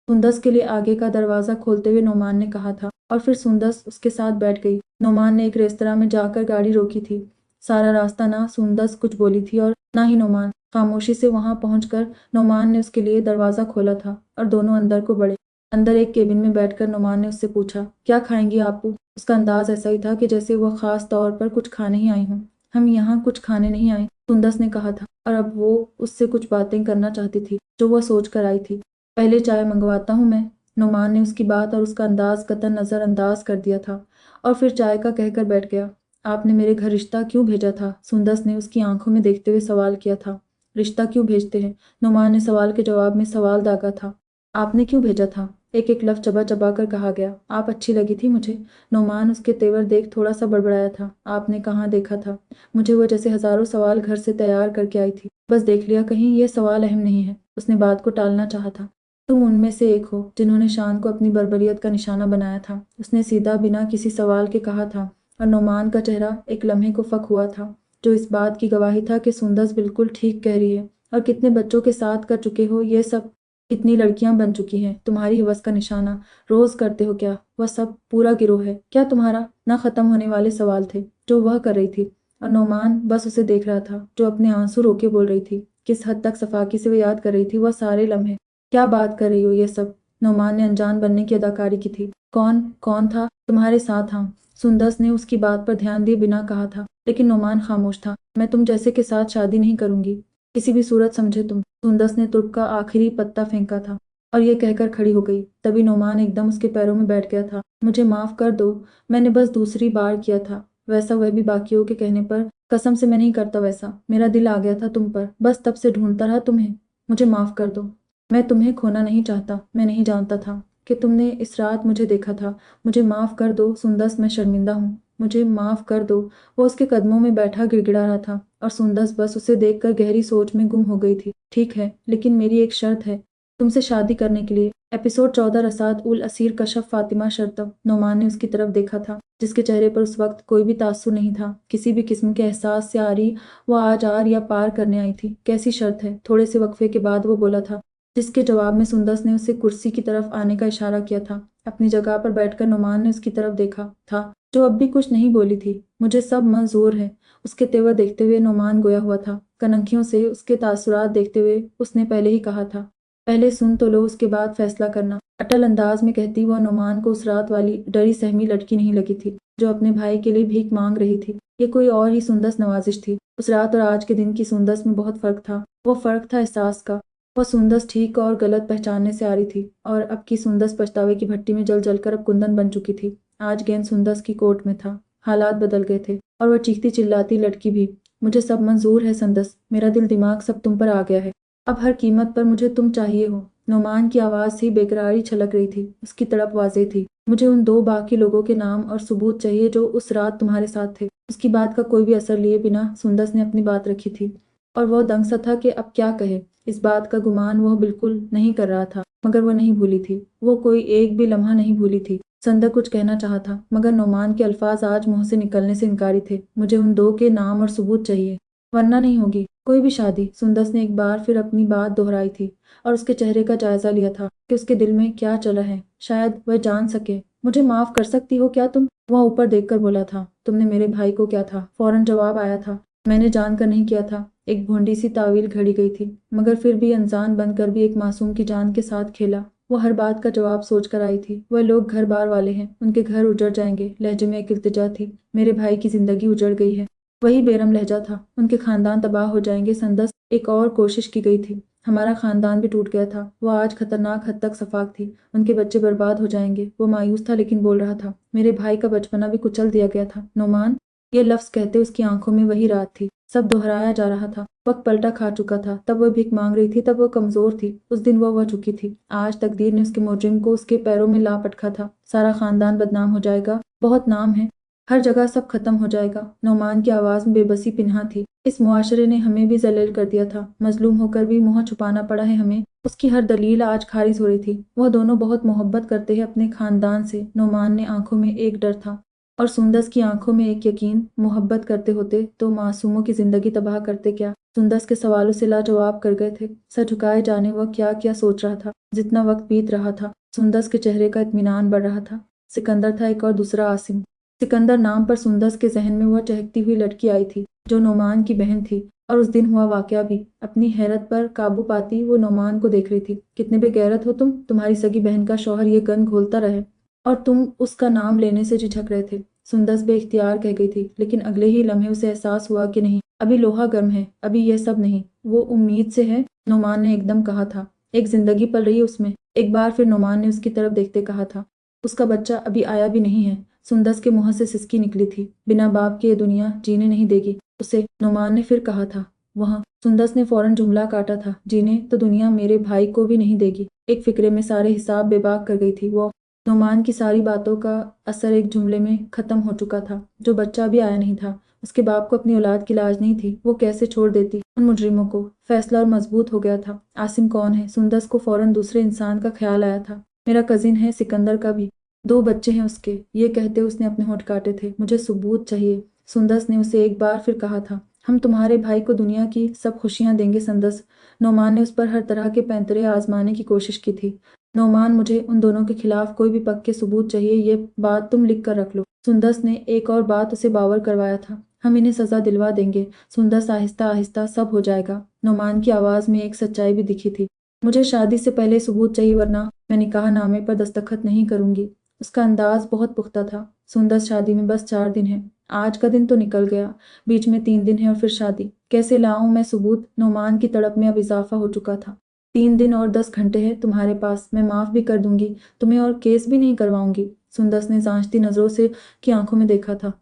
सुंदस के लिए आगे का दरवाजा खोलते हुए नोमान ने कहा था, और फिर सुंदस उसके साथ बैठ गई। नोमान ने एक रेस्तरां में जाकर गाड़ी रोकी थी। सारा रास्ता ना सुंदस कुछ बोली थी और ना ही नोमान। खामोशी से वहां पहुंचकर नोमान ने उसके लिए दरवाजा खोला था और दोनों अंदर को बढ़े। अंदर एक केबिन में बैठकर नोमान ने उससे पूछा, क्या खाएंगी आपू? उसका अंदाज ऐसा ही था कि जैसे वह खास तौर पर कुछ खाने ही आई हूँ। हम यहाँ कुछ खाने नहीं आए, सुंदस ने कहा था, और अब वो उससे कुछ बातें करना चाहती थी जो वह सोच कर आई थी। पहले चाय मंगवाता हूँ मैं। नोमान ने उसकी बात और उसका अंदाज कतई नजरअंदाज कर दिया था और फिर चाय का कहकर बैठ गया। आपने मेरे घर रिश्ता क्यों भेजा था? सुंदस ने उसकी आंखों में देखते हुए सवाल किया था। रिश्ता क्यों भेजते हैं? नोमान ने सवाल के जवाब में सवाल दागा था। आपने क्यों भेजा था? एक एक लफ्ज चबा चबा कर कहा गया। आप अच्छी लगी थी मुझे। नोमान उसके तेवर देख थोड़ा सा बड़बड़ाया था। आपने कहाँ देखा था? मुझे वो जैसे हजारों सवाल घर से तैयार करके आई थी। बस देख लिया कहीं ये सवाल अहम नहीं है। उसने बात को टालना चाहा था। तुम उनमें से एक हो जिन्होंने शान को अपनी बर्बरियत का निशाना बनाया था। उसने सीधा बिना किसी सवाल के कहा था, और नोमान का चेहरा एक लम्हे को फक हुआ था, जो इस बात की गवाही था कि सुंदस बिल्कुल ठीक कह रही है। और कितने बच्चों के साथ कर चुके हो ये सब, कितनी लड़कियां बन चुकी हैं। तुम्हारी हवस का निशाना रोज करते हो क्या? वह सब पूरा गिरोह है क्या तुम्हारा? ना खत्म होने वाले सवाल थे जो वह कर रही थी, और नोमान बस उसे देख रहा था, जो अपने आंसू रोके बोल रही थी। किस हद तक सफाकी से वो याद कर रही थी वह सारे लम्हे। क्या बात कर रही हो ये सब? नोमान ने अनजान बनने की अदाकारी की थी। कौन कौन था तुम्हारे साथ? हाँ, सुंदस ने उसकी बात पर ध्यान दिए बिना कहा था, लेकिन नोमान खामोश था। मैं तुम जैसे के साथ शादी नहीं करूंगी, किसी भी सूरत समझे तुम। सुंदस ने तुर्क का आखिरी पत्ता फेंका था और ये कहकर खड़ी हो गई। तभी नोमान एकदम उसके पैरों में बैठ गया था। मुझे माफ कर दो, मैंने बस दूसरी बार किया था वैसा, वह भी बाकियों के कहने पर। कसम से मैं नहीं करता वैसा, मेरा दिल आ गया था तुम पर, बस तब से ढूंढता रहा तुम्हें। मुझे माफ कर दो, मैं तुम्हें खोना नहीं चाहता। मैं नहीं जानता था कि तुमने इस रात मुझे देखा था। मुझे माफ कर दो सुंदस, मैं शर्मिंदा हूँ, मुझे माफ कर दो। वो उसके कदमों में बैठा गिड़गिड़ा रहा था और सुंदस बस उसे देखकर गहरी सोच में गुम हो गई थी। ठीक है, लेकिन मेरी एक शर्त है तुमसे शादी करने के लिए। एपिसोड 14 रसात उल असीर कशफ फातिमा शर्तब। नोमान ने उसकी तरफ देखा था, जिसके चेहरे पर उस वक्त कोई भी तासुर नहीं था, किसी भी किस्म के एहसास से आरी वो आज आर या पार करने आई थी। कैसी शर्त है? थोड़े से वक्फे के बाद वो बोला था, जिसके जवाब में सुंदस ने उसे कुर्सी की तरफ आने का इशारा किया था। अपनी जगह पर बैठकर नोमान ने उसकी तरफ देखा था, जो अब भी कुछ नहीं बोली थी। मुझे सब मंजूर है। उसके तेवर देखते हुए नोमान गोया हुआ था। कनखियों से उसके तासुरात देखते हुए उसने पहले ही कहा था, पहले सुन तो लो, उसके बाद फैसला करना। अटल अंदाज में कहती वह नोमान को उस रात वाली डरी सहमी लड़की नहीं लगी थी, जो अपने भाई के लिए भीख मांग रही थी। ये कोई और ही सुंदस नवाजिश थी। उस रात और आज के दिन की सुंदस में बहुत फर्क था। वो फर्क था एहसास का। वह सुंदस ठीक और गलत पहचानने से आ रही थी, और अब की सुंदस पछतावे की भट्टी में जल जलकर अब कुंदन बन चुकी थी। आज गेंद सुंदस की कोर्ट में था। हालात बदल गए थे, और वह चीखती चिल्लाती लड़की भी। मुझे सब मंजूर है संदस, मेरा दिल दिमाग सब तुम पर आ गया है। अब हर कीमत पर मुझे तुम चाहिए हो। नोमान की आवाज से बेकरारी छलक रही थी, उसकी तड़प वाज़ेह थी। मुझे उन दो बाकी लोगों के नाम और सबूत चाहिए जो उस रात तुम्हारे साथ थे। उसकी बात का कोई भी असर लिए बिना सुंदस ने अपनी बात रखी थी। और وہ दंग सा था कि अब क्या कहे। इस बात का गुमान वो बिल्कुल नहीं कर रहा था, मगर वो नहीं भूली थी, वो कोई एक भी लम्हा नहीं भूली थी। संदर कुछ कहना चाहा था, मगर नोमान के अल्फाज आज मुंह से निकलने से इनकारी थे। मुझे उन दो के नाम और सबूत चाहिए, वरना नहीं होगी कोई भी शादी। सुंदस ने एक बार फिर अपनी बात दोहराई थी और उसके चेहरे का जायजा लिया था कि उसके दिल में क्या चला है। शायद वह जान सके। मुझे माफ कर सकती हो क्या तुम? वह ऊपर देखकर बोला था। तुमने मेरे भाई को क्या था? फौरन जवाब आया था। मैंने जानकर नहीं किया था। एक भोंडी सी तावील घड़ी गई थी, मगर फिर भी अनजान बनकर भी एक मासूम की जान के साथ खेला। वो हर बात का जवाब सोच कर आई थी। वह लोग घर बार वाले हैं, उनके घर उजड़ जाएंगे। लहजे में एक इल्तिजा थी। मेरे भाई की जिंदगी उजड़ गई है। वही बेरम लहजा था। उनके खानदान तबाह हो जाएंगे। संदस एक और कोशिश की गई थी। हमारा खानदान भी टूट गया था। वो आज खतरनाक हद तक सफाक थी। उनके बच्चे बर्बाद हो जाएंगे। वो मायूस था लेकिन बोल रहा था। मेरे भाई का बचपना भी कुचल दिया गया था। नोमान, ये लफ्ज कहते उसकी आंखों में वही रात थी। सब दोहराया जा रहा था। वक्त पलटा खा चुका था। तब वह भीख मांग रही थी, तब वह कमजोर थी। उस दिन वह चुकी थी। आज तकदीर ने उसके मुजरिम को उसके पैरों में ला पटका था। सारा खानदान बदनाम हो जाएगा। बहुत नाम है, हर जगह सब खत्म हो जाएगा। नोमान की आवाज में बेबसी पिन्हा थी। इस मुआशरे ने हमें भी जलील कर दिया था। मजलूम होकर भी मुंह छुपाना पड़ा है हमें। उसकी हर दलील आज खारिज हो रही थी। वह दोनों बहुत मोहब्बत करते हैं अपने खानदान से। नोमान ने आंखों में एक डर था और सुंदस की आंखों में एक यकीन। मोहब्बत करते होते तो मासूमों की जिंदगी तबाह करते क्या? सुंदस के सवालों से लाजवाब कर गए थे। सर झुकाए जाने वह क्या क्या सोच रहा था। जितना वक्त बीत रहा था, सुंदस के चेहरे का इत्मीनान बढ़ रहा था। सिकंदर था, एक और दूसरा आसिम। सिकंदर नाम पर सुंदस के जहन में वह चहकती हुई लड़की आई थी जो नोमान की बहन थी। और उस दिन हुआ वाकया भी। अपनी हैरत पर काबू पाती वो नोमान को देख रही थी। कितने बेगैरत हो तुम! तुम्हारी सगी बहन का शौहर ये गन घोलता रहे और तुम उसका नाम लेने से झिझक रहे थे। सुंदस बेइख्तियार कह गई थी, लेकिन अगले ही लम्हे उसे एहसास हुआ कि नहीं, अभी लोहा गर्म है, अभी यह सब नहीं। वो उम्मीद से है, नोमान ने एकदम कहा था। एक जिंदगी पल रही है उसमें। एक बार फिर नोमान ने उसकी तरफ देखते कहा था। उसका बच्चा अभी आया भी नहीं है। सुंदस के मुंह से सिसकी निकली थी। बिना बाप के ये दुनिया जीने नहीं देगी उसे, नोमान ने फिर कहा था। वहाँ सुंदस ने फौरन जुमला काटा था। जीने तो दुनिया मेरे भाई को भी नहीं देगी। एक फिक्रे में सारे हिसाब बेबाक कर गई थी वो। नोमान की सारी बातों का असर एक जुमले में खत्म हो चुका था। जो बच्चा भी आया नहीं था, उसके बाप को अपनी औलाद की लाज नहीं थी। वो कैसे छोड़ देती उन मुजरिमों को? फैसला और मजबूत हो गया था। आसिम कौन है? सुंदस को फौरन दूसरे इंसान का ख्याल आया था। मेरा कजिन है, सिकंदर का भी 2 बच्चे हैं उसके। ये कहते उसने अपने होंठ काटे थे। मुझे सबूत चाहिए, सुंदस ने उसे एक बार फिर कहा था। हम तुम्हारे भाई को दुनिया की सब खुशियां देंगे संदस। नोमान ने उस पर हर तरह के पैंतरे आजमाने की कोशिश की थी। नोमान, मुझे उन दोनों के खिलाफ कोई भी पक्के सबूत चाहिए। ये बात तुम लिख कर रख लो। सुंदस ने एक और बात उसे बावर करवाया था। हम इन्हें सजा दिलवा देंगे सुंदस, आहिस्ता आहिस्ता सब हो जाएगा। नोमान की आवाज में एक सच्चाई भी दिखी थी। मुझे शादी से पहले सबूत चाहिए, वरना मैं निकाह नामे पर दस्तखत नहीं करूंगी। उसका अंदाज बहुत पुख्ता था। सुंदस, शादी में बस 4 दिन है। आज का दिन तो निकल गया, बीच में 3 दिन है और फिर शादी। कैसे लाऊं मैं सबूत? नोमान की तड़प में अब इजाफा हो चुका था। 3 दिन और 10 घंटे हैं तुम्हारे पास। मैं माफ भी कर दूंगी तुम्हें और केस भी नहीं करवाऊंगी। सुंदस ने जांचती नजरों से की आंखों में देखा था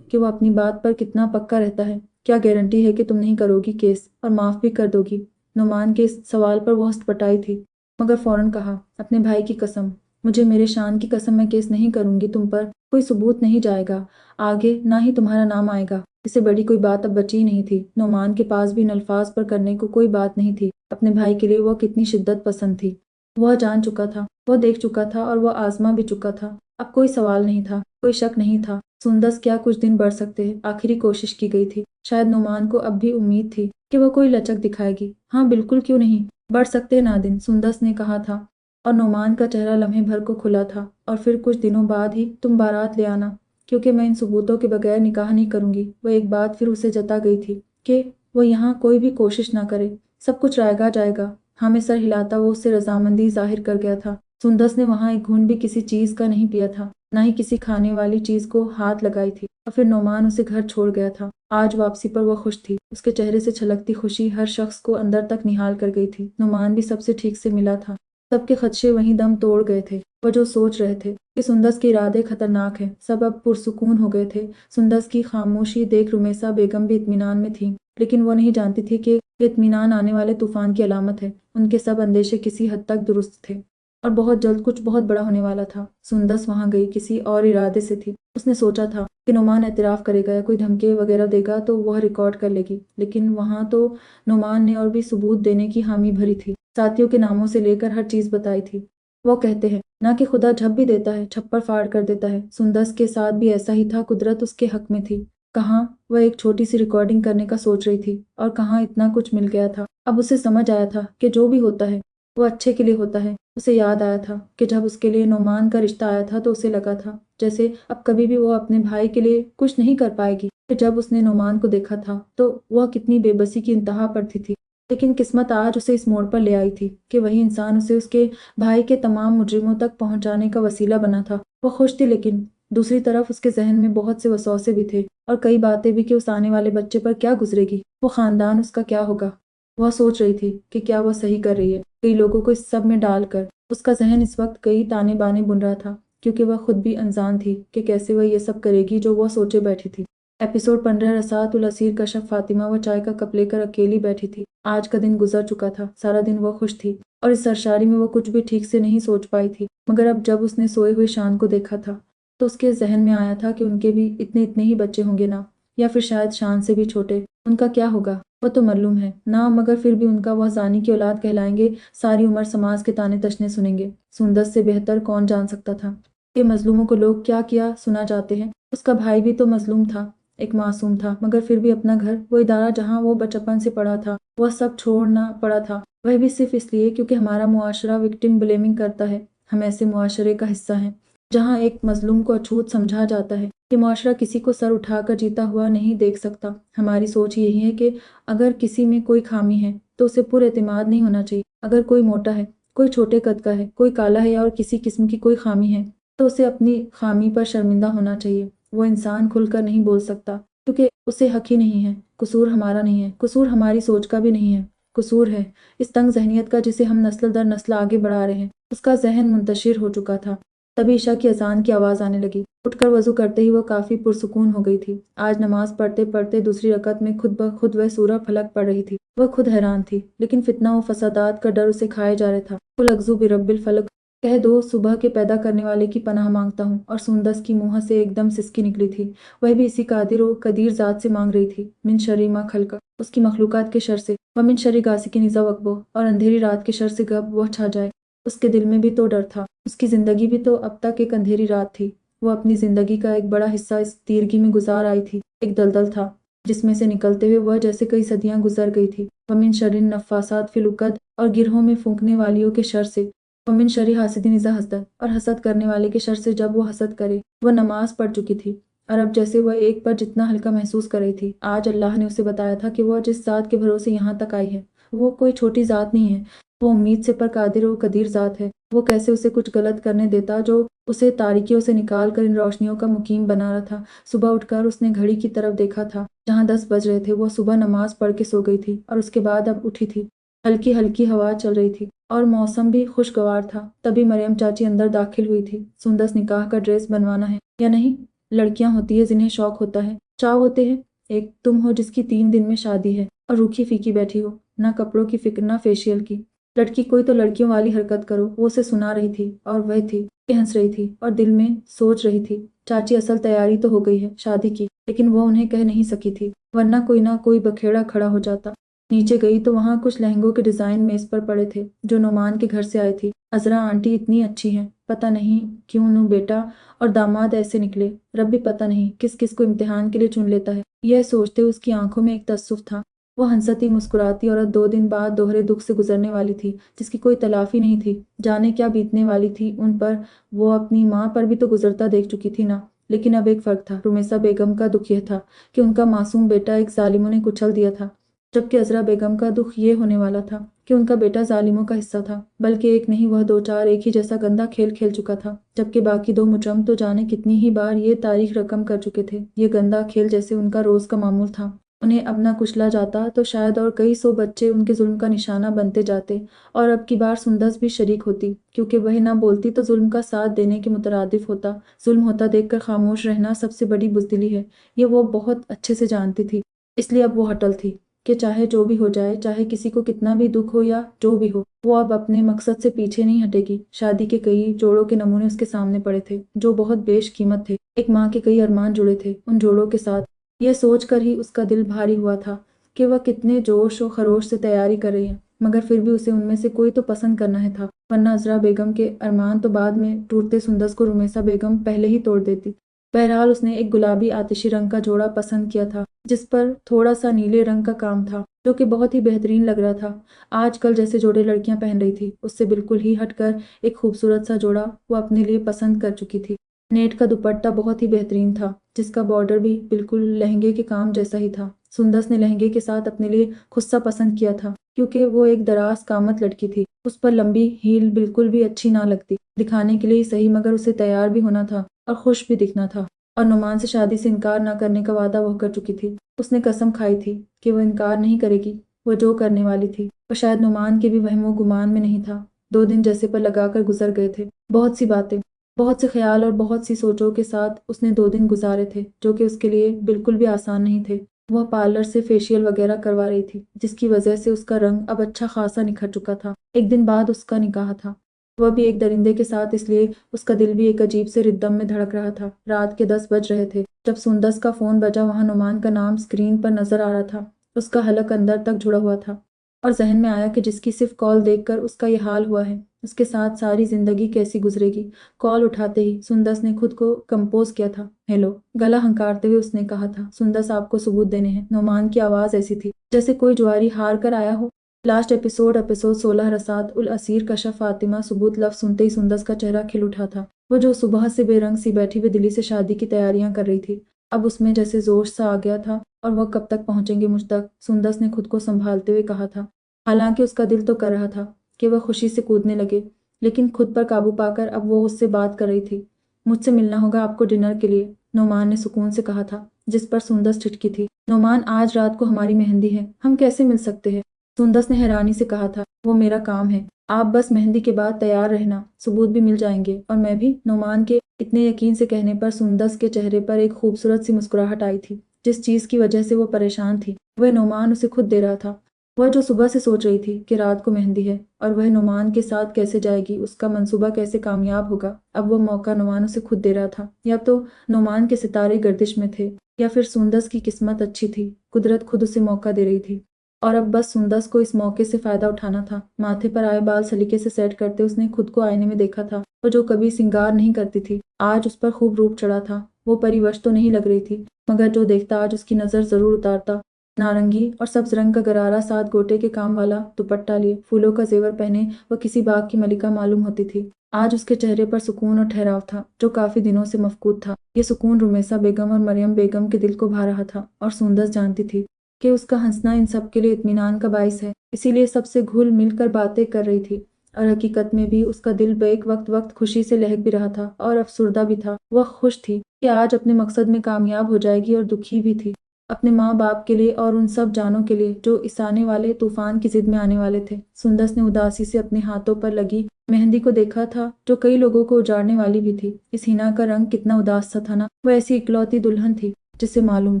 कि वो अपनी बात पर कितना पक्का रहता है। क्या गारंटी है कि तुम नहीं करोगी केस और माफ भी कर दोगी? नोमान के इस सवाल पर वो हस्तपटाई थी, मगर फौरन कहा, अपने भाई की कसम, मुझे मेरे शान की कसम, मैं केस नहीं करूंगी तुम पर। कोई सबूत नहीं जाएगा आगे, ना ही तुम्हारा नाम आएगा। इससे बड़ी कोई बात अब बची नहीं थी। नोमान के पास भी इन अल्फाज पर करने को कोई बात नहीं थी। अपने भाई के लिए वह कितनी शिद्दत पसंद थी वह जान चुका था, वह देख चुका था और वह आजमा भी चुका था। अब कोई सवाल नहीं था, कोई शक नहीं था। सुंदस, क्या कुछ दिन बढ़ सकते हैं? आखिरी कोशिश की गई थी। शायद नोमान को अब भी उम्मीद थी कि वह कोई लचक दिखाएगी। हाँ बिल्कुल, क्यों नहीं, बढ़ सकते ना दिन, सुंदस ने कहा था। और नोमान का चेहरा लम्हे भर को खुला था। और फिर कुछ दिनों बाद ही तुम बारात ले आना, क्योंकि मैं इन सबूतों के बगैर निकाह नहीं करूंगी। वह एक बात फिर उसे जता गई थी कि वो यहाँ कोई भी कोशिश ना करे, सब कुछ रायगा जाएगा। हाँ में सर हिलाता वो उससे रजामंदी जाहिर कर गया था। सुंदस ने वहाँ एक घूंट भी किसी चीज का नहीं पिया था, ना ही किसी खाने वाली चीज को हाथ लगाई थी। और फिर नोमान उसे घर छोड़ गया था। आज वापसी पर वह खुश थी। उसके चेहरे से छलकती खुशी हर शख्स को अंदर तक निहाल कर गई थी। नोमान भी सबसे ठीक से मिला था। सबके खदशे वहीं दम तोड़ गए थे। वह जो सोच रहे थे कि सुंदस के इरादे खतरनाक हैं, सब अब पुरसुकून हो गए थे। सुंदस की खामोशी देख रुमेसा बेगम भी इत्मीनान में थी, लेकिन वो नहीं जानती थी कि इत्मीनान आने वाले तूफान की अलामत है। उनके सब अंदेशे किसी हद तक दुरुस्त थे। और बहुत जल्द कुछ बहुत बड़ा होने वाला था। सुंदस वहां गई किसी और इरादे से थी। उसने सोचा था कि नुमान एतराफ़ करेगा या कोई धमकी वगैरह देगा तो वह रिकॉर्ड कर लेगी, लेकिन वहां तो नुमान ने और भी सबूत देने की हामी भरी थी। साथियों के नामों से लेकर हर चीज बताई थी। वो कहते हैं ना कि खुदा झप भी देता है, छप्पर फाड़ कर देता है। सुंदस के साथ भी ऐसा ही था। कुदरत उसके हक में थी। कहाँ वह एक छोटी सी रिकॉर्डिंग करने का सोच रही थी और कहाँ इतना कुछ मिल गया था। अब उसे समझ आया था कि जो भी होता है वो अच्छे के लिए होता है। उसे याद आया था कि जब उसके लिए नोमान का रिश्ता आया था तो उसे लगा था जैसे अब कभी भी वो अपने भाई के लिए कुछ नहीं कर पाएगी। फिर जब उसने नोमान को देखा था तो वह कितनी बेबसी की इंतहा पर थी। लेकिन किस्मत आज उसे इस मोड़ पर ले आई थी कि वही इंसान उसे उसके भाई के तमाम मुजरिमों तक पहुंचाने का वसीला बना था। वह खुश थी, लेकिन दूसरी तरफ उसके जहन में बहुत से वसौसे भी थे और कई बातें भी कि उस आने वाले बच्चे पर क्या गुजरेगी, वो खानदान उसका क्या होगा। वह सोच रही थी कि क्या वह सही कर रही है। कई लोगों को इस सब में डालकर उसका जहन इस वक्त कई ताने बाने बुन रहा था, क्योंकि वह खुद भी अनजान थी कि कैसे वह ये सब करेगी जो वह सोचे बैठी थी। एपिसोड 15 रसातुल असीर कशफ फातिमा वह चाय का कप लेकर अकेली बैठी थी। आज का दिन गुजर चुका था। सारा दिन वह खुश थी और इस सरशारी में वह कुछ भी ठीक से नहीं सोच पाई थी। मगर अब जब उसने सोए हुए शान को देखा था तो उसके जहन में आया था कि उनके भी इतने इतने ही बच्चे होंगे ना, या फिर शायद शान से भी छोटे। उनका क्या होगा वह तो मालूम है ना, मगर फिर भी उनका वह जानी की औलाद कहलाएंगे। सारी उम्र समाज के ताने तशने सुनेंगे। सुंदस से बेहतर कौन जान सकता था कि मजलूमों को लोग क्या किया सुना जाते हैं। उसका भाई भी तो मजलूम था, एक मासूम था, मगर फिर भी अपना घर, वो इदारा जहाँ वो बचपन से पढ़ा था, वह सब छोड़ना पड़ा था। वह भी सिर्फ इसलिए क्योंकि हमारा मुआशरा विक्टिम ब्लेमिंग करता है। हम ऐसे मुआशरे का हिस्सा हैं जहाँ एक मजलूम को अछूत समझा जाता है। ये मुआशरा किसी को सर उठाकर जीता हुआ नहीं देख सकता। हमारी सोच यही है कि अगर किसी में कोई खामी है तो उसे पुरएतिमाद नहीं होना चाहिए। अगर कोई मोटा है, कोई छोटे कद का है, कोई काला है और किसी किस्म की कोई खामी है तो उसे अपनी खामी पर शर्मिंदा होना चाहिए। वो इंसान खुलकर नहीं बोल सकता क्योंकि उसे हक ही नहीं है। कसूर हमारा नहीं है, कसूर हमारी सोच का भी नहीं है। कसूर है इस तंग जहनियत का जिसे हम नस्ल दर नस्ल आगे बढ़ा रहे हैं। उसका जहन मुंतशिर हो चुका था। तभी ईशा की अजान की आवाज़ आने लगी। उठकर वजू करते ही वह काफ़ी पुरसुकून हो गई थी। आज नमाज पढ़ते पढ़ते दूसरी रकत में खुद ब खुद वह सूरह फलक पढ़ रही थी। वह खुद हैरान थी, लेकिन फितना व फसादात का डर उसे खाए जा रहा था। कुल अगजू बिरब्बिल फलक, कह दो सुबह के पैदा करने वाले की पनाह मांगता हूँ। और सुंदस की मुँह से एकदम सिसकी निकली थी। वह भी इसी कादिर व कदीर ज़ात से मांग रही थी। मिन शर्रि मा खलक, उसकी मखलूकात के शर से, व मिन शर्रि गासिकिन इज़ा वक़ब, और अंधेरी रात के शर से कब वह छा जाए। उसके दिल में भी तो डर था। उसकी जिंदगी भी तो अब तक एक अंधेरी रात थी। वो अपनी जिंदगी का एक बड़ा हिस्सा इस तीरगी में गुजार आई थी। एक दलदल था जिसमें से निकलते हुए वह जैसे कई सदियां गुजर गई थी। वमिन शर्रिन नफ्फासात फिल उक़द, और गिरहों में फूंकने वालियों के शर से। वमिन शर्रि हासिदिन इज़ा हसद, और हसद करने वाले के शर से जब वो हसद करे। वह नमाज पढ़ चुकी थी और अब जैसे वह एक पर जितना हल्का महसूस कर रही थी। आज अल्लाह ने उसे बताया था कि वह जिस ज़ात के भरोसे यहाँ तक आई है वो कोई छोटी ज़ात नहीं है। वो उम्मीद से पर कादिर व कदीर ज़ात है। वो कैसे उसे कुछ गलत करने देता जो उसे तारीकियों से निकाल कर इन रोशनियों का मुकीम बना रहा था। सुबह उठकर उसने घड़ी की तरफ देखा था जहाँ 10 बज रहे थे। वो सुबह नमाज पढ़ के सो गई थी और उसके बाद अब उठी थी। हल्की हल्की हवा चल रही थी और मौसम भी खुशगवार था। तभी मरियम चाची अंदर दाखिल हुई थी। सुंदस निकाह का ड्रेस बनवाना है या नहीं? लड़कियां होती है जिन्हें शौक होता है, चाव होते हैं। एक तुम हो जिसकी 3 दिन में शादी है और रूखी फीकी बैठी हो, ना कपड़ों की फिक्र ना फेशियल की। लड़की कोई तो लड़कियों वाली हरकत करो। वो उसे सुना रही थी और वह थी कि हंस रही थी और दिल में सोच रही थी चाची असल तैयारी तो हो गई है शादी की, लेकिन वो उन्हें कह नहीं सकी थी, वरना कोई ना कोई बखेड़ा खड़ा हो जाता। नीचे गई तो वहाँ कुछ लहंगों के डिजाइन मेज पर पड़े थे जो नोमान के घर से आए थी। अजरा आंटी इतनी अच्छी हैं, पता नहीं क्यों नू बेटा और दामाद ऐसे निकले। रब भी पता नहीं किस किस को इम्तिहान के लिए चुन लेता है। यह सोचते उसकी आंखों में एक तसुफ था। वो हंसती मुस्कुराती औरत 2 दिन बाद दोहरे दुख से गुजरने वाली थी जिसकी कोई तलाफी नहीं थी। जाने क्या बीतने वाली थी उन पर। वो अपनी माँ पर भी तो गुजरता देख चुकी थी ना। लेकिन अब एक फर्क था। रुमेसा बेगम का दुख यह था कि उनका मासूम बेटा एक जालिमों ने कुचल दिया था, जबकि अजरा बेगम का दुख ये होने वाला था कि उनका बेटा जालिमों का हिस्सा था। बल्कि एक नहीं वह 2-4 एक ही जैसा गंदा खेल खेल चुका था, जबकि बाकी 2 मुजरम तो जाने कितनी ही बार ये तारीख रकम कर चुके थे। ये गंदा खेल जैसे उनका रोज का मामूल था। उन्हें अब न कुचला जाता तो शायद और कई 100 बच्चे उनके जुल्म का निशाना बनते जाते। और अब की बार सुंदस भी शरीक होती, क्योंकि वह ना बोलती तो जुल्म का साथ देने के मुतरादिफ होता। जुल्म होता देखकर खामोश रहना सबसे बड़ी बुज़दिली है, ये वो बहुत अच्छे से जानती थी। इसलिए अब वो हटल थी कि चाहे जो भी हो जाए, चाहे किसी को कितना भी दुख हो या जो भी हो, वो अब अपने मकसद से पीछे नहीं हटेगी। शादी के कई जोड़ों के नमूने उसके सामने पड़े थे जो बहुत बेशकीमत थे। एक माँ के कई अरमान जुड़े थे उन जोड़ों के साथ। यह सोचकर ही उसका दिल भारी हुआ था कि वह कितने जोश और खरोश से तैयारी कर रही है, मगर फिर भी उसे उनमें से कोई तो पसंद करना है था, वरना अजरा बेगम के अरमान तो बाद में टूटते सुंदस को रुमेसा बेगम पहले ही तोड़ देती। बहरहाल उसने एक गुलाबी आतिशी रंग का जोड़ा पसंद किया था जिस पर थोड़ा सा नीले रंग का काम था, जो कि बहुत ही बेहतरीन लग रहा था। आजकल जैसे जोड़े लड़कियां पहन रही थी उससे बिल्कुल ही हटकर एक खूबसूरत सा जोड़ा वो अपने लिए पसंद कर चुकी थी। नेट का दुपट्टा बहुत ही बेहतरीन था जिसका बॉर्डर भी बिल्कुल लहंगे के काम जैसा ही था। सुंदस ने लहंगे के साथ अपने लिए खुस्सा पसंद किया था क्योंकि वो एक दराज कामत लड़की थी। उस पर लंबी हील बिल्कुल भी अच्छी ना लगती, दिखाने के लिए ही सही, मगर उसे तैयार भी होना था और खुश भी दिखना था। और नुमान से शादी से इनकार न करने का वादा वह कर चुकी थी। उसने कसम खाई थी कि वह इनकार नहीं करेगी, वह जो करने वाली थी। पर शायद नुमान के भी वहमो गुमान में नहीं था। 2 दिन जैसे पर लगाकर गुजर गए थे। बहुत सी बातें, बहुत से ख्याल और बहुत सी सोचों के साथ उसने 2 दिन गुजारे थे जो कि उसके लिए बिल्कुल भी आसान नहीं थे। वह पार्लर से फेशियल वगैरह करवा रही थी जिसकी वजह से उसका रंग अब अच्छा खासा निखर चुका था। एक दिन बाद उसका निकाह था, वह भी एक दरिंदे के साथ, इसलिए उसका दिल भी एक अजीब से रिद्दम में धड़क रहा था। रात के 10 बज रहे थे जब सुंदस का फोन बजा। वहां नुमान का नाम स्क्रीन पर नजर आ रहा था। उसका हलक अंदर तक जुड़ा हुआ था और जहन में आया कि जिसकी सिर्फ कॉल देखकर उसका ये हाल हुआ है, उसके साथ सारी जिंदगी कैसी गुजरेगी। कॉल उठाते ही सुंदस ने खुद को कंपोज किया था। हेलो, गला हंकारते हुए उसने कहा था। सुंदस, आपको सबूत देने हैं। नुमान की आवाज ऐसी थी जैसे कोई जुआरी हार कर आया हो। लास्ट एपिसोड 16 रसात उल असीर कशफ फातिमा। सबूत लफ्ज सुनते ही सुंदस का चेहरा खिल उठा था। वो जो सुबह से बेरंग सी बैठी हुई दिल्ली से शादी की तैयारियां कर रही थी, अब उसमें जैसे जोश सा आ गया था। और वह कब तक पहुंचेंगे मुझ तक, सुंदस ने खुद को संभालते हुए कहा था। हालांकि उसका दिल तो कर रहा था कि वह खुशी से कूदने लगे, लेकिन खुद पर काबू पाकर अब वो उससे बात कर रही थी। मुझसे मिलना होगा आपको डिनर के लिए, नोमान ने सुकून से कहा था, जिस पर सुंदस ठिठकी थी। नोमान, आज रात को हमारी मेहंदी है, हम कैसे मिल सकते हैं? सुंदस ने हैरानी से कहा था। वो मेरा काम है, आप बस मेहंदी के बाद तैयार रहना, सबूत भी मिल जाएंगे और मैं भी। नोमान के इतने यकीन से कहने पर सुंदस के चेहरे पर एक खूबसूरत सी मुस्कुराहट आई थी। जिस चीज की वजह से वो परेशान थी वह नोमान उसे खुद दे रहा था। वह जो सुबह से सोच रही थी कि रात को मेहंदी है और वह नुमान के साथ कैसे जाएगी, उसका मंसूबा कैसे कामयाब होगा, अब वो मौका नुमान उसे खुद दे रहा था। या तो नुमान के सितारे गर्दिश में थे या फिर सुंदस की किस्मत अच्छी थी, कुदरत खुद उसे मौका दे रही थी और अब बस सुंदस को इस मौके से फायदा उठाना था। माथे पर आए बाल सलीके से सेट करते उसने खुद को आईने में देखा था। वो जो कभी सिंगार नहीं करती थी, आज उस पर खूब रूप चढ़ा था। वो परिवश तो नहीं लग रही थी, मगर जो देखता आज उसकी नजर जरूर उतारता। नारंगी और सब्ज रंग का गरारा, 7 गोटे के काम वाला दुपट्टा लिए, फूलों का जेवर पहने वह किसी बाग की मलिका मालूम होती थी। आज उसके चेहरे पर सुकून और ठहराव था जो काफी दिनों से मफकूद था। ये सुकून रुमेसा बेगम और मरियम बेगम के दिल को भा रहा था और सुंदस जानती थी कि उसका हंसना इन सब के लिए इत्मीनान का बाइस है, इसीलिए सबसे घुल मिल कर बातें कर रही थी। और हकीकत में भी उसका दिल बेक वक्त वक्त खुशी से लहक भी रहा था और अफसुर्दा भी था। वह खुश थी कि आज अपने मकसद में कामयाब हो जाएगी और दुखी भी थी अपने माँ बाप के लिए और उन सब जानों के लिए जो इस आने वाले तूफान की जिद में आने वाले थे। सुंदस ने उदासी से अपने हाथों पर लगी मेहंदी को देखा था जो कई लोगों को उजाड़ने वाली भी थी। इस हिना का रंग कितना उदास सा था ना। वह ऐसी इकलौती दुल्हन थी जिसे मालूम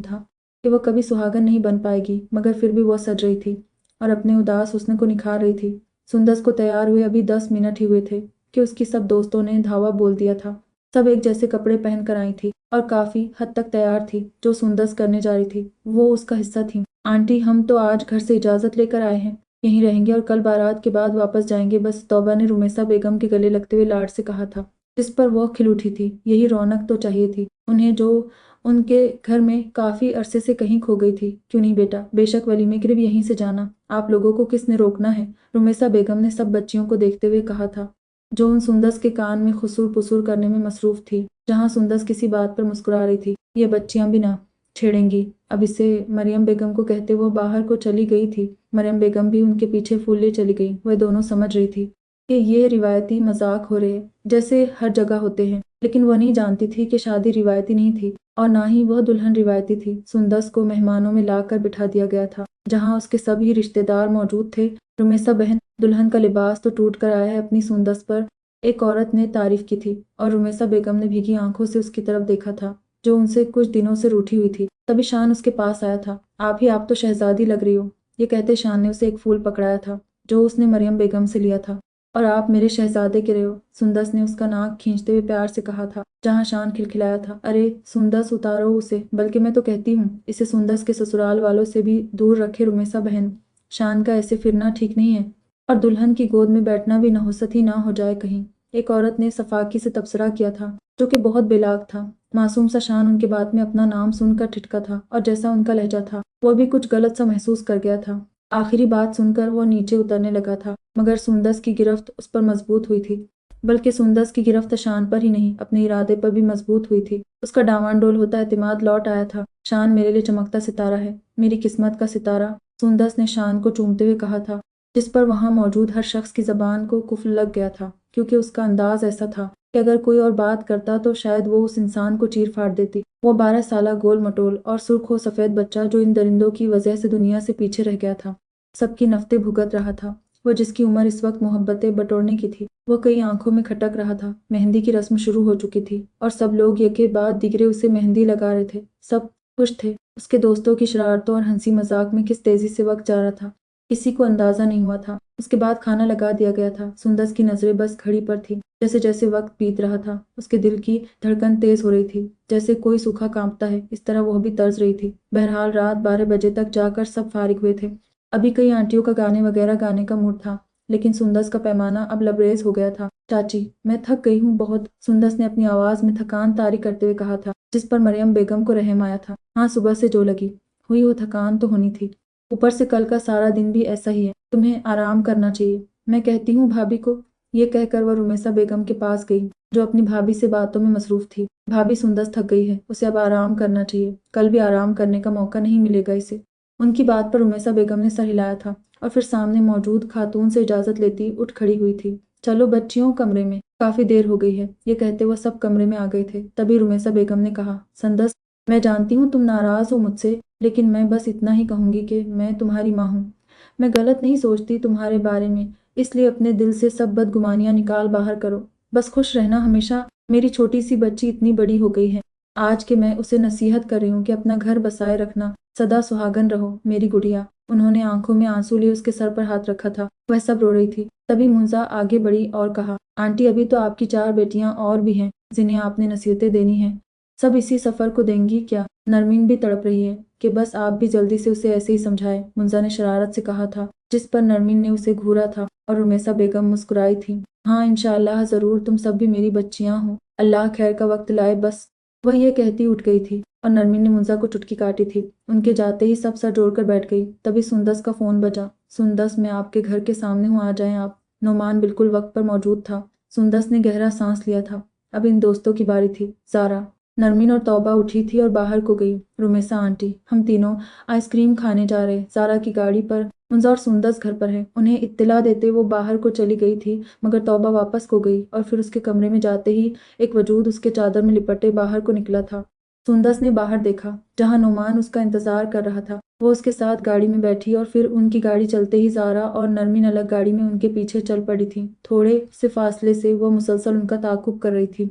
था कि वह कभी सुहागन नहीं बन पाएगी, मगर फिर भी वह सज रही थी और अपने उदास हुस्न को निखार रही थी। सुंदस को तैयार हुए अभी 10 मिनट ही हुए थे कि उसकी सब दोस्तों ने धावा बोल दिया था। सब एक जैसे कपड़े पहन कर आई थी और काफी हद तक तैयार थी। जो सुंदस करने जा रही थी वो उसका हिस्सा थी। आंटी, हम तो आज घर से इजाजत लेकर आए हैं, यहीं रहेंगे और कल बारात के बाद वापस जाएंगे बस, तौबा ने रुमेसा बेगम के गले लगते हुए लाड से कहा था, जिस पर वो खिल उठी थी। यही रौनक तो चाहिए थी उन्हें जो उनके घर में काफी अरसे से कहीं खो गई थी। क्यों नहीं बेटा, बेशक वलीमे के लिए भी यहीं से जाना, आप लोगों को किसने रोकना है, रुमेसा बेगम ने सब बच्चियों को देखते हुए कहा था जो उन सुंदस के कान में खुसूर पुसूर करने में मसरूफ थी। जहां सुंदस किसी बात पर मुस्कुरा रही थी, ये बच्चियां भी ना छेड़ेंगी अब इसे, मरियम बेगम को कहते वो बाहर को चली गई थी। मरियम बेगम भी उनके पीछे फूले चली गई। वह दोनों समझ रही थी कि ये रिवायती मजाक हो रहे जैसे हर जगह होते हैं, लेकिन वह नहीं जानती थी कि शादी रिवायती नहीं थी और ना ही वह दुल्हन रिवायती थी। सुंदस को मेहमानों में लाकर बिठा दिया गया था जहाँ उसके सभी रिश्तेदार मौजूद थे। रुमेसा बहन, दुल्हन का लिबास तो टूट कर आया है अपनी सुंदस पर, एक औरत ने तारीफ की थी और रुमेसा बेगम ने भीगी आंखों से उसकी तरफ देखा था जो उनसे कुछ दिनों से रूठी हुई थी। तभी शान उसके पास आया था। आप तो शहजादी लग रही हो। ये कहते शान ने उसे एक फूल पकड़ाया था जो उसने मरियम बेगम से लिया था। और आप मेरे शहजादे के रहे हो, सुंदस ने उसका नाक खींचते हुए प्यार से कहा था, जहां शान खिलखिलाया था। अरे सुंदस, उतारो उसे, बल्कि मैं तो कहती हूँ इसे सुंदस के ससुराल वालों से भी दूर रखे रुमेसा बहन। शान का ऐसे फिरना ठीक नहीं है, और दुल्हन की गोद में बैठना भी नहुसत ही ना हो जाए कहीं। एक औरत ने सफाकी से तबसरा किया था जो कि बहुत बेलाग था। मासूम सा शान उनके बात में अपना नाम सुनकर ठिठका था, और जैसा उनका लहजा था वो भी कुछ गलत सा महसूस कर गया था। आखिरी बात सुनकर वो नीचे उतरने लगा था, मगर सुंदस की गिरफ्त उस पर मजबूत हुई थी। बल्कि सुंदस की गिरफ्त शान पर ही नहीं, अपने इरादे पर भी मजबूत हुई थी। उसका डावांडोल होता एतमाद लौट आया था। शान मेरे लिए चमकता सितारा है, मेरी किस्मत का सितारा, सुंदस ने शान को चूमते हुए कहा था, जिस पर वहां मौजूद हर शख्स की जबान को कुफ्ल लग गया था, क्योंकि उसका अंदाज ऐसा था कि अगर कोई और बात करता तो शायद वो उस इंसान को चीर फाड़ देती। वो 12 साला गोल मटोल और सुर्ख व सफेद बच्चा जो इन दरिंदों की वजह से दुनिया से पीछे रह गया था, सबकी नफ्तें भुगत रहा था। वो जिसकी उम्र इस वक्त मोहब्बतें बटोरने की थी, वो कई आंखों में खटक रहा था। मेहंदी की रस्म शुरू हो चुकी थी और सब लोग एक के बाद दिगरे उसे मेहंदी लगा रहे थे। सब खुश थे। उसके दोस्तों की शरारतों और हंसी मजाक में किस तेजी से वक्त जा रहा था, किसी को अंदाजा नहीं हुआ था। उसके बाद खाना लगा दिया गया था। सुंदस की नजरें बस घड़ी पर थी। जैसे जैसे वक्त बीत रहा था उसके दिल की धड़कन तेज हो रही थी, जैसे कोई सूखा कांपता है, इस तरह वह भी तर्ज रही थी। बहरहाल रात 12 बजे तक जाकर सब फारिग हुए थे। अभी कई आंटियों का गाने वगैरह गाने का मूड था, लेकिन सुंदस का पैमाना अब लबरेज हो गया था। चाची, मैं थक गई हूँ बहुत, सुंदस ने अपनी आवाज में थकान तारी करते हुए कहा था, जिस पर मरियम बेगम को रहम आया था। हाँ, सुबह से जो लगी हुई हो थकान तो होनी थी, ऊपर से कल का सारा दिन भी ऐसा ही है, तुम्हें आराम करना चाहिए। मैं कहती हूँ भाभी को। ये कहकर वह रुमेसा बेगम के पास गई, जो अपनी भाभी से बातों में मसरूफ थी। भाभी, सुंदस थक गई है, उसे अब आराम करना चाहिए, कल भी आराम करने का मौका नहीं मिलेगा इसे। उनकी बात पर रुमेसा बेगम ने सर हिलाया था और फिर सामने मौजूद खातून से इजाजत लेती उठ खड़ी हुई थी। चलो बच्चियों, कमरे में, काफी देर हो गई है। ये कहते हुए सब कमरे में आ गए थे। तभी रुमेसा बेगम ने कहा, संदस, मैं जानती हूँ तुम नाराज हो मुझसे, लेकिन मैं बस इतना ही कहूंगी कि मैं तुम्हारी माँ हूँ। मैं गलत नहीं सोचती तुम्हारे बारे में, इसलिए अपने दिल से सब बदगुमानियां निकाल बाहर करो। बस खुश रहना हमेशा। मेरी छोटी सी बच्ची इतनी बड़ी हो गई है आज के मैं उसे नसीहत कर रही हूँ कि अपना घर बसाए रखना, सदा सुहागन रहो मेरी गुड़िया। उन्होंने आंखों में आंसू लिए उसके सर पर हाथ रखा था। वह सब रो रही थी। तभी मुंजा आगे बढ़ी और कहा, आंटी, अभी तो आपकी 4 बेटियां और भी हैं जिन्हें आपने नसीहतें देनी हैं। सब इसी सफर को देंगी क्या? नरमीन भी तड़प रही है कि बस आप भी जल्दी से उसे ऐसे ही समझाए, मुंजा ने शरारत से कहा था, जिस पर नरमीन ने उसे घूरा था और रुमेसा बेगम मुस्कुराई थी। हाँ इंशाअल्लाह, जरूर, तुम सब भी मेरी बच्चियां हो, अल्लाह खैर का वक्त लाए बस। वह ये कहती उठ गई थी और नरमीन ने मुंजा को चुटकी काटी थी। उनके जाते ही सब सर जोड़कर बैठ गई। तभी सुंदस का फोन बजा। सुंदस, मैं आपके घर के सामने हूँ, आ जाएं आप। नोमान बिल्कुल वक्त पर मौजूद था। सुंदस ने गहरा सांस लिया था। अब इन दोस्तों की बारी थी। जारा, नरमीन और तौबा उठी थी और बाहर को गई। रुमेसा आंटी, हम तीनों आइसक्रीम खाने जा रहे, जारा की गाड़ी पर। मुंजा और सुंदस घर पर है। उन्हें इत्तिला देते वो बाहर को चली गई थी, मगर तौबा वापस को गई और फिर उसके कमरे में जाते ही एक वजूद उसके चादर में लिपटे बाहर को निकला था। सुंदस ने बाहर देखा, जहां नोमान उसका इंतजार कर रहा था। वो उसके साथ गाड़ी में बैठी और फिर उनकी गाड़ी चलते ही जारा और नरमीन अलग गाड़ी में उनके पीछे चल पड़ी थी। थोड़े से फासले से वो मुसलसल उनका ताकुब कर रही थी।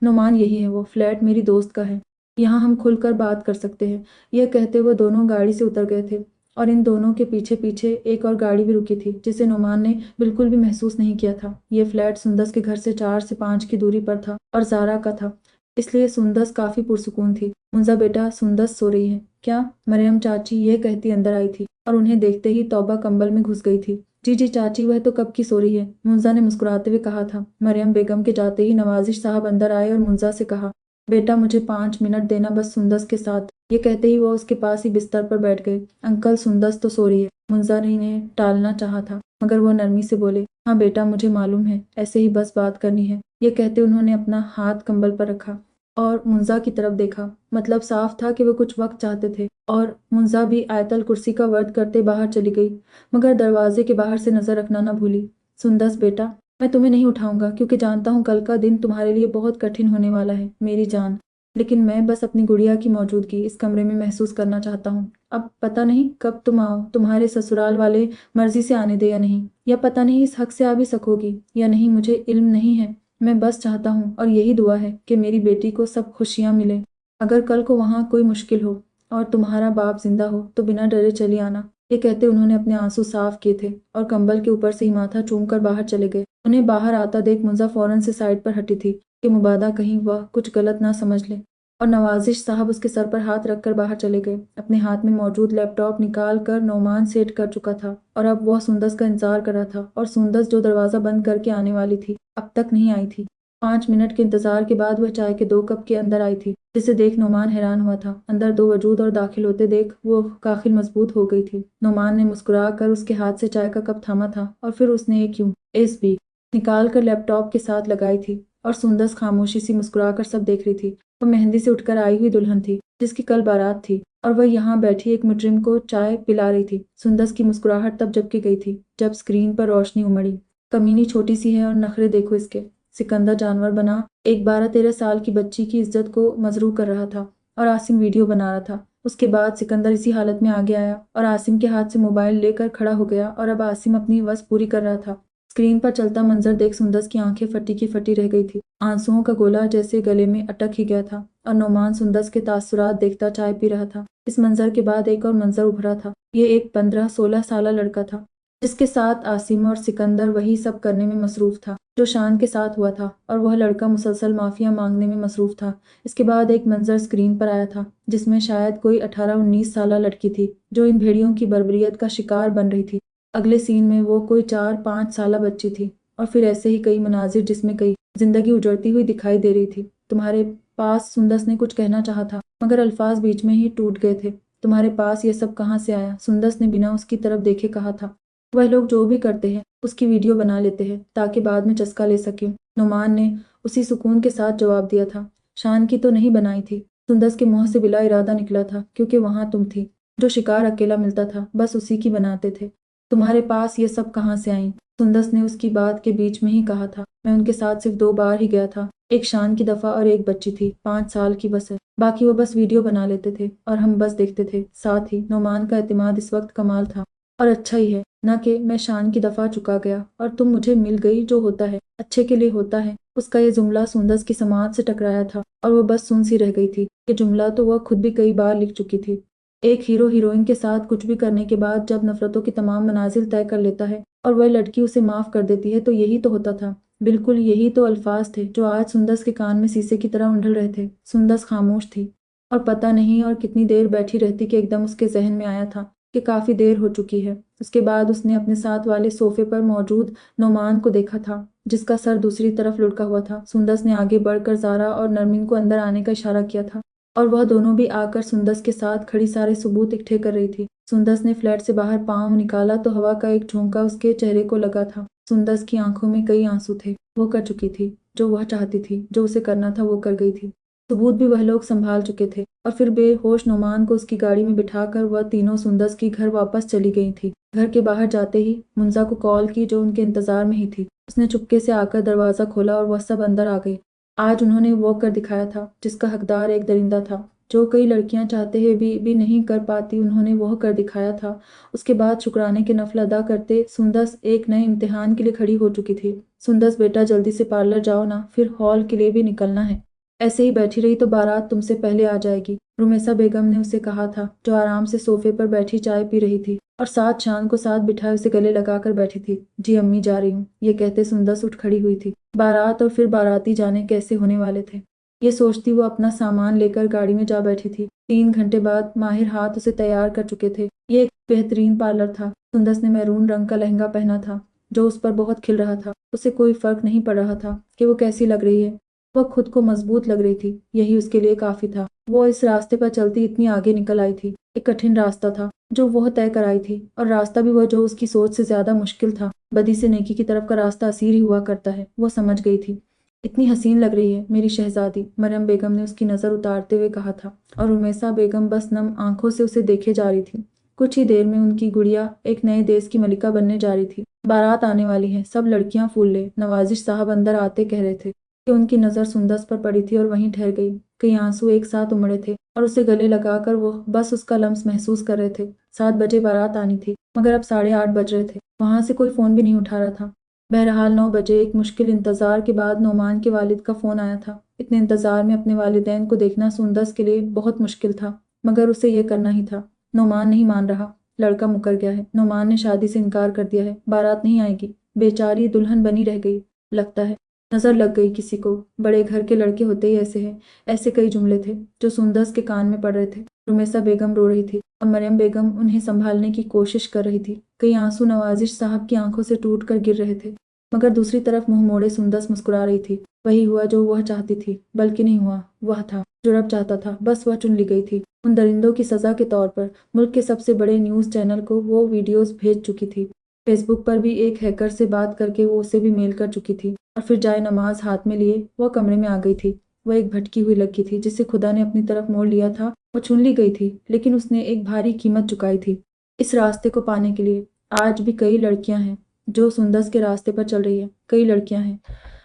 नोमान, यही है वो फ्लैट, मेरी दोस्त का है, यहाँ हम खुलकर बात कर सकते हैं। यह कहते हुए दोनों गाड़ी से उतर गए थे और इन दोनों के पीछे पीछे एक और गाड़ी भी रुकी थी, जिसे नोमान ने बिल्कुल भी महसूस नहीं किया था। यह फ्लैट सुंदस के घर से 4 से 5 की दूरी पर था और जारा का था, इसलिए सुंदस काफी पुरसुकून थी। मुंजा बेटा, सुंदस सो रही है क्या? मरियम चाची ये कहती अंदर आई थी और उन्हें देखते ही तौबा कंबल में घुस गई थी। जी जी चाची, वह तो कब की सो रही है, मुंजा ने मुस्कुराते हुए कहा था। मरियम बेगम के जाते ही नवाजिश साहब अंदर आए और मुंजा से कहा, बेटा मुझे 5 मिनट देना बस सुंदस के साथ। ये कहते ही वो उसके पास ही बिस्तर पर बैठ गए। अंकल, सुंदस तो सो रही है, मुंजा ने इन्हें टालना चाहा था, मगर वो नरमी से बोले, हाँ बेटा, मुझे मालूम है, ऐसे ही बस बात करनी है। ये कहते उन्होंने अपना हाथ कंबल पर रखा और मुंजा की तरफ देखा। मतलब साफ था कि वो कुछ वक्त चाहते थे और मुंजा भी आयतल कुर्सी का वर्द करते बाहर चली गई, मगर दरवाजे के बाहर से नजर रखना न भूली। सुंदस बेटा, मैं तुम्हें नहीं उठाऊंगा क्योंकि जानता हूँ कल का दिन तुम्हारे लिए बहुत कठिन होने वाला है मेरी जान, लेकिन मैं बस अपनी गुड़िया की मौजूदगी इस कमरे में महसूस करना चाहता हूँ। अब पता नहीं कब तुम आओ, तुम्हारे ससुराल वाले मर्जी से आने दे या नहीं, या पता नहीं इस हक से आ भी सकोगी या नहीं, मुझे इल्म नहीं है। मैं बस चाहता हूँ और यही दुआ है कि मेरी बेटी को सब खुशियाँ मिले। अगर कल को वहाँ कोई मुश्किल हो और तुम्हारा बाप जिंदा हो तो बिना डरे चली आना। یہ کہتے انہوں نے اپنے آنسو صاف کیے تھے اور کمبل کے اوپر سے ہی ماتھا چوم کر باہر چلے گئے۔ انہیں باہر آتا دیکھ منزا فوراً سے سائڈ پر ہٹی تھی کہ مبادا کہیں وہ کچھ غلط نہ سمجھ لے، اور نوازش صاحب اس کے سر پر ہاتھ رکھ کر باہر چلے گئے۔ اپنے ہاتھ میں موجود لیپ ٹاپ نکال کر نعمان سیٹ کر چکا تھا اور اب وہ سندس کا انتظار کر رہا تھا، اور سندس جو دروازہ بند کر کے آنے والی تھی اب تک نہیں آئی تھی۔ 5 منٹ کے انتظار کے بعد وہ چائے کے 2 کپ کے اندر آئی تھی، جسے دیکھ نعمان حیران ہوا تھا۔ اندر 2 وجود اور داخل ہوتے دیکھ وہ کاخل مضبوط ہو گئی تھی۔ نعمان نے مسکرا کر اس کے ہاتھ سے چائے کا کپ تھاما تھا اور پھر اس نے ایک USB نکال کر لیپ ٹاپ کے ساتھ لگائی تھی، اور سندس خاموشی سی مسکرا کر سب دیکھ رہی تھی۔ وہ مہندی سے اٹھ کر آئی ہوئی دلہن تھی جس کی کل بارات تھی، اور وہ یہاں بیٹھی ایک مجرم کو چائے پلا رہی تھی۔ سندس کی مسکراہٹ تب جھپکی گئی تھی جب سکرین پر روشنی امڑی۔ کمینی چھوٹی سی ہے اور نخرے دیکھو اس کے۔ سکندر جانور بنا ایک 12-13 سال کی بچی کی عزت کو مجروح کر رہا تھا اور عاصم ویڈیو بنا رہا تھا۔ اس کے بعد سکندر اسی حالت میں آگے آیا اور عاصم کے ہاتھ سے موبائل لے کر کھڑا ہو گیا، اور اب عاصم اپنی وصف پوری کر رہا تھا۔ اسکرین پر چلتا منظر دیکھ سندس کی آنکھیں پھٹی کی پھٹی رہ گئی تھی، آنسوؤں کا گولا جیسے گلے میں اٹک ہی گیا تھا، اور نعمان سندس کے تاثرات دیکھتا چائے پی رہا تھا۔ اس منظر کے بعد ایک اور منظر ابھرا تھا۔ یہ ایک 15-16 سالہ لڑکا تھا جس کے ساتھ عاصم اور سکندر وہی سب کرنے میں مصروف تھا جو شان کے ساتھ ہوا تھا، اور وہ لڑکا مسلسل معافیا مانگنے میں مصروف تھا۔ اس کے بعد ایک منظر اسکرین پر آیا تھا جس میں شاید کوئی 18-19 سالہ لڑکی تھی جو ان بھیڑیوں کی بربریت کا شکار بن رہی تھی۔ اگلے سین میں وہ کوئی 4-5 سالہ بچی تھی، اور پھر ایسے ہی کئی مناظر جس میں کئی زندگی اجڑتی ہوئی دکھائی دے رہی تھی۔ تمہارے پاس، سندس نے کچھ کہنا چاہا تھا مگر الفاظ بیچ میں ہی ٹوٹ گئے تھے۔ تمہارے پاس یہ سب کہاں سے آیا؟ سندس نے بنا اس کی طرف دیکھے کہا تھا۔ وہ لوگ جو بھی کرتے ہیں اس کی ویڈیو بنا لیتے ہیں تاکہ بعد میں چسکا لے سکیں۔ نعمان نے اسی سکون کے ساتھ جواب دیا تھا۔ شان کی تو نہیں بنائی تھی، سندس کے منہ سے بلا ارادہ نکلا تھا، کیونکہ وہاں تم تھی۔ جو شکار اکیلا ملتا تھا بس اسی کی بناتے تھے۔ تمہارے پاس یہ سب کہاں سے آئیں؟ سندس نے اس کی بات کے بیچ میں ہی کہا تھا۔ میں ان کے ساتھ صرف 2 بار ہی گیا تھا، ایک شان کی دفعہ اور ایک بچی تھی 5 سال کی بس ہے، باقی وہ بس ویڈیو بنا لیتے تھے اور ہم بس دیکھتے تھے۔ ساتھ ہی نعمان کا اعتماد اس وقت کمال تھا، اور اچھا ہی ہے نہ کہ میں شان کی دفعہ چکا گیا اور تم مجھے مل گئی۔ جو ہوتا ہے اچھے کے لیے ہوتا ہے۔ اس کا یہ جملہ سندس کی سماعت سے ٹکرایا تھا اور وہ بس سن سی رہ گئی تھی۔ یہ جملہ تو وہ خود بھی کئی بار لکھ چکی تھی۔ ایک ہیرو ہیروئن کے ساتھ کچھ بھی کرنے کے بعد جب نفرتوں کی تمام منازل طے کر لیتا ہے اور وہ لڑکی اسے معاف کر دیتی ہے تو یہی تو ہوتا تھا۔ بالکل یہی تو الفاظ تھے جو آج سندس کے کان میں سیسے کی طرح اونڈل رہے تھے۔ سندس خاموش تھی اور پتہ نہیں اور کتنی دیر بیٹھی رہتی کہ ایک دم اس کے ذہن میں آیا تھا کہ کافی دیر ہو چکی ہے۔ اس کے بعد اس نے اپنے ساتھ والے صوفے پر موجود نعمان کو دیکھا تھا جس کا سر دوسری طرف لڑکا ہوا تھا۔ سندس نے آگے بڑھ کر زارا اور نرمین کو اندر آنے کا اشارہ کیا تھا، اور وہ دونوں بھی آ کر سندس کے ساتھ کھڑی سارے ثبوت اکٹھے کر رہی تھی۔ سندس نے فلیٹ سے باہر پاؤں نکالا تو ہوا کا ایک جھونکا اس کے چہرے کو لگا تھا۔ سندس کی آنکھوں میں کئی آنسو تھے۔ وہ کر چکی تھی جو وہ چاہتی تھی، جو اسے کرنا تھا وہ کر گئی تھی۔ ثبوت بھی وہ لوگ سنبھال چکے تھے، اور پھر بے ہوش نعمان کو اس کی گاڑی میں بٹھا کر وہ تینوں سندس کی گھر واپس چلی گئی تھی۔ گھر کے باہر جاتے ہی منزا کو کال کی جو ان کے انتظار میں ہی تھی۔ اس نے چپکے سے آ کر دروازہ کھولا اور وہ سب اندر آ گئے۔ آج انہوں نے وہ کر دکھایا تھا جس کا حقدار ایک درندہ تھا، جو کئی لڑکیاں چاہتے ہوئے بھی نہیں کر پاتی۔ انہوں نے وہ کر دکھایا تھا۔ اس کے بعد شکرانے کے نفل ادا کرتے سندس ایک نئے امتحان کے لیے کھڑی ہو چکی تھی۔ سندس بیٹا جلدی سے پارلر جاؤ نا، پھر ہال کے لیے بھی نکلنا ہے۔ ایسے ہی بیٹھی رہی تو بارات تم سے پہلے آ جائے گی، رمیسا بیگم نے اسے کہا تھا جو آرام سے صوفے پر بیٹھی چائے پی رہی تھی اور ساتھ شان کو ساتھ بٹھائے اسے گلے لگا کر بیٹھی تھی۔ جی امی جا رہی ہوں، یہ کہتے سندس اٹھ کھڑی ہوئی تھی۔ بارات اور پھر باراتی جانے کیسے ہونے والے تھے یہ سوچتی وہ اپنا سامان لے کر گاڑی میں جا بیٹھی تھی۔ 3 گھنٹے بعد ماہر ہاتھ اسے تیار کر چکے تھے۔ یہ ایک بہترین پارلر تھا۔ سندس نے میرون رنگ کا لہنگا پہنا تھا جو اس پر بہت کھل رہا تھا۔ اسے کوئی فرق نہیں پڑ رہا تھا کہ وہ کیسی لگ رہی ہے، وہ خود کو مضبوط لگ رہی تھی، یہی اس کے لیے کافی تھا۔ وہ اس راستے پر چلتی اتنی آگے نکل آئی تھی۔ ایک کٹھن راستہ تھا جو وہ طے کرائی تھی، اور راستہ بھی وہ جو اس کی سوچ سے زیادہ مشکل تھا۔ بدی سے نیکی کی طرف کا راستہ اسیر ہی ہوا کرتا ہے، وہ سمجھ گئی تھی۔ اتنی حسین لگ رہی ہے میری شہزادی، مریم بیگم نے اس کی نظر اتارتے ہوئے کہا تھا، اور رمیسا بیگم بس نم آنکھوں سے اسے دیکھے جا رہی تھی۔ کچھ ہی دیر میں ان کی گڑیا ایک نئے دیس کی ملکہ بننے جا رہی تھی۔ بارات آنے والی ہے، سب لڑکیاں پھول لے، نوازش صاحب اندر آتے کہہ رہے تھے کہ ان کی نظر سندس پر پڑی تھی اور وہیں ٹھہر گئی۔ کئی آنسو ایک ساتھ امڑے تھے اور اسے گلے لگا کر وہ بس اس کا لمس محسوس کر رہے تھے۔ 7 بجے بارات آنی تھی مگر اب 8:30 بج رہے تھے۔ وہاں سے کوئی فون بھی نہیں اٹھا رہا تھا۔ بہرحال 9 بجے ایک مشکل انتظار کے بعد نعمان کے والد کا فون آیا تھا۔ اتنے انتظار میں اپنے والدین کو دیکھنا سندس کے لیے بہت مشکل تھا، مگر اسے یہ کرنا ہی تھا۔ نعمان نہیں مان رہا، लड़का मुकर गया है, नोमान ने शादी से इनकार कर दिया है, बारात नहीं आएगी, बेचारी दुल्हन बनी रह गई, लगता है नजर लग गई किसी को, बड़े घर के लड़के होते ही ऐसे हैं। ऐसे कई जुमले थे जो सुंदस के कान में पड़ रहे थे। रुमेसा बेगम रो रही थी और मरियम बेगम उन्हें संभालने की कोशिश कर रही थी। कई आंसू नवाजिश साहब की आंखों से टूट कर गिर रहे थे, मगर दूसरी तरफ मुंह मोड़े सुंदस मुस्कुरा रही थी। वही हुआ जो वह चाहती थी, बल्कि नहीं हुआ, वह था जो रब चाहता था, बस वह चुन ली गई थी। उन दरिंदों की सजा के तौर पर मुल्क के सबसे बड़े न्यूज़ चैनल को वो वीडियोस भेज चुकी थी। फेसबुक पर भी एक हैकर से बात करके वो उसे भी मेल कर चुकी थी और फिर जाए नमाज हाथ में लिए वह कमरे में आ गई थी। वह एक भटकी हुई लड़की थी जिसे खुदा ने अपनी तरफ मोड़ लिया था। वो चुन ली गई थी, लेकिन उसने एक भारी कीमत चुकाई थी इस रास्ते को पाने के लिए। आज भी कई लड़कियां हैं जो सुंदस के रास्ते पर चल रही है, कई लड़कियां हैं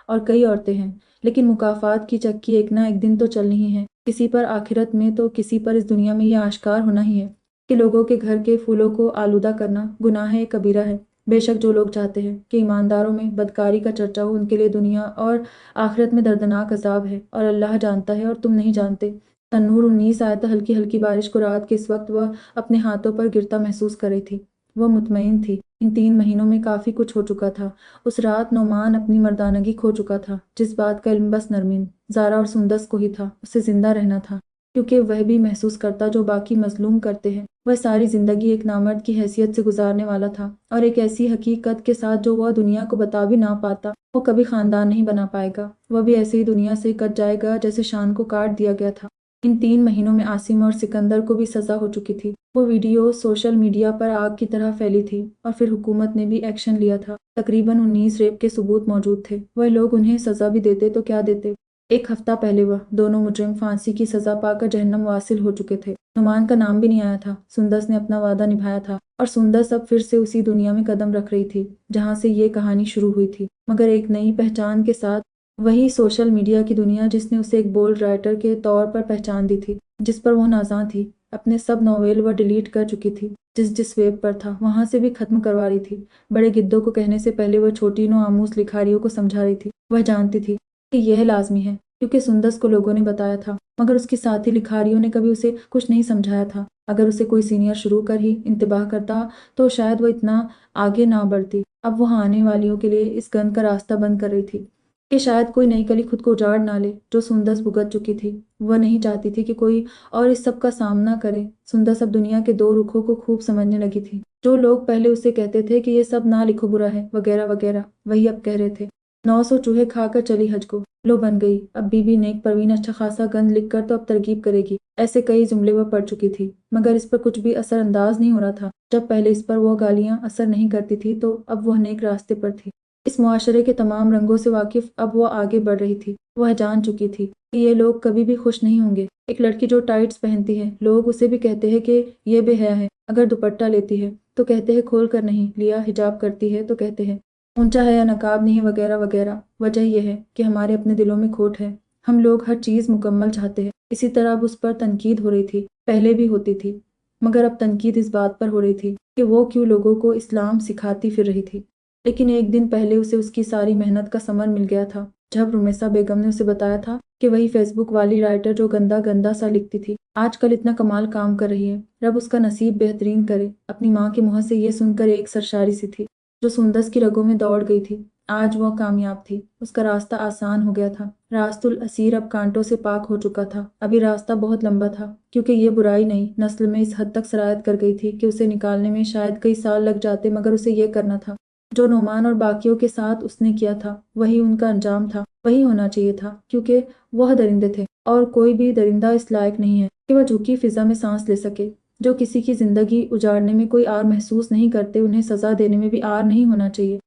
और कई औरतें हैं, लेकिन मुकाफात की चक्की एक ना एक दिन तो चलनी ही है। किसी पर आखिरत में तो किसी पर इस दुनिया में यह आश्कार होना ही है कि लोगों के घर के फूलों को आलूदा करना गुनाह कबीरा है। बेशक जो लोग चाहते हैं कि ईमानदारों में बदकारी का चर्चा हो, उनके लिए दुनिया और आखिरत में दर्दनाक अजाब है, और अल्लाह जानता है और तुम नहीं जानते। तन्नूर 19 आया था। हल्की हल्की बारिश को रात के इस वक्त वह अपने हाथों पर गिरता महसूस कर रही थी। वह मुतमईन थी, इन 3 महीनों में काफ़ी कुछ हो चुका था। उस रात नोमान अपनी मर्दानगी खो चुका था, जिस बात का इल्म बस नरमीन, ज़ारा और सुंदस को ही था। उसे जिंदा रहना था, क्योंकि वह भी महसूस करता जो बाकी मजलूम करते हैं। वह सारी जिंदगी एक नामर्द की हैसियत से गुजारने वाला था, और एक ऐसी हकीकत के साथ जो वह दुनिया को बता भी ना पाता। वो कभी खानदान नहीं बना पाएगा, वह भी ऐसे ही दुनिया से कट जाएगा जैसे शान को काट दिया गया था। इन 3 महीनों में आसिम और सिकंदर को भी सजा हो चुकी थी। वो वीडियो सोशल मीडिया पर आग की तरह फैली थी, और फिर हुकूमत ने भी एक्शन लिया था। तकरीबन 19 रेप के सबूत मौजूद थे। वह लोग उन्हें सजा भी देते तो क्या देते। एक हफ्ता पहले वह दोनों मुजरिम फांसी की सजा पाकर जहन्नम वासिल हो चुके थे। नुमान का नाम भी नहीं आया था। सुंदस ने अपना वादा निभाया था, और सुंदस अब फिर से उसी दुनिया में कदम रख रही थी जहां से ये कहानी शुरू हुई थी, मगर एक नई पहचान के साथ। वही सोशल मीडिया की दुनिया जिसने उसे एक बोल्ड राइटर के तौर पर पहचान दी थी, जिस पर वह नाज़ां थी। अपने सब नॉवेल वह डिलीट कर चुकी थी, जिस वेब पर था वहां से भी खत्म करवा रही थी। बड़े गिद्धों को कहने से पहले वह छोटी नो आमूस लिखारियों को समझा रही थी। वह जानती थी कि यह लाजमी है, क्योंकि सुंदस को लोगों ने बताया था, मगर उसके साथी लिखारियों ने कभी उसे कुछ नहीं समझाया था। अगर उसे कोई सीनियर शुरू कर ही इंतबाह करता तो शायद वह इतना आगे ना बढ़ती। अब वह आने वालियों के लिए इस गन का रास्ता बंद कर रही थी कि शायद कोई नई कली खुद को उजाड़ ना ले, जो सुंदस भुगत चुकी थी। वह नहीं चाहती थी कि कोई और इस सब का सामना करे। सुंदस अब दुनिया के 2 रुखों को खूब समझने लगी थी। जो लोग पहले उसे कहते थे कि ये सब ना लिखो, बुरा है, वगैरह वगैरह, वही अब कह रहे थे 900 चूहे खाकर चली हज को, लो बन गई। अब बीबी नेक परवीन अच्छा खासा गंद लिख कर तो अब तरकीब करेगी। ऐसे कई जुमले वह पढ़ चुकी थी, मगर इस पर कुछ भी असरअंदाज नहीं हो रहा था। जब पहले इस पर वह गालियां असर नहीं करती थी, तो अब वह नेक रास्ते पर थी। इस मुआशरे के तमाम रंगों से वाकिफ अब वह आगे बढ़ रही थी। वह जान चुकी थी कि ये लोग कभी भी खुश नहीं होंगे। एक लड़की जो टाइट्स पहनती है, लोग उसे भी कहते हैं कि ये बेहया है। अगर दुपट्टा लेती है तो कहते हैं खोल कर नहीं लिया, हिजाब करती है तो कहते हैं ऊंचा है या नकाब नहीं है, वगैरह वगैरह। वजह यह है कि हमारे अपने दिलों में खोट है। हम लोग हर चीज़ मुकम्मल चाहते हैं। इसी तरह अब उस पर तनकीद हो रही थी, पहले भी होती थी, मगर अब तनकीद इस बात पर हो रही थी कि वो क्यों लोगों को इस्लाम सिखाती फिर रही थी। लेकिन एक दिन पहले उसे उसकी सारी मेहनत का समर मिल गया था, जब रुमेसा बेगम ने उसे बताया था कि वही फेसबुक वाली राइटर जो गंदा गंदा सा लिखती थी, आजकल इतना कमाल काम कर रही है। रब उसका नसीब बेहतरीन करे। अपनी माँ के मुँह से ये सुनकर एक सरशारी सी थी जो सुंदस की रगों में दौड़ गई थी। आज वह कामयाब थी, उसका रास्ता आसान हो गया था। रास्तुल असीर अब कांटों से पाक हो चुका था। अभी रास्ता बहुत लंबा था, क्योंकि ये बुराई नई नस्ल में इस हद तक सरायत कर गई थी कि उसे निकालने में शायद कई साल लग जाते, मगर उसे ये करना था जो नोमान और बाकियों के साथ उसने किया था। वही उनका अंजाम था, वही होना चाहिए था, क्योंकि वह दरिंदे थे और कोई भी दरिंदा इस लायक नहीं है कि वह झुकी फिजा में सांस ले सके। जो किसी की जिंदगी उजाड़ने में कोई आर महसूस नहीं करते, उन्हें सजा देने में भी आर नहीं होना चाहिए।